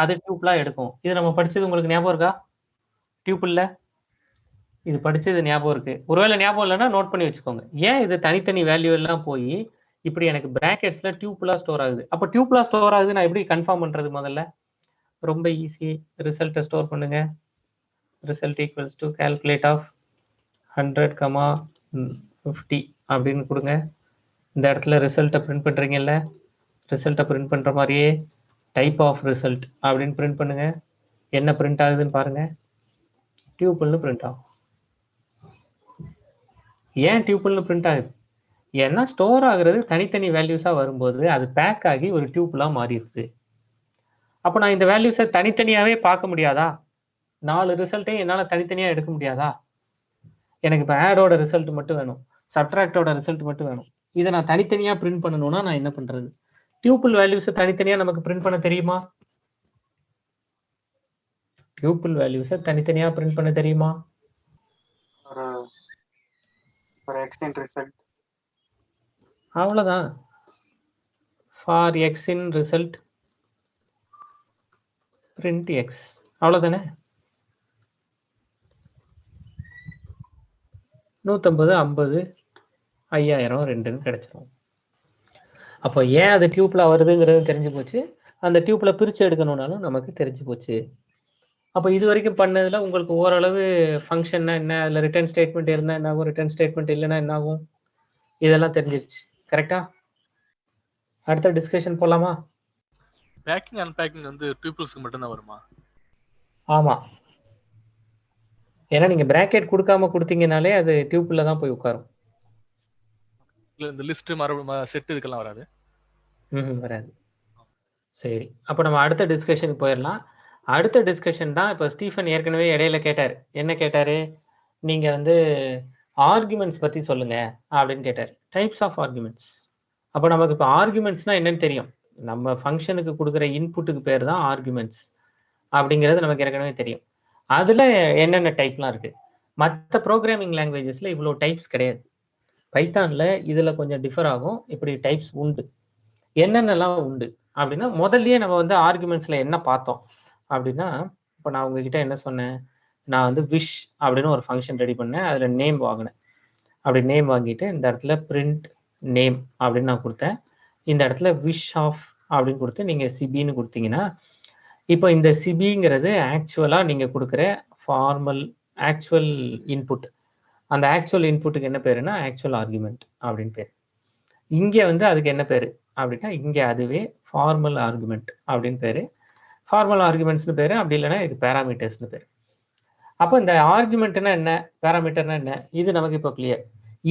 அது டியூப்புலா எடுக்கும். இது நம்ம படிச்சது உங்களுக்கு ஞாபகம் இருக்கா? டியூப்புள்ல இது படிச்சது ஞாபகம் இருக்கு. ஒருவேளை ஞாபகம் இல்லைன்னா நோட் பண்ணி வச்சுக்கோங்க. ஏன் இது தனித்தனி வேல்யூ எல்லாம் போய் இப்படி எனக்கு பிராக்கெட்ஸ்ல டியூப்புலா ஸ்டோர் ஆகுது? அப்போ டியூப்புலா ஸ்டோர் ஆகுது நான் எப்படி கன்ஃபார்ம் பண்றது? முதல்ல ரொம்ப ஈஸி. ரிசல்ட்டை ஸ்டோர் பண்ணுங்க. Result equals to calculate of 100,50 அப்படின்னு கொடுங்க. இந்த இடத்துல ரிசல்ட்டை பிரிண்ட் பண்றீங்கல்ல, ரிசல்ட்டை பிரிண்ட் பண்ற மாதிரியே டைப் ஆஃப் ரிசல்ட் அப்படின்னு பிரிண்ட் பண்ணுங்க. என்ன பிரிண்ட் ஆகுதுன்னு பாருங்க, டியூப்புள்னு பிரிண்ட் ஆகும். ஏன் டியூப்புள்னு பிரிண்ட் ஆகுது? ஏன்னா ஸ்டோர் ஆகுறது தனித்தனி வேல்யூஸா வரும்போது அது பேக் ஆகி ஒரு டியூப்புலா மாறிடுது. அப்போ நான் இந்த வேல்யூஸை தனித்தனியாவே பார்க்க முடியாதா? 4 ரிசல்ட்டையும் என்னால் தனித்தனியா எடுக்க முடியாதா? எனக்கு இப்போ ஆடோட ரிசல்ட் மட்டும் வேணும், சப்ட்ராக்டோட ரிசல்ட் மட்டும் வேணும். இதை நான் தனித்தனியா பிரிண்ட் பண்ணணும்னா நான் என்ன பண்றது? டியூப்புள் வேல்யூஸை தனித்தனியா நமக்கு பிரிண்ட் பண்ண தெரியுமா? டியூப்புள் வேல்யூஸை தனித்தனியா பிரிண்ட் பண்ண தெரியுமா? ஒரு எக்ஸ்டெண்ட் ரிசல்ட் அவ்வளவுதான். For X in result print X, அவ்வளவுதானே. 150, 50, 5000, 2ன்னு கிடைச்சிரும். அப்போ ஏன் அது டியூப்ல வருதுங்கிறது தெரிஞ்சு போச்சு. அந்த டியூப்ல பிரிச்சு எடுக்கணும்னாலும் நமக்கு தெரிஞ்சு போச்சு. அப்போ இது வரைக்கும் பண்ணதுல உங்களுக்கு ஓரளவு ஃபங்க்ஷன்னா என்ன, அதில் ரிட்டர்ன் ஸ்டேட்மெண்ட் இருந்தால் என்ன ஆகும், ரிட்டர்ன் ஸ்டேட்மெண்ட் இல்லைன்னா என்ன ஆகும், இதெல்லாம் தெரிஞ்சிருச்சு. கரெக்டா? அடுத்த டிஸ்கஷன் போலாமா? பேக்கிங் அன்பேக்கிங் வந்து டியூபிள்ஸ்க்கு மட்டும் தான் வருமா? ஆமா, ஏன்னா நீங்க பிராக்கெட் கொடுக்காம கொடுத்தீங்கனாலே அது டியூப்ல தான் போய் உட்காரும். இல்ல இந்த லிஸ்ட் மறுபடியும் செட் இதுக்கெல்லாம் வராது. வராது. சரி, அப்போ நம்ம அடுத்த டிஸ்கஷனுக்கு போயிடலாம். அடுத்த டிஸ்கஷன் தான் இப்போ ஸ்டீஃபன் ஏற்கனவே இடையில கேட்டார். என்ன கேட்டாரு? நீங்க வந்து ஆர்குமெண்ட்ஸ் பத்தி சொல்லுங்க அப்படின்னு கேட்டார். Types of arguments. அப்போ நமக்கு இப்போ ஆர்குமெண்ட்ஸ்னா என்னன்னு தெரியும். நம்ம ஃபங்க்ஷனுக்கு கொடுக்குற இன்புட்டுக்கு பேர் தான் ஆர்குமெண்ட்ஸ் அப்படிங்கிறது நமக்கு ஏற்கனவே தெரியும். அதுல என்னென்ன டைப்லாம் இருக்கு. மற்ற ப்ரோக்ராமிங் லாங்குவேஜஸ்ல இவ்வளோ டைப்ஸ் கிடையாது. பைத்தான்ல இதுல கொஞ்சம் டிஃபர் ஆகும். இப்படி டைப்ஸ் உண்டு. என்னென்னலாம் உண்டு அப்படின்னா, முதல்லயே நம்ம வந்து ஆர்குமெண்ட்ஸ்ல என்ன பார்த்தோம் அப்படின்னா, இப்போ நான் உங்ககிட்ட என்ன சொன்னேன், நான் வந்து விஷ் அப்படின்னு ஒரு ஃபங்க்ஷன் ரெடி பண்ணேன். அதுல நேம் வாங்கினேன். அப்படி நேம் வாங்கிட்டு இந்த இடத்துல பிரிண்ட் நேம் அப்படின்னு நான் கொடுத்தேன். இந்த இடத்துல விஷ் ஆஃப் அப்படின்னு கொடுத்து நீங்க சிபின்னு கொடுத்தீங்கன்னா, இப்போ இந்த சிபிங்கிறது ஆக்சுவலா நீங்க கொடுக்குற ஃபார்மல் ஆக்சுவல் இன்புட். அந்த ஆக்சுவல் இன்புட்டுக்கு என்ன பேருன்னா ஆக்சுவல் ஆர்குமெண்ட் அப்படின்னு பேர். இங்கே வந்து அதுக்கு என்ன பேரு அப்படின்னா, இங்கே அதுவே ஃபார்மல் ஆர்குமெண்ட் அப்படின்னு பேரு. ஃபார்மல் ஆர்குமெண்ட்ஸ்னு பேரு, அப்படி இல்லைன்னா இது பேராமீட்டர்ஸ்னு பேரு. அப்போ இந்த ஆர்குமெண்ட்னா என்ன, பேராமீட்டர்னா என்ன, இது நமக்கு இப்போ கிளியர்.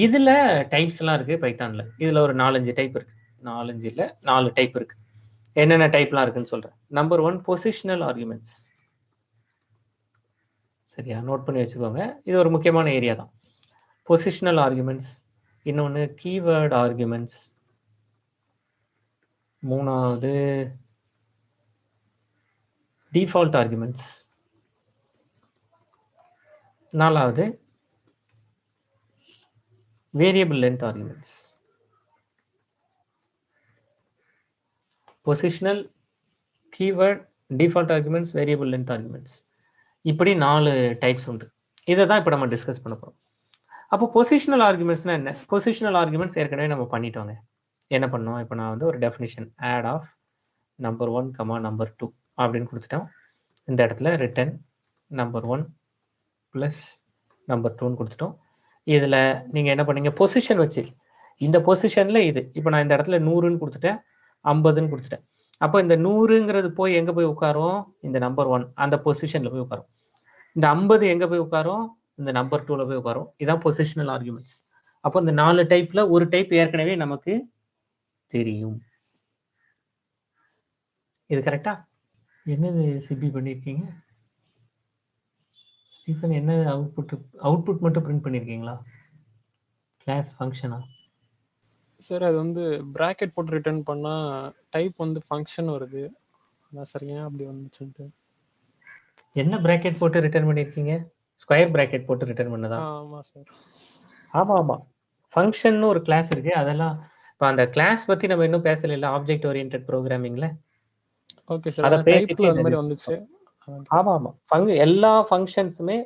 இதுல டைப்ஸ் எல்லாம் இருக்கு பைத்தான்ல. இதுல ஒரு 4-5 டைப் இருக்கு. 4-5 இல்ல 4 டைப் இருக்கு. என்னென்ன டைப்லாம் இருக்குன்னு சொல்றேன். Number 1 positional arguments. சரியா, நோட் பண்ணி வச்சுக்கோங்க. இது ஒரு முக்கியமான ஏரியா தான். Positional arguments. இன்னொன்னு கீவேர்ட் ஆர்குமெண்ட்ஸ், மூணாவது டிஃபால்ட் ஆர்குமெண்ட்ஸ், நாலாவது variable length arguments. Positional, keyword, default arguments, variable length arguments, இப்படி 4 டைப்ஸ் உண்டு. இதை தான் இப்போ நம்ம டிஸ்கஸ் பண்ண போகிறோம். அப்போ பொசிஷனல் ஆர்குமெண்ட்ஸ்னா என்ன? பொசிஷனல் ஆர்குமெண்ட்ஸ் ஏற்கனவே நம்ம பண்ணிட்டோங்க. என்ன பண்ணோம்? இப்போ நான் வந்து ஒரு definition add of number 1, number 2 அப்படின்னு கொடுத்துட்டோம். இந்த இடத்துல ரிட்டன் நம்பர் 1 + நம்பர் 2ன்னு கொடுத்துட்டோம். இதில் நீங்கள் என்ன பண்ணீங்க? பொசிஷன் வச்சு இந்த பொசிஷனில் இது இப்போ நான் இந்த இடத்துல 100ன்னு கொடுத்துட்டேன், 50ன்னு கொடுத்துட்டேன். அப்போ இந்த 100ங்கிறது போய் எங்கே போய் உட்காரும்? இந்த நம்பர் 1 அந்த பொசிஷனில் போய் உட்காரும். இந்த 50 எங்கே போய் உட்காரும்? இந்த நம்பர் 2ல போய் உட்காரும். இதான் பொசிஷனல் ஆர்குமெண்ட்ஸ். அப்போ இந்த 4 டைப்ல ஒரு டைப் ஏற்கனவே நமக்கு தெரியும். இது கரெக்டா? என்னது சிபி பண்ணியிருக்கீங்க ஸ்டீஃபன்? என்ன அவுட்புட் மட்டும் பிரிண்ட் பண்ணியிருக்கீங்களா? கிளாஸ் ஃபங்க்ஷனா? சார் அது வந்து பிராக்கெட் போட்டு ரிட்டர்ன் பண்ணா டைப் வந்து ஃபங்க்ஷன் வருது. அதான் சார் ஏன் அப்படி வந்துச்சுன்ட்டு. என்ன பிராக்கெட் போட்டு ரிட்டர்ன் பண்ணியிருக்கீங்க? ஸ்கொயர் பிராக்கெட் போட்டு ரிட்டர்ன் பண்ணதா? ஆமா சார். ஆமா. ஃபங்க்ஷன்னு ஒரு கிளாஸ் இருக்கு. அதெல்லாம் இப்போ அந்த கிளாஸ் பத்தி நம்ம இன்னும் பேசல, ஆப்ஜெக்ட் ஓரியன்டட் ப்ரோக்ராமிங்ல. Okay sir. அத டைப்ல அந்த மாதிரி வந்துச்சு. ஆமா. எல்லா ஃபங்க்ஷன்ஸுமே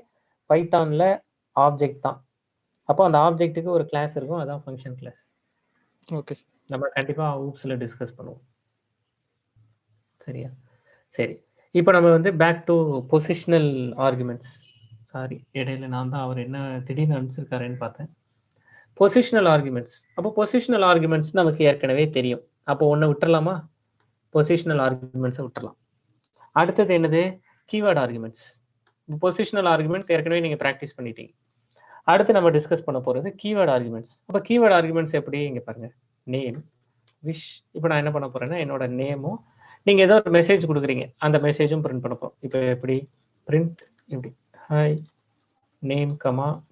பைத்தான்ல ஆப்ஜெக்ட் தான். அப்போ அந்த ஆப்ஜெக்ட்டுக்கு ஒரு கிளாஸ் இருக்கும், அதான் ஃபங்க்ஷன் கிளாஸ். Okay sir. நம்ம கண்டிப்பா ஊப்ஸ்ல டிஸ்கஸ் பண்ணுவோம். சரியா? சரி, இப்போ நம்ம வந்து back to positional arguments. Sorry, இடையில நான் தான் அவர் என்ன திடீர்னு அனுப்பிச்சிருக்காருன்னு பார்த்தேன். Positional arguments. அப்போ பொசிஷனல் ஆர்குமெண்ட்ஸ் நமக்கு ஏற்கனவே தெரியும். அப்போ ஒன்று விட்டுறலாமா? பொசிஷனல் ஆர்குமெண்ட்ஸை விட்டுறலாம். அடுத்தது என்னது? Keyword arguments. பொசிஷனல் ஆர்குமெண்ட்ஸ் ஏற்கனவே நீங்கள் ப்ராக்டிஸ் பண்ணிட்டீங்க. அடுத்து நம்ம டிஸ்கஸ் பண்ண போகிறது கீவேர்ட் ஆர்குமெண்ட்ஸ். அப்போ கீவேர்ட் ஆர்குமெண்ட்ஸ் எப்படி? இங்கே பாருங்க, நேம், விஷ். இப்போ நான் என்ன பண்ண போறேன்னா, என்னோட நேமும் நீங்கள் ஏதோ ஒரு மெசேஜ் கொடுக்குறீங்க, அந்த மெசேஜும் பிரிண்ட் பண்ண போகிறோம். இப்போ எப்படி பிரிண்ட்? இப்படி ஹாய் நேம்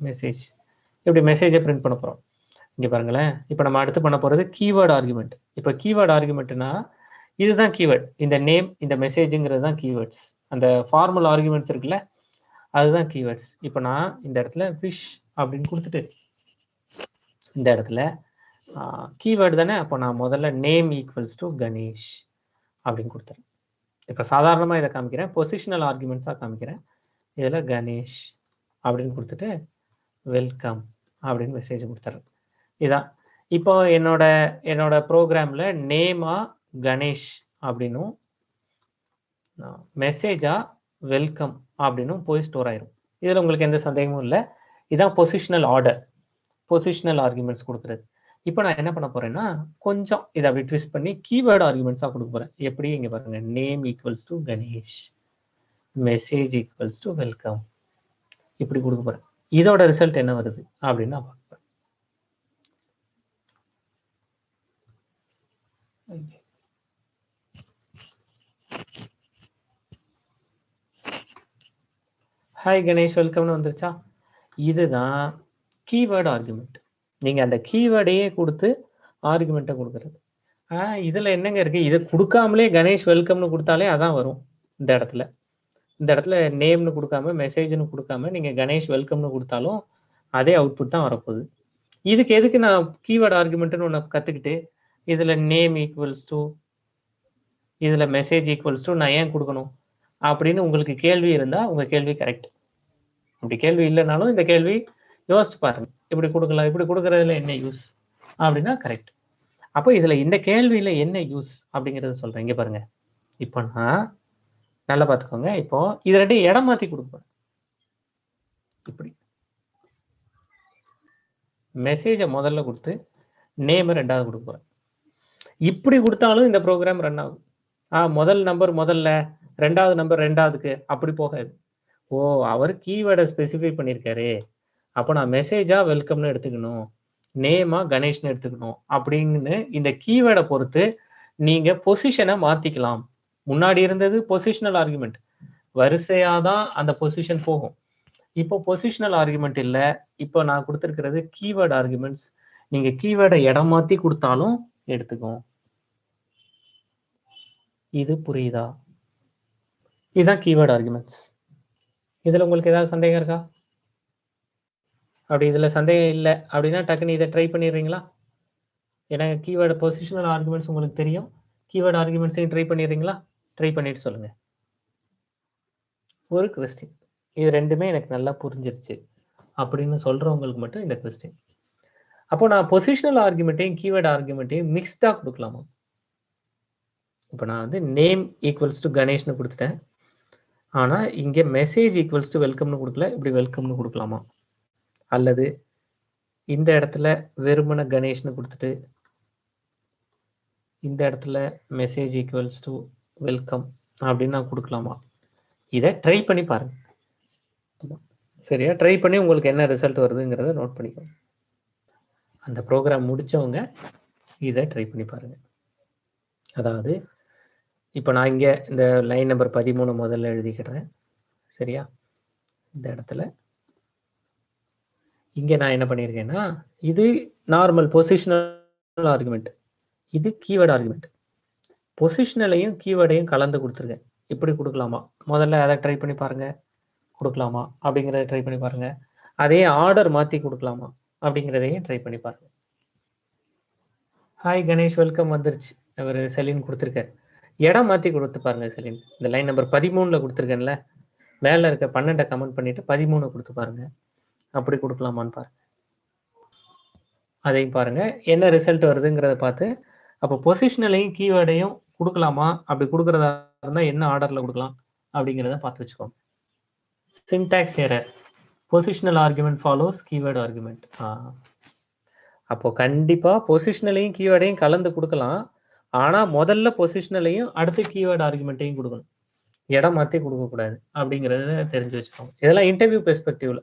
மெசேஜ், இப்படி மெசேஜை பிரிண்ட் பண்ண போகிறோம். இங்கே பாருங்களேன், இப்போ நம்ம அடுத்து பண்ண போகிறது கீவேர்ட் ஆர்குமெண்ட். இப்போ கீவேர்ட் ஆர்குமெண்ட்னா இதுதான் கீவேர்ட். இந்த நேம், இந்த மெசேஜுங்கிறது தான் கீவேர்ட்ஸ். அந்த ஃபார்மல் ஆர்குமெண்ட்ஸ் இருக்குல்ல, அதுதான் கீவேர்ட்ஸ். இப்போ நான் இந்த இடத்துல விஷ் அப்படின்னு கொடுத்துட்டு இந்த இடத்துல கீவேர்டு தானே, அப்போ நான் முதல்ல நேம் ஈக்குவல்ஸ் டு கணேஷ் அப்படின்னு கொடுத்துறேன். இப்போ சாதாரணமாக இதை காமிக்கிறேன், பொசிஷனல் ஆர்குமெண்ட்ஸாக காமிக்கிறேன். இதில் கணேஷ் அப்படின்னு கொடுத்துட்டு வெல்கம் அப்படின்னு மெசேஜ் கொடுத்துறேன். இதான் இப்போ என்னோட ப்ரோக்ராமில் நேமா கணேஷ் அப்படின்னும் மெசேஜா வெல்கம் அப்படின்னும் போய் ஸ்டோர் ஆயிரும். இதில் உங்களுக்கு எந்த சந்தேகமும் இல்லை. இதான் பொசிஷனல் ஆர்டர், பொசிஷனல் ஆர்குமெண்ட்ஸ் கொடுக்குறது. இப்போ நான் என்ன பண்ண போறேன்னா, கொஞ்சம் இதை அப்படி ட்விஸ்ட் பண்ணி கீவேர்டு ஆர்குமெண்ட்ஸாக கொடுக்க போறேன். எப்படி? இங்கே பாருங்க, name equals to Ganesh, message equals to welcome, இப்படி கொடுக்க போறேன். இதோட ரிசல்ட் என்ன வருது அப்படின்னு நான் பார்ப்பேன். ஹாய் கணேஷ் வெல்கம்னு வந்துருச்சா? இதுதான் கீவேர்டு ஆர்குமெண்ட். நீங்கள் அந்த கீவேர்டையே கொடுத்து ஆர்குமெண்ட்டை கொடுக்குறது. இதில் என்னங்க இருக்குது? இதை கொடுக்காமலே கணேஷ் வெல்கம்னு கொடுத்தாலே அதான் வரும். இந்த இடத்துல நேம்னு கொடுக்காம மெசேஜ்னு கொடுக்காம நீங்கள் கணேஷ் வெல்கம்னு கொடுத்தாலும் அதே அவுட்புட் தான் வரப்போகுது. இதுக்கு எதுக்கு நான் கீவேர்டு ஆர்குமெண்ட்டுன்னு ஒன்று கற்றுக்கிட்டு இதில் நேம் ஈக்குவல்ஸ் டு, இதில் மெசேஜ் ஈக்குவல்ஸ் டு நான் ஏன் கொடுக்கணும் அப்படின்னு உங்களுக்கு கேள்வி இருந்தால் உங்கள் கேள்வி கரெக்ட். அப்படி கேள்வி இல்லைனாலும் இந்த கேள்வி யோசிச்சு பாருங்க, இப்படி கொடுக்கலாம், இப்படி கொடுக்கறதுல என்ன யூஸ் அப்படின்னா கரெக்ட். அப்போ இதில் இந்த கேள்வியில் என்ன யூஸ் அப்படிங்கிறத சொல்கிறேன். இங்கே பாருங்க, இப்போ நான் நல்லா பார்த்துக்கோங்க. இப்போ இது ரெண்டு இடம் மாற்றி கொடுப்பேன். இப்படி மெசேஜை முதல்ல கொடுத்து நேமை ரெண்டாவது கொடுக்க போகிறேன். இப்படி கொடுத்தாலும் இந்த ப்ரோக்ராம் ரன் ஆகும். முதல் நம்பர் முதல்ல, ரெண்டாவது நம்பர் ரெண்டாவதுக்கு, அப்படி போகாது. ஓ, அவர் கீவேர்டை ஸ்பெசிஃபை பண்ணியிருக்காரு, அப்போ நான் மெசேஜா வெல்கம்னு எடுத்துக்கணும், நேமா கணேஷ்னு எடுத்துக்கணும் அப்படின்னு இந்த கீவேர்டை பொறுத்து நீங்க பொசிஷனை மாத்திக்கலாம். முன்னாடி இருந்தது பொசிஷனல் ஆர்குமெண்ட், வரிசையாதான் அந்த பொசிஷன் போகும். இப்போ பொசிஷனல் ஆர்குமெண்ட் இல்லை, இப்போ நான் கொடுத்துருக்கிறது கீவேர்டு ஆர்குமெண்ட்ஸ். நீங்க கீவேர்டை இடம் மாத்தி கொடுத்தாலும் எடுத்துக்கும். இது புரியுதா? இதுதான் கீவேர்ட் ஆர்குமெண்ட்ஸ். இதுல உங்களுக்கு ஏதாவது சந்தேகம் இருக்கா? அப்படி இதுல சந்தேகம் இல்லை அப்படின்னா டக்குன்னு இதை ட்ரை பண்ணிடுறீங்களா? ஏன்னா கீவேர்டு பொசிஷனல் ஆர்குமெண்ட்ஸ் உங்களுக்கு தெரியும். கீவேர்டு ஆர்குமெண்ட்ஸையும் ட்ரை பண்ணிடுறீங்களா? ட்ரை பண்ணிட்டு சொல்லுங்க. ஒரு கொஸ்டின், இது ரெண்டுமே எனக்கு நல்லா புரிஞ்சிருச்சு அப்படின்னு சொல்றவங்களுக்கு மட்டும் இந்த கொஸ்டின். அப்போ நான் பொசிஷனல் ஆர்குமெண்ட்டையும் கீவேர்டு ஆர்குமெண்ட்டையும் மிக்ஸ்டா கொடுக்கலாமா? இப்போ நான் வந்து நேம் ஈக்குவல்ஸ் டு கணேஷ்னு கொடுத்துட்டேன். ஆனா இங்க மெசேஜ் ஈக்குவல்ஸ் டு வெல்கம்னு கொடுக்கல, இப்படி வெல்கம்னு கொடுக்கலாமா? அல்லது இந்த இடத்துல வெறுமன கணேஷ்னு கொடுத்துட்டு இந்த இடத்துல மெசேஜ் ஈக்குவல்ஸ் டு வெல்கம் அப்படின்னு நான் கொடுக்கலாமா? இதை ட்ரை பண்ணி பாருங்க. சரியா? ட்ரை பண்ணி உங்களுக்கு என்ன ரிசல்ட் வருதுங்கிறத நோட் பண்ணிக்கோங்க. அந்த ப்ரோக்ராம் முடிச்சவங்க இதை ட்ரை பண்ணி பாருங்க. அதாவது இப்போ நான் இங்கே இந்த லைன் நம்பர் 13 முதல்ல எழுதிக்கிறேன். சரியா? இந்த இடத்துல இங்கே நான் என்ன பண்ணியிருக்கேன்னா, இது நார்மல் பொசிஷனல் ஆர்குமெண்ட், இது கீவேர்டு ஆர்குமெண்ட். பொசிஷனலையும் கீவேர்டையும் கலந்து கொடுத்துருக்கேன். இப்படி கொடுக்கலாமா? முதல்ல அதை ட்ரை பண்ணி பாருங்க. கொடுக்கலாமா அப்படிங்கிறத ட்ரை பண்ணி பாருங்க. அதே ஆர்டர் மாற்றி கொடுக்கலாமா அப்படிங்கிறதையும் ட்ரை பண்ணி பாருங்க. ஹாய் கணேஷ் வெல்கம் வந்துருச்சு. அவர் செலின் கொடுத்துருக்காரு. இடம் மாற்றி கொடுத்து பாருங்க செலின். இந்த லைன் நம்பர் 13ல் கொடுத்துருக்கேன்ல, மேலே இருக்க 12 கமெண்ட் பண்ணிட்டு 13 கொடுத்து பாருங்க. அப்படி கொடுக்கலாமான்னு பாருங்க. அதையும் பாருங்க என்ன ரிசல்ட் வருதுங்கிறத பார்த்து, அப்போ பொசிஷனலையும் கீவேர்டையும் கொடுக்கலாமா, அப்படி கொடுக்குறதா இருந்தால் என்ன ஆர்டரில் கொடுக்கலாம் அப்படிங்கிறத பார்த்து வச்சுக்கோங்க. Syntax error, positional argument follows keyword argument. அப்போ கண்டிப்பா பொசிஷனலையும் கீவேர்டையும் கலந்து கொடுக்கலாம். ஆனா முதல்ல பொசிஷனலையும் அடுத்து கீவேர்டு ஆர்குமெண்ட்டையும் கொடுக்கணும். இடம் மாற்றி கொடுக்கக்கூடாது அப்படிங்கிறத தெரிஞ்சு வச்சுக்கோங்க. இதெல்லாம் இன்டர்வியூ பெர்ஸ்பெக்டிவ்ல.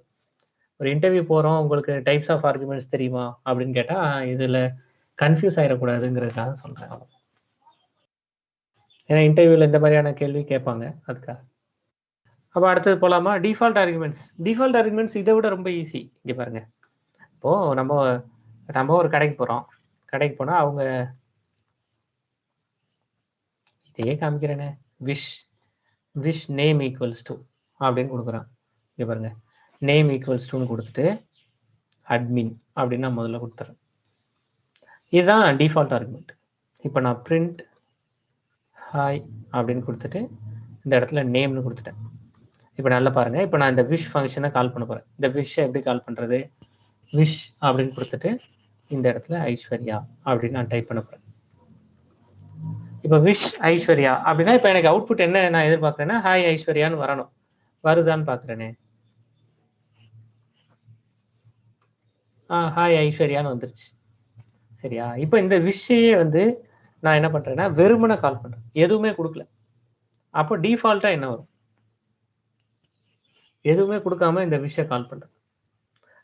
ஒரு இன்டர்வியூ போகிறோம், உங்களுக்கு டைப்ஸ் ஆஃப் ஆர்குமெண்ட்ஸ் தெரியுமா அப்படின்னு கேட்டால் இதில் கன்ஃபியூஸ் ஆகிடக்கூடாதுங்கிறதுக்காக சொல்கிறேன். ஏன்னா இன்டர்வியூவில் இந்த மாதிரியான கேள்வி கேட்பாங்க, அதுக்காக. அப்போ அடுத்தது போகலாமா? Default arguments. டிஃபால்ட் ஆர்குமெண்ட்ஸ் இதை விட ரொம்ப ஈஸி. இங்கே பாருங்க, இப்போது நம்ம ஒரு கடைக்கு போகிறோம். கடைக்கு போனால் அவங்க இதையே காமிக்கிறேனே, விஷ் நேம் ஈக்குவல்ஸ் டு அப்படின்னு கொடுக்குறான். இங்கே பாருங்க, நேம் ஈக்குவல்ஸ் டுன்னு கொடுத்துட்டு அட்மின் அப்படின்னு நான் முதல்ல கொடுத்துறேன். இதுதான் டிஃபால்ட் ஆர்குமெண்ட். இப்போ நான் பிரிண்ட் ஹாய் அப்படின்னு கொடுத்துட்டு இந்த இடத்துல நேம்னு கொடுத்துட்டேன். இப்போ நல்லா பாருங்க, இப்போ நான் இந்த விஷ் ஃபங்க்ஷனை கால் பண்ண போகிறேன். இந்த விஷை எப்படி கால் பண்ணுறது? விஷ் அப்படின்னு கொடுத்துட்டு இந்த இடத்துல ஐஸ்வர்யா அப்படின்னு நான் டைப் பண்ண போகிறேன். இப்போ விஷ் ஐஸ்வர்யா அப்படின்னா இப்போ எனக்கு அவுட்புட் என்ன நான் எதிர்பார்க்குறேன்னா, ஹாய் ஐஸ்வர்யான்னு வரணும். வருதான்னு பார்க்குறேனே. ஹாய் ஐஸ்வர்யான்னு வந்துருச்சு. சரியா? இப்போ இந்த விஷயே வந்து நான் என்ன பண்ணுறேன்னா வெறுமனை கால் பண்ணுறேன், எதுவுமே கொடுக்கல. அப்போ டிஃபால்ட்டாக என்ன வரும்? எதுவுமே கொடுக்காம இந்த விஷயம் கால் பண்ணுறேன்.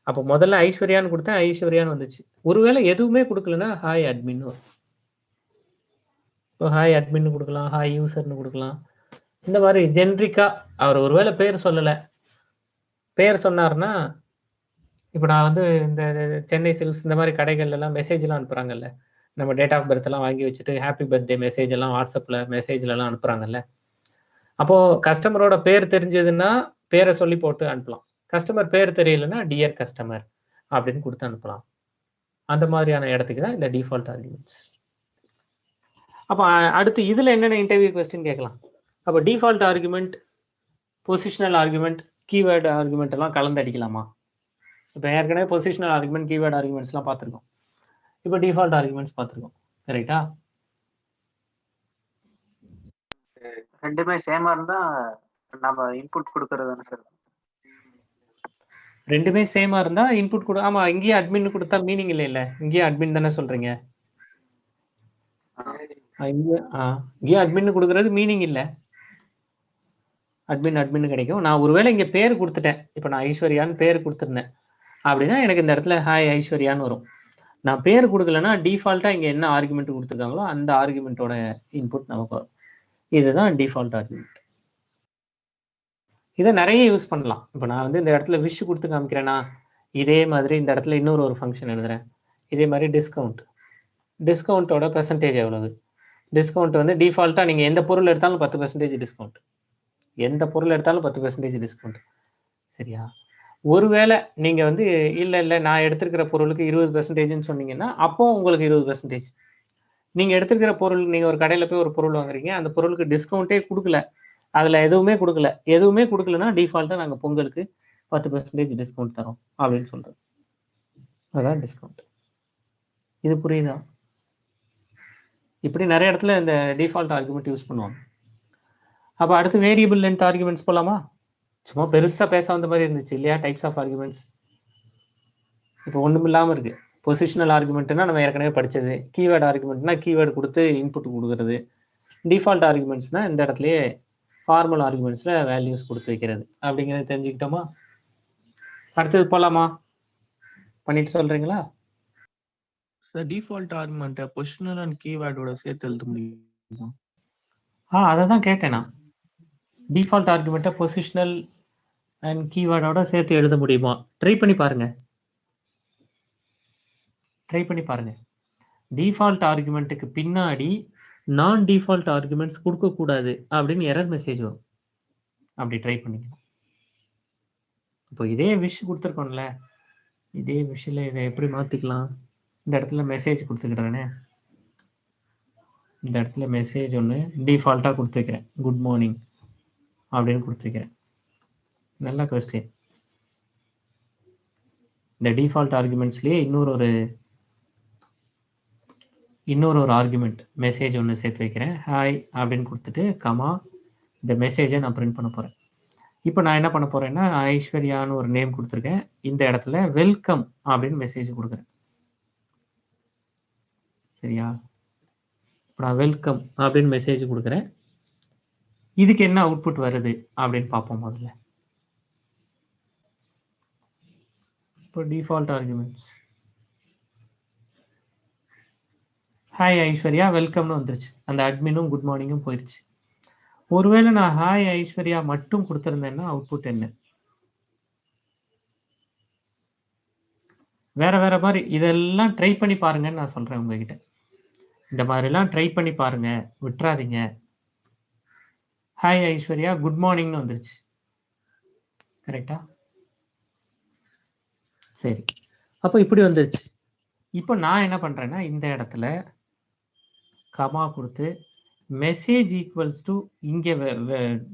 அப்போ முதல்ல ஐஸ்வர்யான்னு கொடுத்தேன், ஐஸ்வர்யான்னு வந்துச்சு. ஒருவேளை எதுவுமே கொடுக்கலன்னா ஹாய் அட்மின்னு வரும். இப்போ ஹாய் அட்மின்னு கொடுக்கலாம், ஹாய் யூசர்னு கொடுக்கலாம். இந்த மாதிரி ஜென்ரிக்காக அவர் ஒருவேளை பேர் சொல்லலை, பேர் சொன்னார்னா, இப்போ நான் வந்து இந்த சென்னை சில்க்ஸ் இந்த மாதிரி கடைகள்லாம் மெசேஜ்லாம் அனுப்புகிறாங்கல்ல, நம்ம டேட் ஆஃப் பர்த் எல்லாம் வாங்கி வச்சுட்டு ஹாப்பி பர்த்டே மெசேஜ் எல்லாம் வாட்ஸ்அப்பில் மெசேஜ்லலாம் அனுப்புகிறாங்கல்ல. அப்போது கஸ்டமரோட பேர் தெரிஞ்சதுன்னா பேரை சொல்லி போட்டு அனுப்பலாம். கஸ்டமர் பேர் தெரியலன்னா டியர் கஸ்டமர் அப்படின்னு கொடுத்து அனுப்பலாம். அந்த மாதிரியான இடத்துக்கு தான் இந்த டிஃபால்ட் ஆர்குமெண்ட்ஸ். அப்போ அடுத்து இதில் என்னென்ன இன்டர்வியூ கொஸ்டின் கேட்கலாம்? அப்போ default argument, positional argument, keyword argument எல்லாம் கலந்து அடிக்கலாமா? இப்போ ஏற்கனவே பொசிஷனல் ஆர்குமெண்ட், கீவேர்டு ஆர்குமெண்ட்ஸ்லாம் பார்த்துருக்கோம். இப்போ டிஃபால்ட் ஆர்குமெண்ட்ஸ் பார்த்துருக்கோம். கரெக்டா? ரெண்டுமே சேமா இருந்தா நம்ம இன்புட் கொடுக்கறது சார். ரெண்டுமே சேமா இருந்தா இன்புட் கொடு. ஆமா, இங்கேயே அட்மின் கொடுத்தா மீனிங் இல்லை. இங்கேயே அட்மின் தானே சொல்றீங்க. இங்கேயே அட்மின் கொடுக்கறது மீனிங் இல்லை. அட்மின் கிடைக்கும். நான் ஒருவேளை இங்க பேர் கொடுத்துட்டேன், இப்போ நான் ஐஸ்வர்யான்னு பேர் கொடுத்துருந்தேன் அப்படின்னா எனக்கு இந்த இடத்துல ஹாய் ஐஸ்வர்யான்னு வரும். நான் பேர் கொடுக்கலன்னா டிஃபால்ட்டா இங்க என்ன ஆர்குமெண்ட் கொடுத்துருக்காங்களோ அந்த ஆர்குமெண்ட்டோட இன்புட் நமக்கு வரும். இதுதான் டிஃபால்ட் ஆர்குமெண்ட். இதை நிறைய யூஸ் பண்ணலாம். இப்போ நான் வந்து இந்த இடத்துல விஷ் கொடுத்து காமிக்கிறேன்னா, இதே மாதிரி இந்த இடத்துல இன்னொரு ஃபங்க்ஷன் எழுதுறேன். இதே மாதிரி டிஸ்கவுண்ட்டோட பெர்சன்டேஜ் எவ்வளவு? டிஸ்கவுண்ட் வந்து டிஃபால்ட்டாக நீங்கள் எந்த பொருள் எடுத்தாலும் 10% டிஸ்கவுண்ட். எந்த பொருள் எடுத்தாலும் 10% டிஸ்கவுண்ட். சரியா? ஒருவேளை நீங்கள் வந்து இல்லை நான் எடுத்திருக்கிற பொருளுக்கு 20%ன்னு சொன்னீங்கன்னா அப்போ உங்களுக்கு 20%. நீங்கள் எடுத்திருக்கிற பொருள், நீங்கள் ஒரு கடையில் போய் ஒரு பொருள் வாங்குறீங்க, அந்த பொருளுக்கு டிஸ்கவுண்ட்டே கொடுக்கல, அதில் எதுவுமே கொடுக்கலன்னா டிஃபால்ட்டாக நாங்கள் பொங்கலுக்கு 10% டிஸ்கவுண்ட் தரோம் அப்படின்னு சொல்கிறோம். அதான் டிஸ்கவுண்ட். இது புரியுதா? இப்படி நிறைய இடத்துல இந்த டிஃபால்ட் ஆர்குமெண்ட் யூஸ் பண்ணுவாங்க. அப்போ அடுத்து வேரியபிள் லென்த் ஆர்குமெண்ட்ஸ் போகலாமா? சும்மா பெருசாக பேச வந்த மாதிரி இருந்துச்சு இல்லையா? டைப்ஸ் ஆஃப் ஆர்குமெண்ட்ஸ் இப்போ ஒன்றும் இல்லாமல் இருக்குது. பொசிஷனல் ஆர்குமெண்ட்னா நம்ம ஏற்கனவே படித்தது. கீவேர்டு ஆர்குமெண்ட்னா கீவேர்டு கொடுத்து இன்புட் கொடுக்குறது. டிஃபால்ட் ஆர்குமெண்ட்ஸ்னால் இந்த இடத்துலையே ஃபார்மல் ஆர்குமெண்ட்ஸில் வேல்யூஸ் கொடுத்து வைக்கிறது. அப்படிங்கிறத தெரிஞ்சுக்கிட்டோமா? அடுத்தது போகலாமா? பண்ணிட்டு சொல்கிறீங்களா? சார் டிஃபால்ட் ஆர்குமெண்ட்டை பொசிஷனல் அண்ட் கீவேர்டோட சேர்த்து எழுத முடியுமா? அதை தான் கேட்டேன் நான். டிஃபால்ட் ஆர்குமெண்ட்டை பொசிஷனல் அண்ட் கீவேர்டோட சேர்த்து எழுத முடியுமா? ட்ரை பண்ணி பாருங்க. டிஃபால்ட் ஆர்குமெண்ட்டுக்கு பின்னாடி நான் டிஃபால்ட் ஆர்குமெண்ட்ஸ் கொடுக்கக்கூடாது அப்படின்னு எரர் மெசேஜ் வரும். அப்படி ட்ரை பண்ணிங்க. இப்போ இதே விஷ் கொடுத்துருக்கோம்ல, இதே விஷயில் இதை எப்படி மாற்றிக்கலாம்? இந்த இடத்துல மெசேஜ் கொடுத்துக்கிறேனே, இந்த இடத்துல மெசேஜ் ஒன்று டிஃபால்ட்டாக கொடுத்துருக்கிறேன், குட் மார்னிங் அப்படின்னு கொடுத்துருக்கிறேன். நல்ல கொஸ்டின். இந்த டிஃபால்ட் ஆர்குமெண்ட்ஸ்லேயே இன்னொரு ஆர்குமெண்ட் மெசேஜ் ஒன்று சேர்த்து வைக்கிறேன். ஹாய் அப்படின்னு கொடுத்துட்டு கமா இந்த மெசேஜை நான் பிரிண்ட் பண்ண போகிறேன். இப்போ நான் என்ன பண்ண போகிறேன்னா ஐஸ்வர்யான்னு ஒரு நேம் கொடுத்துருக்கேன். இந்த இடத்துல வெல்கம் அப்படின்னு மெசேஜ் கொடுக்குறேன். சரியா? இப்போ நான் வெல்கம் அப்படின்னு மெசேஜ் கொடுக்குறேன். இதுக்கு என்ன அவுட்புட் வருது அப்படின்னு பார்ப்போம் முதல்ல. இப்போ டிஃபால்ட் ஆர்குமெண்ட்ஸ் ஹாய் ஐஸ்வர்யா வெல்கம்னு வந்துருச்சு. அந்த அட்மினும் குட் மார்னிங்கும் போயிடுச்சு. ஒருவேளை நான் ஹாய் ஐஸ்வர்யா மட்டும் கொடுத்துருந்தேன்னா அவுட்புட் என்ன? வேற மாதிரி. இதெல்லாம் ட்ரை பண்ணி பாருங்கன்னு நான் சொல்றேன் உங்ககிட்ட. இந்த மாதிரிலாம் ட்ரை பண்ணி பாருங்க, விட்டுறாதீங்க. ஹாய் ஐஸ்வர்யா குட் மார்னிங்னு வந்துருச்சு. கரெக்டா? சரி, அப்போ இப்படி வந்துருச்சு. இப்போ நான் என்ன பண்றேன்னா இந்த இடத்துல கமா கொடுத்து மெசேஜ் ஈக்குவல்ஸ் டு, இங்கே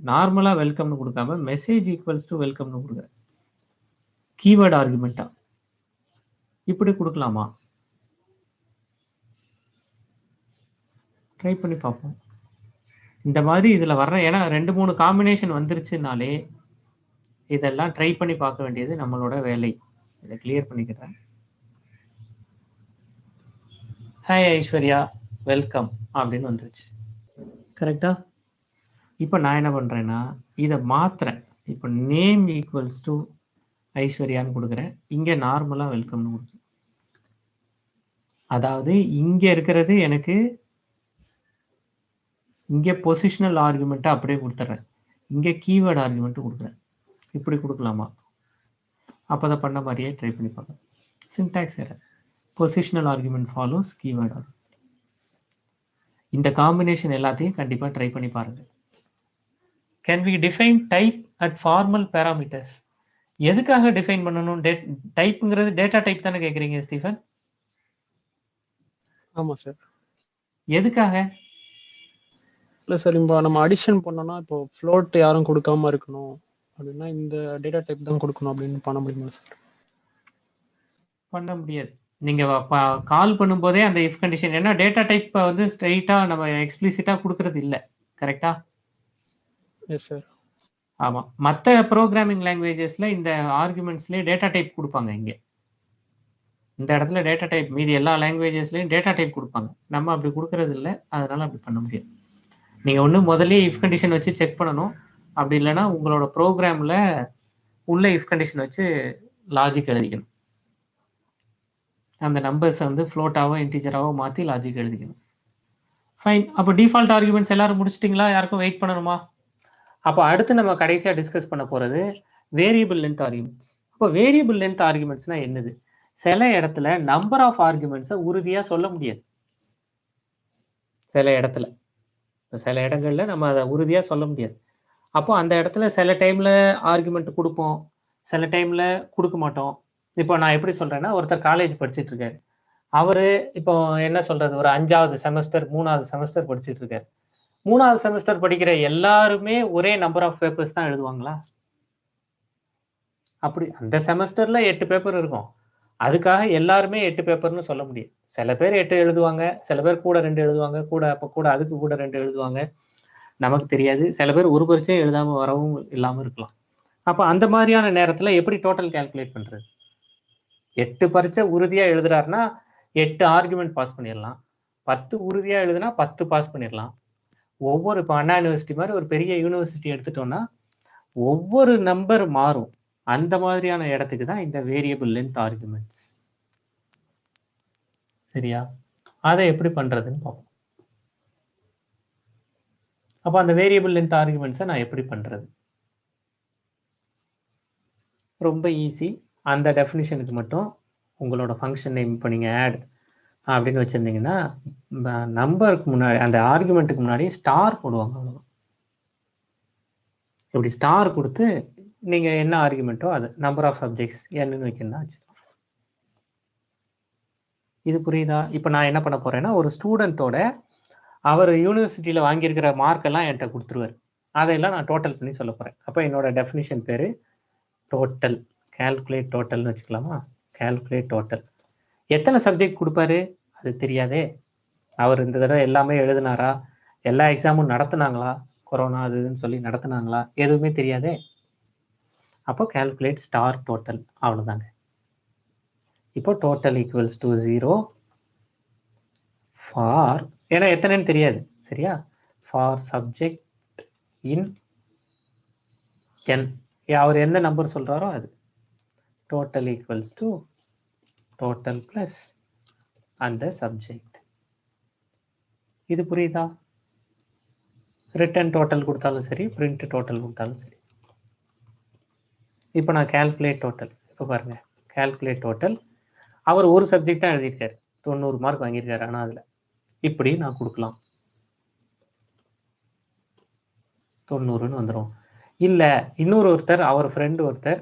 நார்மலாக வெல்கம்னு கொடுக்காம மெசேஜ் ஈக்குவல்ஸ் டு வெல்கம்னு கொடுக்குறேன். கீவேர்டு ஆர்குமெண்ட்டா இப்படி கொடுக்கலாமா? ட்ரை பண்ணி பார்ப்போம். இந்த மாதிரி இதில் வர்ற, ஏன்னா 2-3 காம்பினேஷன் வந்துருச்சுனாலே இதெல்லாம் ட்ரை பண்ணி பார்க்க வேண்டியது நம்மளோட வேலை. இதை கிளியர் பண்ணிக்கிறேன். ஹாய் ஐஸ்வர்யா வெல்கம் அப்படின்னு வந்துருச்சு. கரெக்டா? இப்போ நான் என்ன பண்ணுறேன்னா இதை மாற்றுறேன். இப்போ நேம் ஈக்குவல்ஸ் டு ஐஸ்வர்யான்னு கொடுக்குறேன். இங்கே நார்மலாக வெல்கம்னு கொடுக்குறேன். அதாவது இங்கே இருக்கிறது எனக்கு இங்கே பொசிஷனல் ஆர்குமெண்ட்டை அப்படியே கொடுத்துட்றேன். இங்கே கீவேர்டு ஆர்குமெண்ட்டு கொடுக்குறேன். இப்படி கொடுக்கலாமா? அப்போ அதை பண்ண மாதிரியே ட்ரை பண்ணி பார்க்கலாம். Syntax error. Positional argument follows keyword argument. இந்த காம்பினேஷன் எல்லாத்தையும் கண்டிப்பாக ட்ரை பண்ணி பாருங்க. Can we define type at formal parameters? எதுக்காக டிஃபைன் பண்ணணும்? டைப்புங்கிறது டேட்டா டைப் தானே கேட்குறீங்க ஸ்டீஃபன்? ஆமாம் சார். எதுக்காக? இல்லை சார், இப்போ நம்ம அடிஷன் பண்ணோம்னா இப்போ ஃப்ளோட் யாரும் கொடுக்காம இருக்கணும் அப்படின்னா இந்த டேட்டா டைப் தான் கொடுக்கணும் அப்படின்னு பண்ண முடியுமா சார்? பண்ண முடியாது. நீங்கள் கால் பண்ணும்போதே அந்த இஃப் கண்டிஷன், ஏன்னா டேட்டா டைப் வந்து ஸ்ட்ரைட்டாக நம்ம எக்ஸ்பிளிசிட்டாக கொடுக்கறது இல்லை. கரெக்டா? Yes sir. ஆமாம். மற்ற ப்ரோக்ராமிங் லாங்குவேஜஸில் இந்த ஆர்குமெண்ட்ஸ்லேயே டேட்டா டைப் கொடுப்பாங்க. இங்கே இந்த இடத்துல டேட்டா டைப், மீதி எல்லா லாங்குவேஜஸ்லையும் டேட்டா டைப் கொடுப்பாங்க. நம்ம அப்படி கொடுக்கறது இல்லை, அதனால அப்படி பண்ண முடியாது. நீங்கள் ஒன்று முதல்ல இஃப் கண்டிஷன் வச்சு செக் பண்ணணும். அப்படி இல்லைன்னா உங்களோட ப்ரோக்ராமில் உள்ள இஃப் கண்டிஷன் வச்சு லாஜிக் எழுதிக்கணும். அந்த நம்பர்ஸை வந்து ஃப்ளோட்டாவோ இன்டீஜராவோ மாற்றி லாஜிக் எழுதிக்கணும். ஃபைன். அப்போ டிஃபால்ட் ஆர்குமெண்ட்ஸ் எல்லாரும் முடிச்சிட்டிங்களா? யாருக்கும் வெயிட் பண்ணணுமா? அப்போ அடுத்து நம்ம கடைசியாக டிஸ்கஸ் பண்ண போகிறது வேரியபிள் லென்த் ஆர்குமெண்ட்ஸ். அப்போ வேரியபிள் லென்த் ஆர்குமெண்ட்ஸ்னால் என்னது? சில இடத்துல நம்பர் ஆஃப் ஆர்குமெண்ட்ஸை உறுதியா சொல்ல முடியாது. சில இடத்துல, சில இடங்கள்ல நம்ம அதை உறுதியா சொல்ல முடியாது. அப்போ அந்த இடத்துல சில டைம்ல ஆர்குமெண்ட் கொடுப்போம், சில டைம்ல கொடுக்க மாட்டோம். இப்போ நான் எப்படி சொல்றேன்னா, ஒருத்தர் காலேஜ் படிச்சுட்டு இருக்காரு. அவரு இப்போ என்ன சொல்றது, ஒரு 5வது செமஸ்டர் 3வது செமஸ்டர் படிச்சுட்டு இருக்காரு. 3வது செமஸ்டர் படிக்கிற எல்லாருமே ஒரே நம்பர் ஆஃப் பேப்பர்ஸ் தான் எழுதுவாங்களா? அப்படி அந்த செமஸ்டர்ல 8 பேப்பர் இருக்கும். அதுக்காக எல்லாருமே 8 பேப்பர்னு சொல்ல முடியாது. சில பேர் 8 எழுதுவாங்க, சில பேர் கூட 2 எழுதுவாங்க, அதுக்கு கூட 2 எழுதுவாங்க. நமக்கு தெரியாது. சில பேர் ஒரு பரீட்சையும் எழுதாம வரவும் இல்லாம இருக்கலாம். அப்ப அந்த மாதிரியான நேரத்துல எப்படி டோட்டல் கால்குலேட் பண்றது? 8 பரீட்சை உறுதியா எழுதுறாருன்னா 8 ஆர்குமெண்ட் பாஸ் பண்ணிடலாம். 10 உறுதியா எழுதுனா 10 பாஸ் பண்ணிடலாம். ஒவ்வொரு இப்போ அண்ணா யூனிவர்சிட்டி மாதிரி ஒரு பெரிய யூனிவர்சிட்டி எடுத்துட்டோம்னா ஒவ்வொரு நம்பர் மாறும். அந்த மாதிரியான இடத்துக்கு தான் இந்த வேரியபிள் லென்த் ஆர்குமெண்ட்ஸ். சரியா? அதை எப்படி பண்றதுன்னு பார்ப்போம். அப்போ அந்த வேரியபிள் லென்த் ஆர்குமெண்ட்ஸை நான் எப்படி பண்றது? ரொம்ப ஈஸி. அந்த டெஃபினிஷனுக்கு மட்டும் உங்களோட ஃபங்க்ஷன் நேம் இப்போ நீங்கள் ஆட் அப்படின்னு வச்சுருந்தீங்கன்னா நம்பருக்கு முன்னாடி அந்த ஆர்குமெண்ட்டுக்கு முன்னாடி ஸ்டார் போடுவாங்க. அவ்வளோதான். இப்படி ஸ்டார் கொடுத்து நீங்கள் என்ன ஆர்குமெண்ட்டோ அது நம்பர் ஆஃப் சப்ஜெக்ட்ஸ் என்னன்னு வைக்கணும்னா வச்சு. இது புரியுதா? இப்போ நான் என்ன பண்ண போகிறேன்னா, ஒரு ஸ்டூடெண்ட்டோட அவர் யூனிவர்சிட்டியில் வாங்கியிருக்கிற மார்க்கெல்லாம் என்கிட்ட கொடுத்துருவார். அதையெல்லாம் நான் டோட்டல் பண்ணி சொல்ல போகிறேன். அப்போ என்னோட டெஃபினிஷன் பேர் டோட்டல். கால்குலேட் டோட்டல்னு வச்சுக்கலாமா? Calculate total. எத்தனை சப்ஜெக்ட் கொடுப்பாரு அது தெரியாதே. அவர் இந்த தடவை எல்லாமே எழுதினாரா, எல்லா எக்ஸாமும் நடத்துனாங்களா, கொரோனா அதுன்னு சொல்லி நடத்துனாங்களா, எதுவுமே தெரியாதே. அப்போ கால்குலேட் ஸ்டார் டோட்டல், அவ்வளோதாங்க. இப்போ டோட்டல் ஈக்குவல்ஸ் டு 0 ஃபார், ஏன்னா எத்தனைன்னு தெரியாது. சரியா? ஃபார் சப்ஜெக்ட் இன் என், அவர் எந்த நம்பர் சொல்றாரோ அது. Total equals to total plus அந்த சப்ஜெக்ட். இது புரியுதா? ரிட்டர்ன் டோட்டல் கொடுத்தாலும் சரி, பிரிண்ட் டோட்டல் கொடுத்தாலும் சரி. இப்போ நான் கால்குலேட் டோட்டல், இப்போ பாருங்க கால்குலேட் டோட்டல். அவர் ஒரு சப்ஜெக்ட் தான் எழுதியிருக்காரு, 90 மார்க் வாங்கியிருக்காரு. ஆனால் அதில் இப்படி நான் கொடுக்கலாம், 90ன்னு வந்துடும். இல்லை இன்னொரு ஒருத்தர், அவர் ஃப்ரெண்டு ஒருத்தர்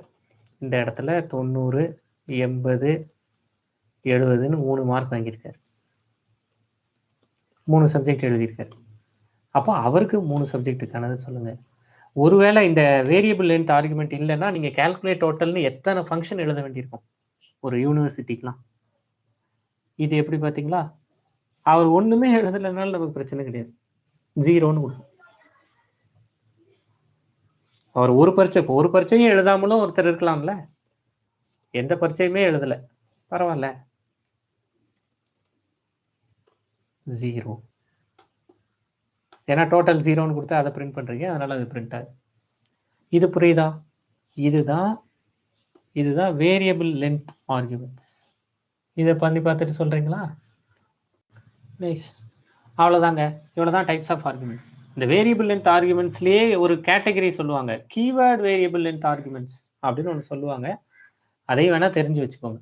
இந்த இடத்துல 90, 80, 70ன்னு 3 மார்க் வாங்கியிருக்காரு, 3 சப்ஜெக்ட் எழுதியிருக்காரு. அப்போ அவருக்கு 3 சப்ஜெக்ட்டுக்கானது சொல்லுங்க. ஒருவேளை இந்த வேரியபிள் லென்த் ஆர்குமெண்ட் இல்லைன்னா நீங்க கால்குலேட் டோட்டல்னு எத்தனை ஃபங்க்ஷன் எழுத வேண்டியிருக்கும் ஒரு யூனிவர்சிட்டிக்கெலாம். இது எப்படி பார்த்தீங்களா? அவர் ஒண்ணுமே எழுதலைனாலும் நமக்கு பிரச்சனை கிடையாது, 0ன்னு கொடுக்கும். அவர் ஒரு பரீட்சையும் எழுதாமலும் ஒருத்தர் இருக்கலாம்ல, எந்த பரீட்சையுமே எழுதலை, பரவாயில்ல, 0. ஏன்னா டோட்டல் 0ன்னு கொடுத்தா அதை பிரிண்ட் பண்றீங்க, அதனால அது பிரிண்ட் ஆகுது. இது புரியுதா? இதுதான் வேரியபிள் லென்த் ஆர்குமெண்ட்ஸ். இதை பண்ணி பார்த்துட்டு சொல்றீங்களா? நைஸ். அவ்வளோதாங்க. இவ்வளோதான் டைப்ஸ் ஆஃப் ஆர்குமெண்ட்ஸ். இந்த வேரியபிள் லென்த் ஆர்குமெண்ட்ஸ்லேயே ஒரு கேட்டகரி சொல்லுவாங்க, கீவேர்ட் வேரியபிள் லென்த் ஆர்குமெண்ட்ஸ் அப்படின்னு ஒன்று சொல்லுவாங்க. அதை வேணா தெரிஞ்சு வச்சுக்கோங்க.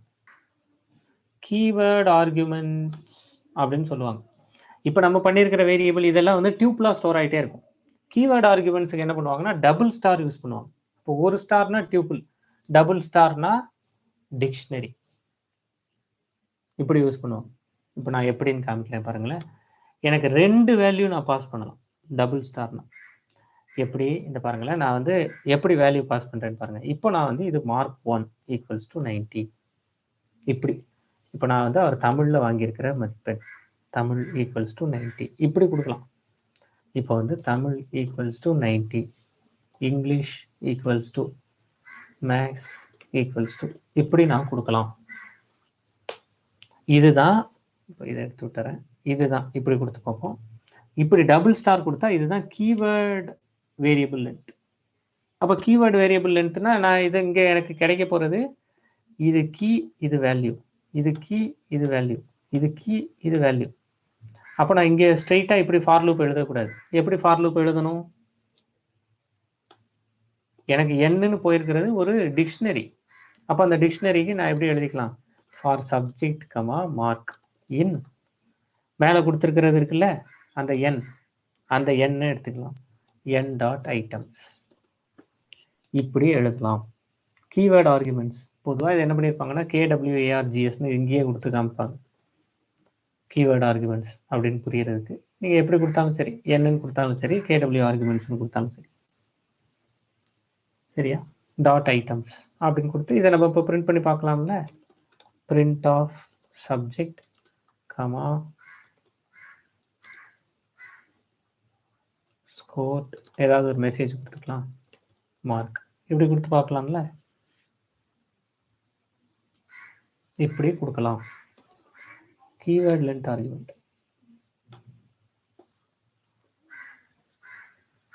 கீவேர்ட் ஆர்குமெண்ட்ஸ் அப்படின்னு சொல்லுவாங்க. இப்போ நம்ம பண்ணியிருக்கிற வேரியபிள் இதெல்லாம் வந்து டியூப்லாம் ஸ்டோர் ஆகிட்டே இருக்கும். கீவேர்ட் ஆர்குமெண்ட்ஸுக்கு என்ன பண்ணுவாங்கன்னா டபுள் ஸ்டார் யூஸ் பண்ணுவாங்க. இப்போ ஒரு ஸ்டார்னா டியூபிள், டபுள் ஸ்டார்னா டிக்ஷனரி, இப்படி யூஸ் பண்ணுவாங்க. இப்போ நான் எப்படின்னு காமிக்கிறேன் பாருங்களேன். எனக்கு 2 வேல்யூ நான் பாஸ் பண்ணலாம் டபுள் ஸ்டார்னா. எப்படி இந்த பாருங்களேன், நான் வந்து எப்படி வேல்யூ பாஸ் பண்ணுறேன்னு பாருங்க. இப்போ நான் வந்து இது மார்க் 1 ஈக்குவல்ஸ் டு 90 இப்படி. இப்போ நான் வந்து அவர் தமிழில் வாங்கியிருக்கிற மதிப்பெண், தமிழ் ஈக்குவல்ஸ் டு 90 இப்படி கொடுக்கலாம். இப்போ வந்து Tamil equals to 90, English equals to, maths equals to, இப்படி நான் கொடுக்கலாம். இதுதான், இப்போ இதை எடுத்து விட்டுறேன், இதுதான் இப்படி கொடுத்து பார்ப்போம். இப்படி டபுள் ஸ்டார் கொடுத்தா இதுதான் கீவேர்ட் வேரியபிள் லென்த். அப்போ கீவேர்ட் வேரியபிள் லென்த்னா நான் இது இங்கே எனக்கு கிடைக்க போகிறது இது கீ, இது வேல்யூ, இது கீ, இது வேல்யூ, இது கீ, இது வேல்யூ. அப்போ நான் இங்கே ஸ்ட்ரெயிட்டாக இப்படி ஃபார் லூப் எழுதக்கூடாது. எப்படி ஃபார் லூப் எழுதணும்? எனக்கு என்னன்னு போயிருக்கிறது ஒரு டிக்ஷனரி. அப்போ அந்த டிக்ஷனரிக்கு நான் எப்படி எழுதிக்கலாம்? For subject comma mark in மேலே கொடுத்துருக்கிறது இருக்குல்ல அந்த என், அந்த எண்ணை எடுத்துக்கலாம். என் டாட் ஐட்டம்ஸ் இப்படி எழுதலாம். கீவேர்ட் ஆர்குமெண்ட்ஸ் பொதுவாக இது என்ன பண்ணியிருப்பாங்கன்னா KWARGSன்னு இங்கேயே கொடுத்து காமிப்பாங்க. கீவேர்ட் ஆர்குமெண்ட்ஸ் அப்படின்னு புரியறதுக்கு நீங்கள் எப்படி கொடுத்தாலும் சரி, என்னன்னு கொடுத்தாலும் சரி, KW ஆர்குமெண்ட்ஸ்னு கொடுத்தாலும் சரி. சரியா? டாட் ஐட்டம்ஸ் அப்படின்னு கொடுத்து இதை நம்ம இப்போ பிரிண்ட் பண்ணி பார்க்கலாம்ல. Print of subject comma score ஏதாவது ஒரு மெசேஜ் கொடுத்துக்கலாம், மார்க் இப்படி கொடுத்து பார்க்கலாம்ல. இப்படி கொடுக்கலாம். கீவேர்ட் லென்த் ஆர்குமெண்ட்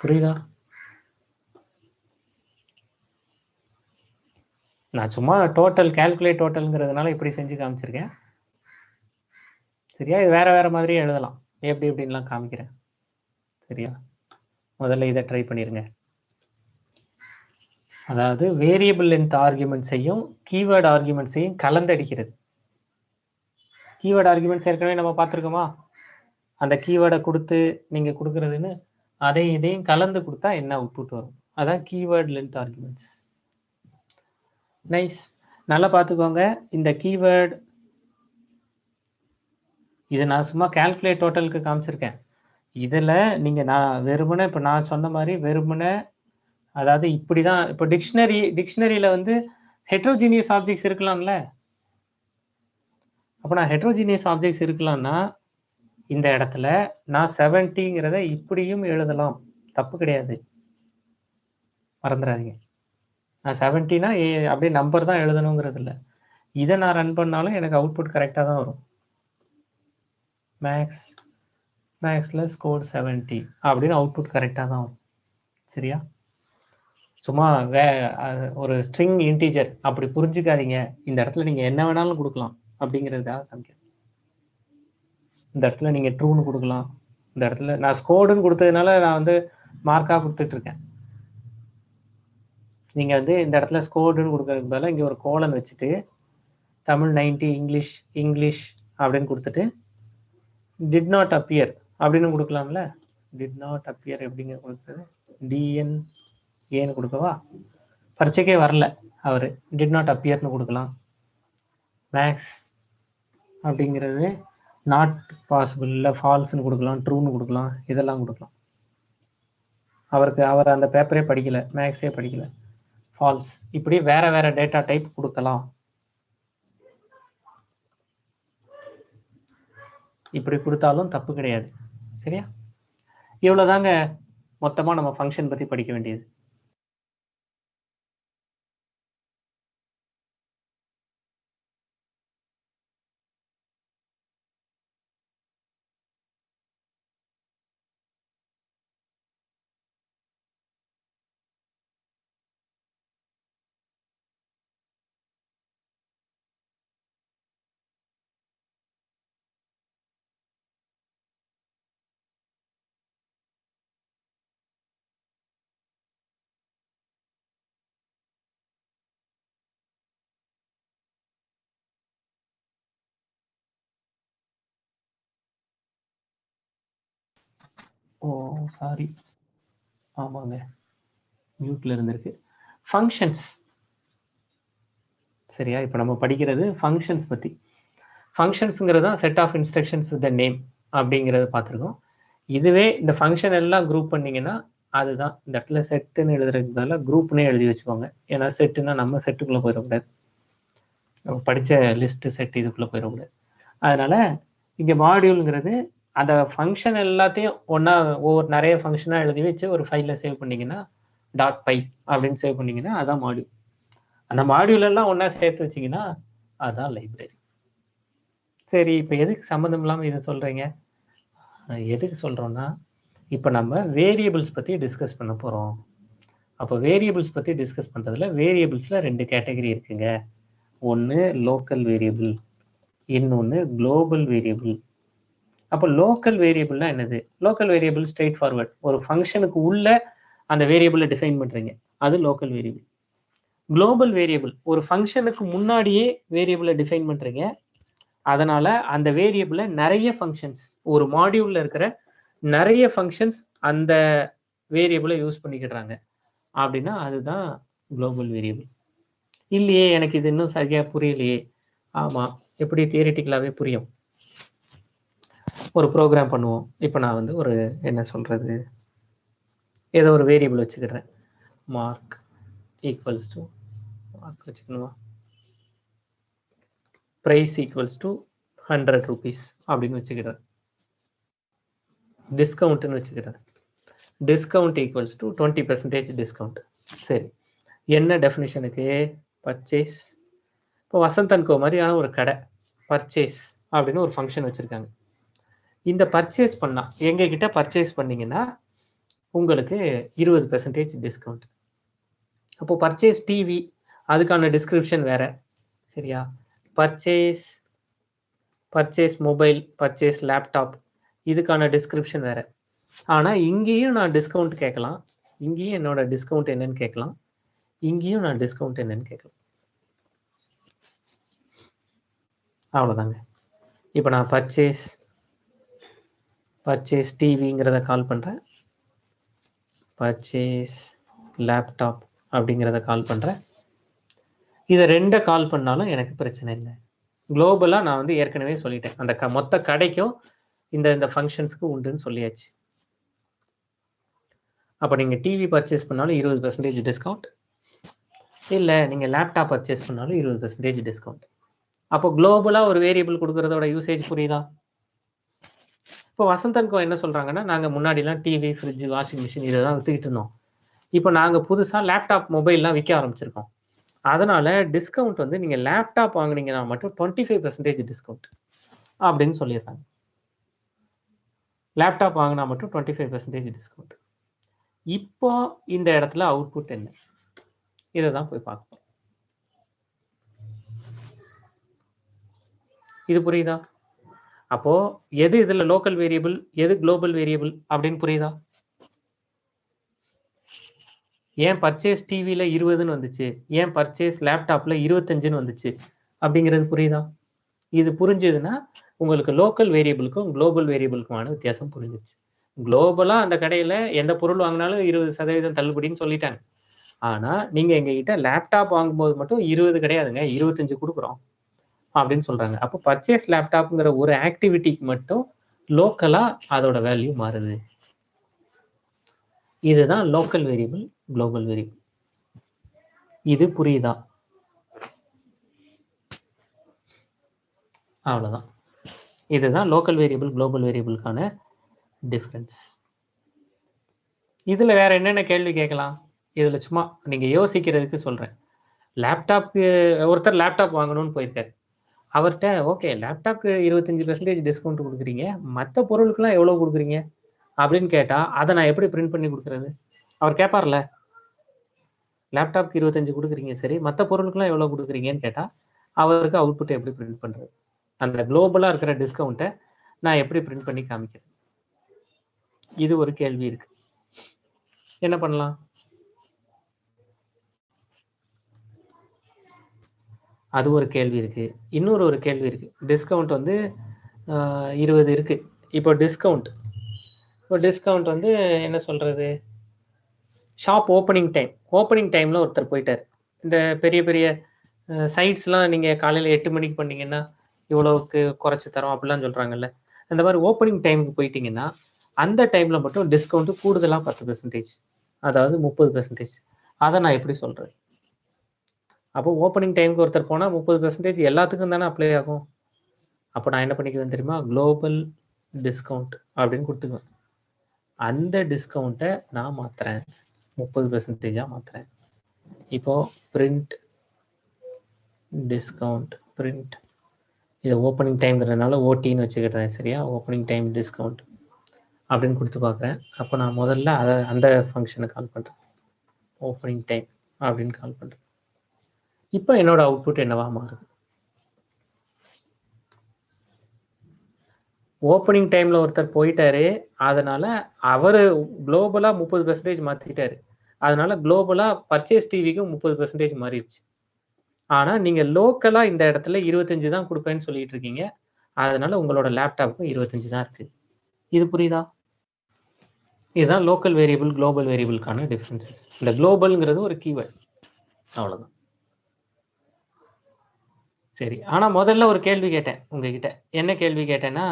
புரியுதா? நான் சும்மா டோட்டல் கால்குலேட் டோட்டல்ங்கிறதுனால இப்படி செஞ்சு காமிச்சிருக்கேன். சரியா? இது வேற வேற மாதிரியே எழுதலாம், எப்படி எப்படின்லாம் காமிக்கிறேன். சரியா? முதல்ல இதை ட்ரை பண்ணிருங்க. அதாவது வேரியபிள் லென்த் ஆர்குமெண்ட்ஸையும் கீவேர்ட் ஆர்குமெண்ட்ஸையும் கலந்தடிக்கிறது. கீவேர்ட் ஆர்குமெண்ட்ஸ் ஏற்கனவே நம்ம பார்த்துருக்கோமா? அந்த கீவேர்டை கொடுத்து நீங்க கொடுக்குறதுன்னு அதையும் இதையும் கலந்து கொடுத்தா என்ன அவுட்புட் வரும், அதான் கீவேர்ட் லென்த் ஆர்குமெண்ட்ஸ். நைஸ். நல்லா பார்த்துக்கோங்க. இந்த கீவேர்டு இது நான் சும்மா கால்குலேட் டோட்டலுக்கு காமிச்சிருக்கேன். இதில் நீங்கள் நான் வெறுமனே இப்போ நான் சொன்ன மாதிரி வெறுமனே அதாவது இப்படி தான். இப்போ டிக்ஷனரியில் வந்து ஹெட்ரோஜீனியஸ் ஆப்ஜெக்ட்ஸ் இருக்கலாம்ல. அப்போ நான் ஹெட்ரோஜீனியஸ் ஆப்ஜெக்ட்ஸ் இருக்கலாம்னா இந்த இடத்துல நான் 70ங்கிறத இப்படியும் எழுதலாம், தப்பு கிடையாது, மறந்துடாதீங்க. நான் 70னா அப்படியே நம்பர் தான் எழுதணுங்கிறது இல்லை. இதை நான் ரன் பண்ணாலும் எனக்கு அவுட்புட் கரெக்டாக தான் வரும். மேக்ஸில் ஸ்கோர் 70 அப்படின்னு அவுட்புட் கரெக்டாக தான் வரும். சரியா? சும்மா ஒரு ஸ்ட்ரிங் இன்டீஜர் அப்படி புரிஞ்சுக்காதீங்க. இந்த இடத்துல நீங்கள் என்ன வேணாலும் கொடுக்கலாம் அப்படிங்கிறதுக்காக காமிக்கிறேன். இந்த இடத்துல நீங்கள் ட்ரூன்னு கொடுக்கலாம். இந்த இடத்துல நான் ஸ்கோர்டுன்னு கொடுத்ததுனால நான் வந்து மார்க்காக கொடுத்துட்ருக்கேன். நீங்கள் வந்து இந்த இடத்துல ஸ்கோர்டுன்னு கொடுக்கறதுக்கு பதிலாக இங்கே ஒரு கோலன் வச்சுட்டு தமிழ் 90 இங்கிலீஷ் அப்படின்னு கொடுத்துட்டு டிட் நாட் அப்பியர் அப்படின்னு கொடுக்கலாம்ல. டிட் நாட் அப்பியர் எப்படிங்க கொடுக்குறது? டிஎன் ஏன்னு கொடுக்கவா? பரீட்சைக்கே வரல அவர், டிட் நாட் அப்பியர்னு கொடுக்கலாம். மேக்ஸ் அப்படிங்கிறது நாட் பாசிபிள் இல்லை ஃபால்ஸ்னு கொடுக்கலாம், ட்ரூன்னு கொடுக்கலாம், இதெல்லாம் கொடுக்கலாம். அவர் அந்த பேப்பரே படிக்கலை, மேக்ஸே படிக்கலை, ஃபால்ஸ். இப்படி வேற வேற டேட்டா டைப் கொடுக்கலாம். இப்படி கொடுத்தாலும் தப்பு கிடையாது. சரியா? இவ்வளவுதாங்க மொத்தமா நம்ம ஃபங்க்ஷன் பத்தி படிக்க வேண்டியது. ஓ சாரி, ஆமாங்க மியூட்ல இருந்திருக்கு. ஃபங்க்ஷன்ஸ். சரியா? இப்போ நம்ம படிக்கிறது ஃபங்க்ஷன்ஸ் பற்றி. ஃபங்க்ஷன்ஸுங்கிறது தான் set of instructions with the name அப்படிங்கிறத பார்த்துருக்கோம். இதுவே இந்த ஃபங்க்ஷன் எல்லாம் குரூப் பண்ணிங்கன்னா அதுதான் இந்த இடத்துல செட்டுன்னு எழுதுறதுனால குரூப்னே எழுதி வச்சுக்கோங்க. ஏன்னா செட்டுன்னா நம்ம செட்டுக்குள்ளே போயிடக்கூடாது, நம்ம படித்த லிஸ்ட்டு செட் இதுக்குள்ளே போயிடக்கூடாது. அதனால இங்கே மாடியூலுங்கிறது அந்த ஃபங்க்ஷன் எல்லாத்தையும் ஒன்றா நிறைய ஃபங்க்ஷனாக எழுதி வச்சு ஒரு ஃபைலில் சேவ் பண்ணிங்கன்னா .py அப்படின்னு சேவ் பண்ணிங்கன்னா அதான் மாடியூல். அந்த மாடியூல் எல்லாம் ஒன்றா சேர்த்து வச்சிங்கன்னா அதுதான் லைப்ரரி. சரி, இப்போ எதுக்கு சம்மந்தம் இல்லாமல் இதை சொல்கிறீங்க? எதுக்கு சொல்கிறோன்னா இப்போ நம்ம வேரியபிள்ஸ் பற்றி டிஸ்கஸ் பண்ண போகிறோம். அப்போ வேரியபிள்ஸ் பற்றி டிஸ்கஸ் பண்ணுறதுல வேரியபிள்ஸில் 2 கேட்டகரி இருக்குங்க. ஒன்று லோக்கல் வேரியபிள், இன்னொன்று குளோபல் வேரியபிள். அப்போ லோக்கல் வேரியபிள்னா என்னது? லோக்கல் வேரியபிள் ஸ்ட்ரெயிட் ஃபார்வர்ட், ஒரு ஃபங்க்ஷனுக்கு உள்ள அந்த வேரியபிளை டிஃபைன் பண்ணுறீங்க, அது லோக்கல் வேரியபிள். குளோபல் வேரியபிள் ஒரு ஃபங்க்ஷனுக்கு முன்னாடியே வேரியபிளை டிஃபைன் பண்றீங்க. அதனால அந்த வேரியபிளை நிறைய ஃபங்க்ஷன்ஸ், ஒரு மாடியூல்ல இருக்கிற நிறைய ஃபங்க்ஷன்ஸ் அந்த வேரியபிளை யூஸ் பண்ணிக்கிடுறாங்க அப்படின்னா அதுதான் குளோபல் வேரியபிள். இல்லையே எனக்கு இது இன்னும் சரியா புரியலையே. ஆமா, எப்படி தியரிட்டிக்கலாவே புரியும். ஒரு ப்ரோக்ராம் பண்ணுவோம். இப்போ நான் வந்து ஒரு என்ன சொல்றது, ஏதோ ஒரு வேரியபிள் வச்சுக்கிறேன். மார்க் ஈக்குவல்ஸ் டு மார்க் வச்சுக்கணுமா, பிரைஸ் ஈக்குவல்ஸ் டு 100 rupees அப்படின்னு வச்சுக்கிறேன். டிஸ்கவுண்ட்னு வச்சுக்கிறேன். Discount equals to 20% discount. சரி, என்ன டெஃபினிஷனுக்கு? பர்ச்சேஸ். இப்போ வசந்த் அண்ட் கோ மாதிரியான ஒரு கடை பர்ச்சேஸ் அப்படின்னு ஒரு ஃபங்க்ஷன் வச்சுருக்காங்க. இந்த பர்ச்சேஸ் பண்ணால் எங்ககிட்ட பர்ச்சேஸ் பண்ணிங்கன்னா உங்களுக்கு 20% டிஸ்கவுண்ட். அப்போது பர்ச்சேஸ் டிவி, அதுக்கான டிஸ்கிரிப்ஷன் வேறு. சரியா? பர்ச்சேஸ் மொபைல், பர்ச்சேஸ் லேப்டாப், இதுக்கான டிஸ்கிரிப்ஷன் வேறு. ஆனால் இங்கேயும் நான் டிஸ்கவுண்ட் கேட்கலாம், இங்கேயும் என்னோட டிஸ்கவுண்ட் என்னன்னு கேட்கலாம், இங்கேயும் நான் டிஸ்கவுண்ட் என்னன்னு கேட்கலாம். அவ்வளோதாங்க. இப்போ நான் பர்ச்சேஸ் டிவிங்கிறத கால் பண்ணுறேன், பர்ச்சேஸ் லேப்டாப் அப்படிங்கிறத கால் பண்ணுறேன். இதை ரெண்டை கால் பண்ணாலும் எனக்கு பிரச்சனை இல்லை. குளோபலாக நான் வந்து ஏற்கனவே சொல்லிட்டேன், அந்த மொத்த கடைக்கும் இந்த ஃபங்க்ஷன்ஸ்க்கு உண்டுன்னு சொல்லியாச்சு. அப்போ நீங்கள் டிவி பர்ச்சேஸ் பண்ணாலும் 20% டிஸ்கவுண்ட், இல்லை நீங்கள் லேப்டாப் பர்ச்சேஸ் பண்ணாலும் 20% டிஸ்கவுண்ட். அப்போ குளோபலாக ஒரு வேரியபிள் கொடுக்குறதோட யூசேஜ் புரியுதா? இப்போ வசந்த் அண்ட் கோ என்ன சொல்கிறாங்கன்னா, நாங்கள் முன்னாடிலாம் டிவி, ஃப்ரிட்ஜ், வாஷிங் மிஷின் இதை தான் விற்றுக்கிட்டு இருந்தோம். இப்போ நாங்கள் புதுசாக லேப்டாப், மொபைல்லாம் விற்க ஆரம்பிச்சிருக்கோம். அதனால் டிஸ்கவுண்ட் வந்து நீங்கள் லேப்டாப் வாங்கினீங்கன்னா மட்டும் 25% டிஸ்கவுண்ட் அப்படின்னு சொல்லிடுறாங்க. லேப்டாப் வாங்கினா மட்டும் 25% டிஸ்கவுண்ட். இப்போ இந்த இடத்துல அவுட்புட் என்ன, இதை தான் போய் பார்க்கணும். இது புரியுதா? அப்போ எது இதுல லோக்கல் வேரியபிள், எது குளோபல் வேரியபிள் அப்படின்னு புரியுதா? ஏன் பர்ச்சேஸ் டிவில 20ன்னு வந்துச்சு, ஏன் பர்ச்சேஸ் லேப்டாப்ல 25ன்னு வந்துச்சு அப்படிங்கிறது புரியுதா? இது புரிஞ்சதுன்னா உங்களுக்கு லோக்கல் வேரியபிளுக்கும் குளோபல் வேரியபிளுக்குமான வித்தியாசம் புரிஞ்சிருச்சு. குளோபலா அந்த கடையில எந்த பொருள் வாங்கினாலும் 20% தள்ளுபடின்னு சொல்லிட்டாங்க. ஆனா நீங்க எங்ககிட்ட லேப்டாப் வாங்கும்போது மட்டும் 20 கிடையாதுங்க, 25 கொடுக்குறோம் அப்படின்னு சொல்றாங்க. அப்போ பர்ச்சேஸ் லேப்டாப்ங்கிற ஒரு ஆக்டிவிட்டிக்கு மட்டும் லோக்கலா அதோட வேல்யூ மாறுது. இதுதான் லோக்கல் வேரியபிள், குளோபல் வேரியபிள். இது புரியுதா? அவ்வளவுதான். இதுதான் லோக்கல் வேரியபிள், குளோபல் வேரியபிளுக்கான டிஃபரன்ஸ். இதுல வேற என்னென்ன கேள்வி கேட்கலாம்? இதுல சும்மா நீங்க யோசிக்கிறதுக்கு சொல்றேன். லேப்டாப்க்கு ஒருத்தர் லேப்டாப் வாங்கணும்னு போயிருக்காரு. அவர்கிட்ட ஓகே லேப்டாப்க்கு 25% டிஸ்கவுண்ட் கொடுக்குறீங்க, மற்ற பொருளுக்குலாம் எவ்வளோ கொடுக்குறீங்க அப்படின்னு கேட்டா அதை நான் எப்படி பிரிண்ட் பண்ணி கொடுக்குறது? அவர் கேட்பார்ல, லேப்டாப்க்கு 25 கொடுக்குறீங்க, சரி மற்ற பொருளுக்குலாம் எவ்வளோ கொடுக்குறீங்கன்னு கேட்டா அவருக்கு அவுட்புட்டை எப்படி பிரிண்ட் பண்றது? அந்த குளோபலா இருக்கிற டிஸ்கவுண்ட்டை நான் எப்படி பிரிண்ட் பண்ணி காமிக்கிறேன்? இது ஒரு கேள்வி இருக்கு. என்ன பண்ணலாம்? அது ஒரு கேள்வி இருக்கு. இன்னொரு ஒரு கேள்வி இருக்கு. டிஸ்கவுண்ட் வந்து 20 இருக்கு. இப்போ டிஸ்கவுண்ட் வந்து என்ன சொல்றது, ஷாப் ஓப்பனிங் டைம்ல ஒருத்தர் போயிட்டார். இந்த பெரிய பெரிய சைட்ஸ்லாம் நீங்க காலையில 8 மணிக்கு பண்ணீங்கன்னா இவ்வளவுக்கு குறைச்சி தரோம் அப்படிலாம் சொல்றாங்கல்ல, அந்த மாதிரி ஓப்பனிங் டைமுக்கு போயிட்டீங்கன்னா அந்த டைம்ல மட்டும் டிஸ்கவுண்ட் கூடுதலா 10%, அதாவது 30%. அதை நான் எப்படி சொல்றேன்? அப்போ ஓப்பனிங் டைமுக்கு ஒருத்தர் போனால் 30% எல்லாத்துக்கும் தானே அப்ளை ஆகும். அப்போ நான் என்ன பண்ணிக்குவேன் தெரியுமா? குளோபல் டிஸ்கவுண்ட் அப்படின்னு கொடுத்துக்குவேன். அந்த டிஸ்கவுண்ட்டை நான் மாற்றுறேன், 30%-ஆக மாற்றுறேன். இப்போ பிரிண்ட் டிஸ்கவுண்ட், பிரிண்ட் இதை ஓப்பனிங் டைம்ங்கிறதுனால ஓடின்னு வச்சுக்கிட்டேன். சரியா? ஓப்பனிங் டைம் டிஸ்கவுண்ட் அப்படின்னு கொடுத்து பார்க்குறேன். அப்போ நான் முதல்ல அந்த ஃபங்க்ஷனை கால் பண்ணுறேன், ஓப்பனிங் டைம் அப்படின்னு கால் பண்ணுறேன். இப்போ என்னோட அவுட்புட் என்னவா மாறுது? ஓப்பனிங் டைம்ல ஒருத்தர் போயிட்டாரு, அதனால அவரு குளோபலா 30% மாத்திட்டாரு. அதனால குளோபலா பர்ச்சேஸ் டிவிக்கு 30% மாறிடுச்சு. ஆனா நீங்க லோக்கலா இந்த இடத்துல 25 தான் கொடுப்பேன்னு சொல்லிட்டு இருக்கீங்க. அதனால உங்களோட லேப்டாப்புக்கும் 25 தான் இருக்கு. இது புரியுதா? இதுதான் லோக்கல் வேரியபிள் குளோபல் வேரியபிளுக்கான டிஃபரன்சஸ். இந்த குளோபல்ங்கிறது ஒரு கீவேர்ட், அவ்வளவுதான். சரி, ஆனா முதல்ல ஒரு கேள்வி கேட்டேன் உங்ககிட்ட. என்ன கேள்வி கேட்டேன்னா,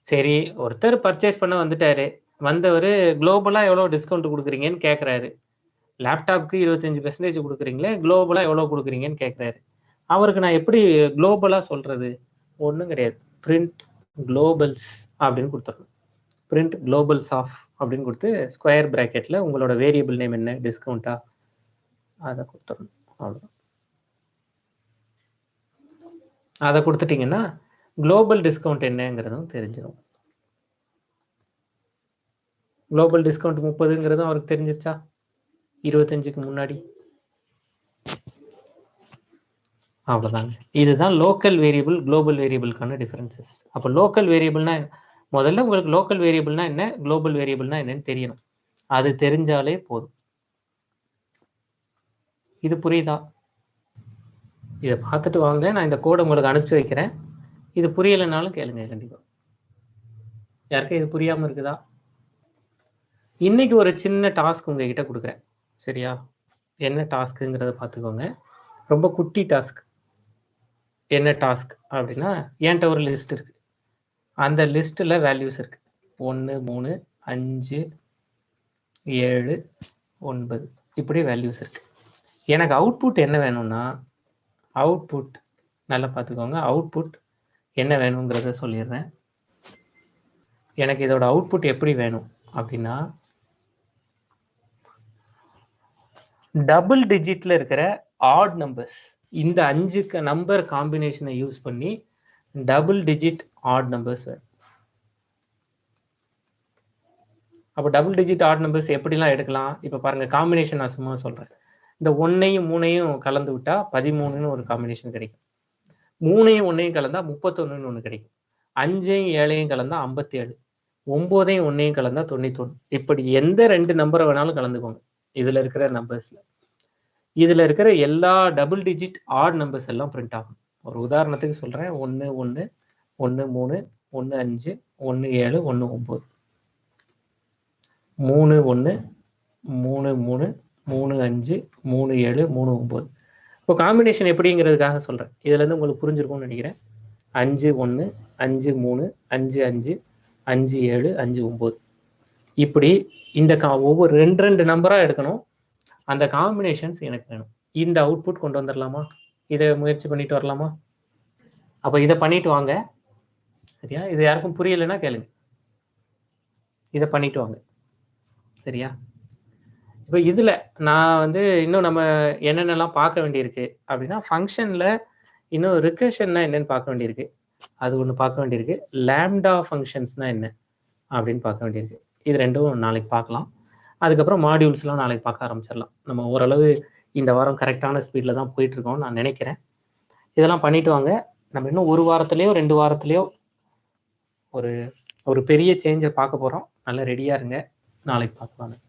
சரி ஒருத்தர் பர்ச்சேஸ் பண்ண வந்துட்டாரு, வந்தவர் குளோபலா எவ்வளவு டிஸ்கவுண்ட் கொடுக்குறீங்கன்னு கேட்கறாரு. லேப்டாப்க்கு 25% கொடுக்குறீங்களே, குளோபலா எவ்வளவு கொடுக்குறீங்கன்னு கேட்கறாரு. அவருக்கு நான் எப்படி குளோபலா சொல்றது? ஒன்றும் கிடையாது. பிரிண்ட் குளோபல்ஸ் அப்படின்னு கொடுத்துடணும். பிரிண்ட் குளோபல்ஸ் ஆஃப் அப்படின்னு கொடுத்து ஸ்கொயர் பிராக்கெட்ல உங்களோட வேரியபிள் நேம் என்ன, டிஸ்கவுண்டா, அதை கொடுத்துடணும். அவ்வளோதான். அதை கொடுத்துட்டீங்கன்னா குளோபல் டிஸ்கவுண்ட் என்னங்கிறதும் தெரிஞ்சிடும். குளோபல் டிஸ்கவுண்ட் 30ங்கிறதும் அவருக்கு தெரிஞ்சிருச்சா 25க்கு முன்னாடி? அவ்வளோதாங்க. இதுதான் லோக்கல் வேரியபிள் குளோபல் வேரியபிளுக்கான டிஃபரன்சஸ். அப்போ லோக்கல் வேரியபிள்னா முதல்ல உங்களுக்கு லோக்கல் வேரியபிள்னா என்ன, குளோபல் வேரியபிள்னா என்னன்னு தெரியணும். அது தெரிஞ்சாலே போதும். இது புரியுதா? இதை பார்த்துட்டு வாங்க, நான் இந்த கோடை உங்களுக்கு அனுப்பிச்சு வைக்கிறேன். இது புரியலைனாலும் கேளுங்க கண்டிப்பா. யாருக்கும் இது புரியாம இருக்குதா? இன்னைக்கு ஒரு சின்ன டாஸ்க் உங்ககிட்ட கொடுக்குறேன், சரியா? என்ன டாஸ்க்குங்கிறத பார்த்துக்கோங்க. ரொம்ப குட்டி டாஸ்க். என்ன டாஸ்க் அப்படின்னா, என்கிட்ட ஒரு லிஸ்ட் இருக்கு. அந்த லிஸ்ட்ல வேல்யூஸ் இருக்கு 1 3 5 7 9 இப்படி வேல்யூஸ் இருக்கு. எனக்கு அவுட்புட் என்ன வேணும்னா, அவுட்புட் நல்லா பார்த்துக்கோங்க, அவுட்புட் என்ன வேணுங்கிறத சொல்லிடுறேன். எனக்கு இதோட அவுட்புட் எப்படி வேணும் அப்படின்னா, டபுள் டிஜிட்ல இருக்கிற ஆட் நம்பர்ஸ், இந்த 5 நம்பர் காம்பினேஷனை யூஸ் பண்ணி டபுள் டிஜிட் ஆட் நம்பர்ஸ் வேணும். அப்போ டபுள் டிஜிட் ஆட் நம்பர்ஸ் எப்படிலாம் எடுக்கலாம்? இப்போ பாருங்க, காம்பினேஷன் நான் சும்மா சொல்றேன். இந்த 1ஐயும் 3ஐயும் கலந்து விட்டா 13ன்னு ஒரு காம்பினேஷன் கிடைக்கும். 3ஐயும் 1ஐயும் கலந்தா 31ன்னு ஒன்று கிடைக்கும். 5ஐயும் 7ஐயும் கலந்தா 57, 9ஐயும் 1ஐயும் கலந்தா 91. இப்படி எந்த 2 நம்பரை வேணாலும் கலந்துக்கோங்க இதுல இருக்கிற நம்பர்ஸ்ல. இதுல இருக்கிற எல்லா டபுள் டிஜிட் ஆட் நம்பர்ஸ் எல்லாம் பிரிண்ட் ஆகும். ஒரு உதாரணத்துக்கு சொல்றேன், 1 1 1 3 1 5 1 7 1 9 3 1 3 3 3 5 3 7 3 9. இப்போ காம்பினேஷன் எப்படிங்கிறதுக்காக சொல்றேன். இதுல இருந்து உங்களுக்கு புரிஞ்சிருக்கும்னு நினைக்கிறேன். 5 1 5 3 5 5 5 7 5 9 இப்படி இந்த ஒவ்வொரு 2 நம்பரா எடுக்கணும். அந்த காம்பினேஷன்ஸ் எனக்கு வேணும். இந்த அவுட்புட் கொண்டு வந்துடலாமா? இதை முயற்சி பண்ணிட்டு வரலாமா? அப்போ இதை பண்ணிட்டு வாங்க, சரியா? இது யாருக்கும் புரியலைன்னா கேளுங்க. இதை பண்ணிட்டு வாங்க, சரியா? இப்போ இதுல நான் இன்னும் நம்ம என்னென்னலாம் பார்க்க வேண்டியிருக்கு அப்படின்னா, ஃபங்க்ஷன்ல இன்னும் ரிகர்ஷன்னா என்னன்னு பார்க்க வேண்டியிருக்கு. அது ஒன்று பார்க்க வேண்டியிருக்கு. லாம்டா ஃபங்க்ஷன்ஸ்னா என்ன அப்படின்னு பார்க்க வேண்டியிருக்கு. இது ரெண்டும் நாளைக்கு பார்க்கலாம். அதுக்கப்புறம் மாடியூல்ஸ்லாம் நாளைக்கு பார்க்க ஆரம்பிச்சிடலாம். நம்ம ஓரளவு இந்த வாரம் கரெக்டான ஸ்பீடில் தான் போயிட்டு இருக்கோம்னு நான் நினைக்கிறேன். இதெல்லாம் பண்ணிட்டு வாங்க. நம்ம இன்னும் 1 வாரத்திலேயோ 2 வாரத்திலேயோ ஒரு பெரிய சேஞ்சை பார்க்க போகிறோம். நல்லா ரெடியாக இருங்க. நாளைக்கு பார்க்கலாம்.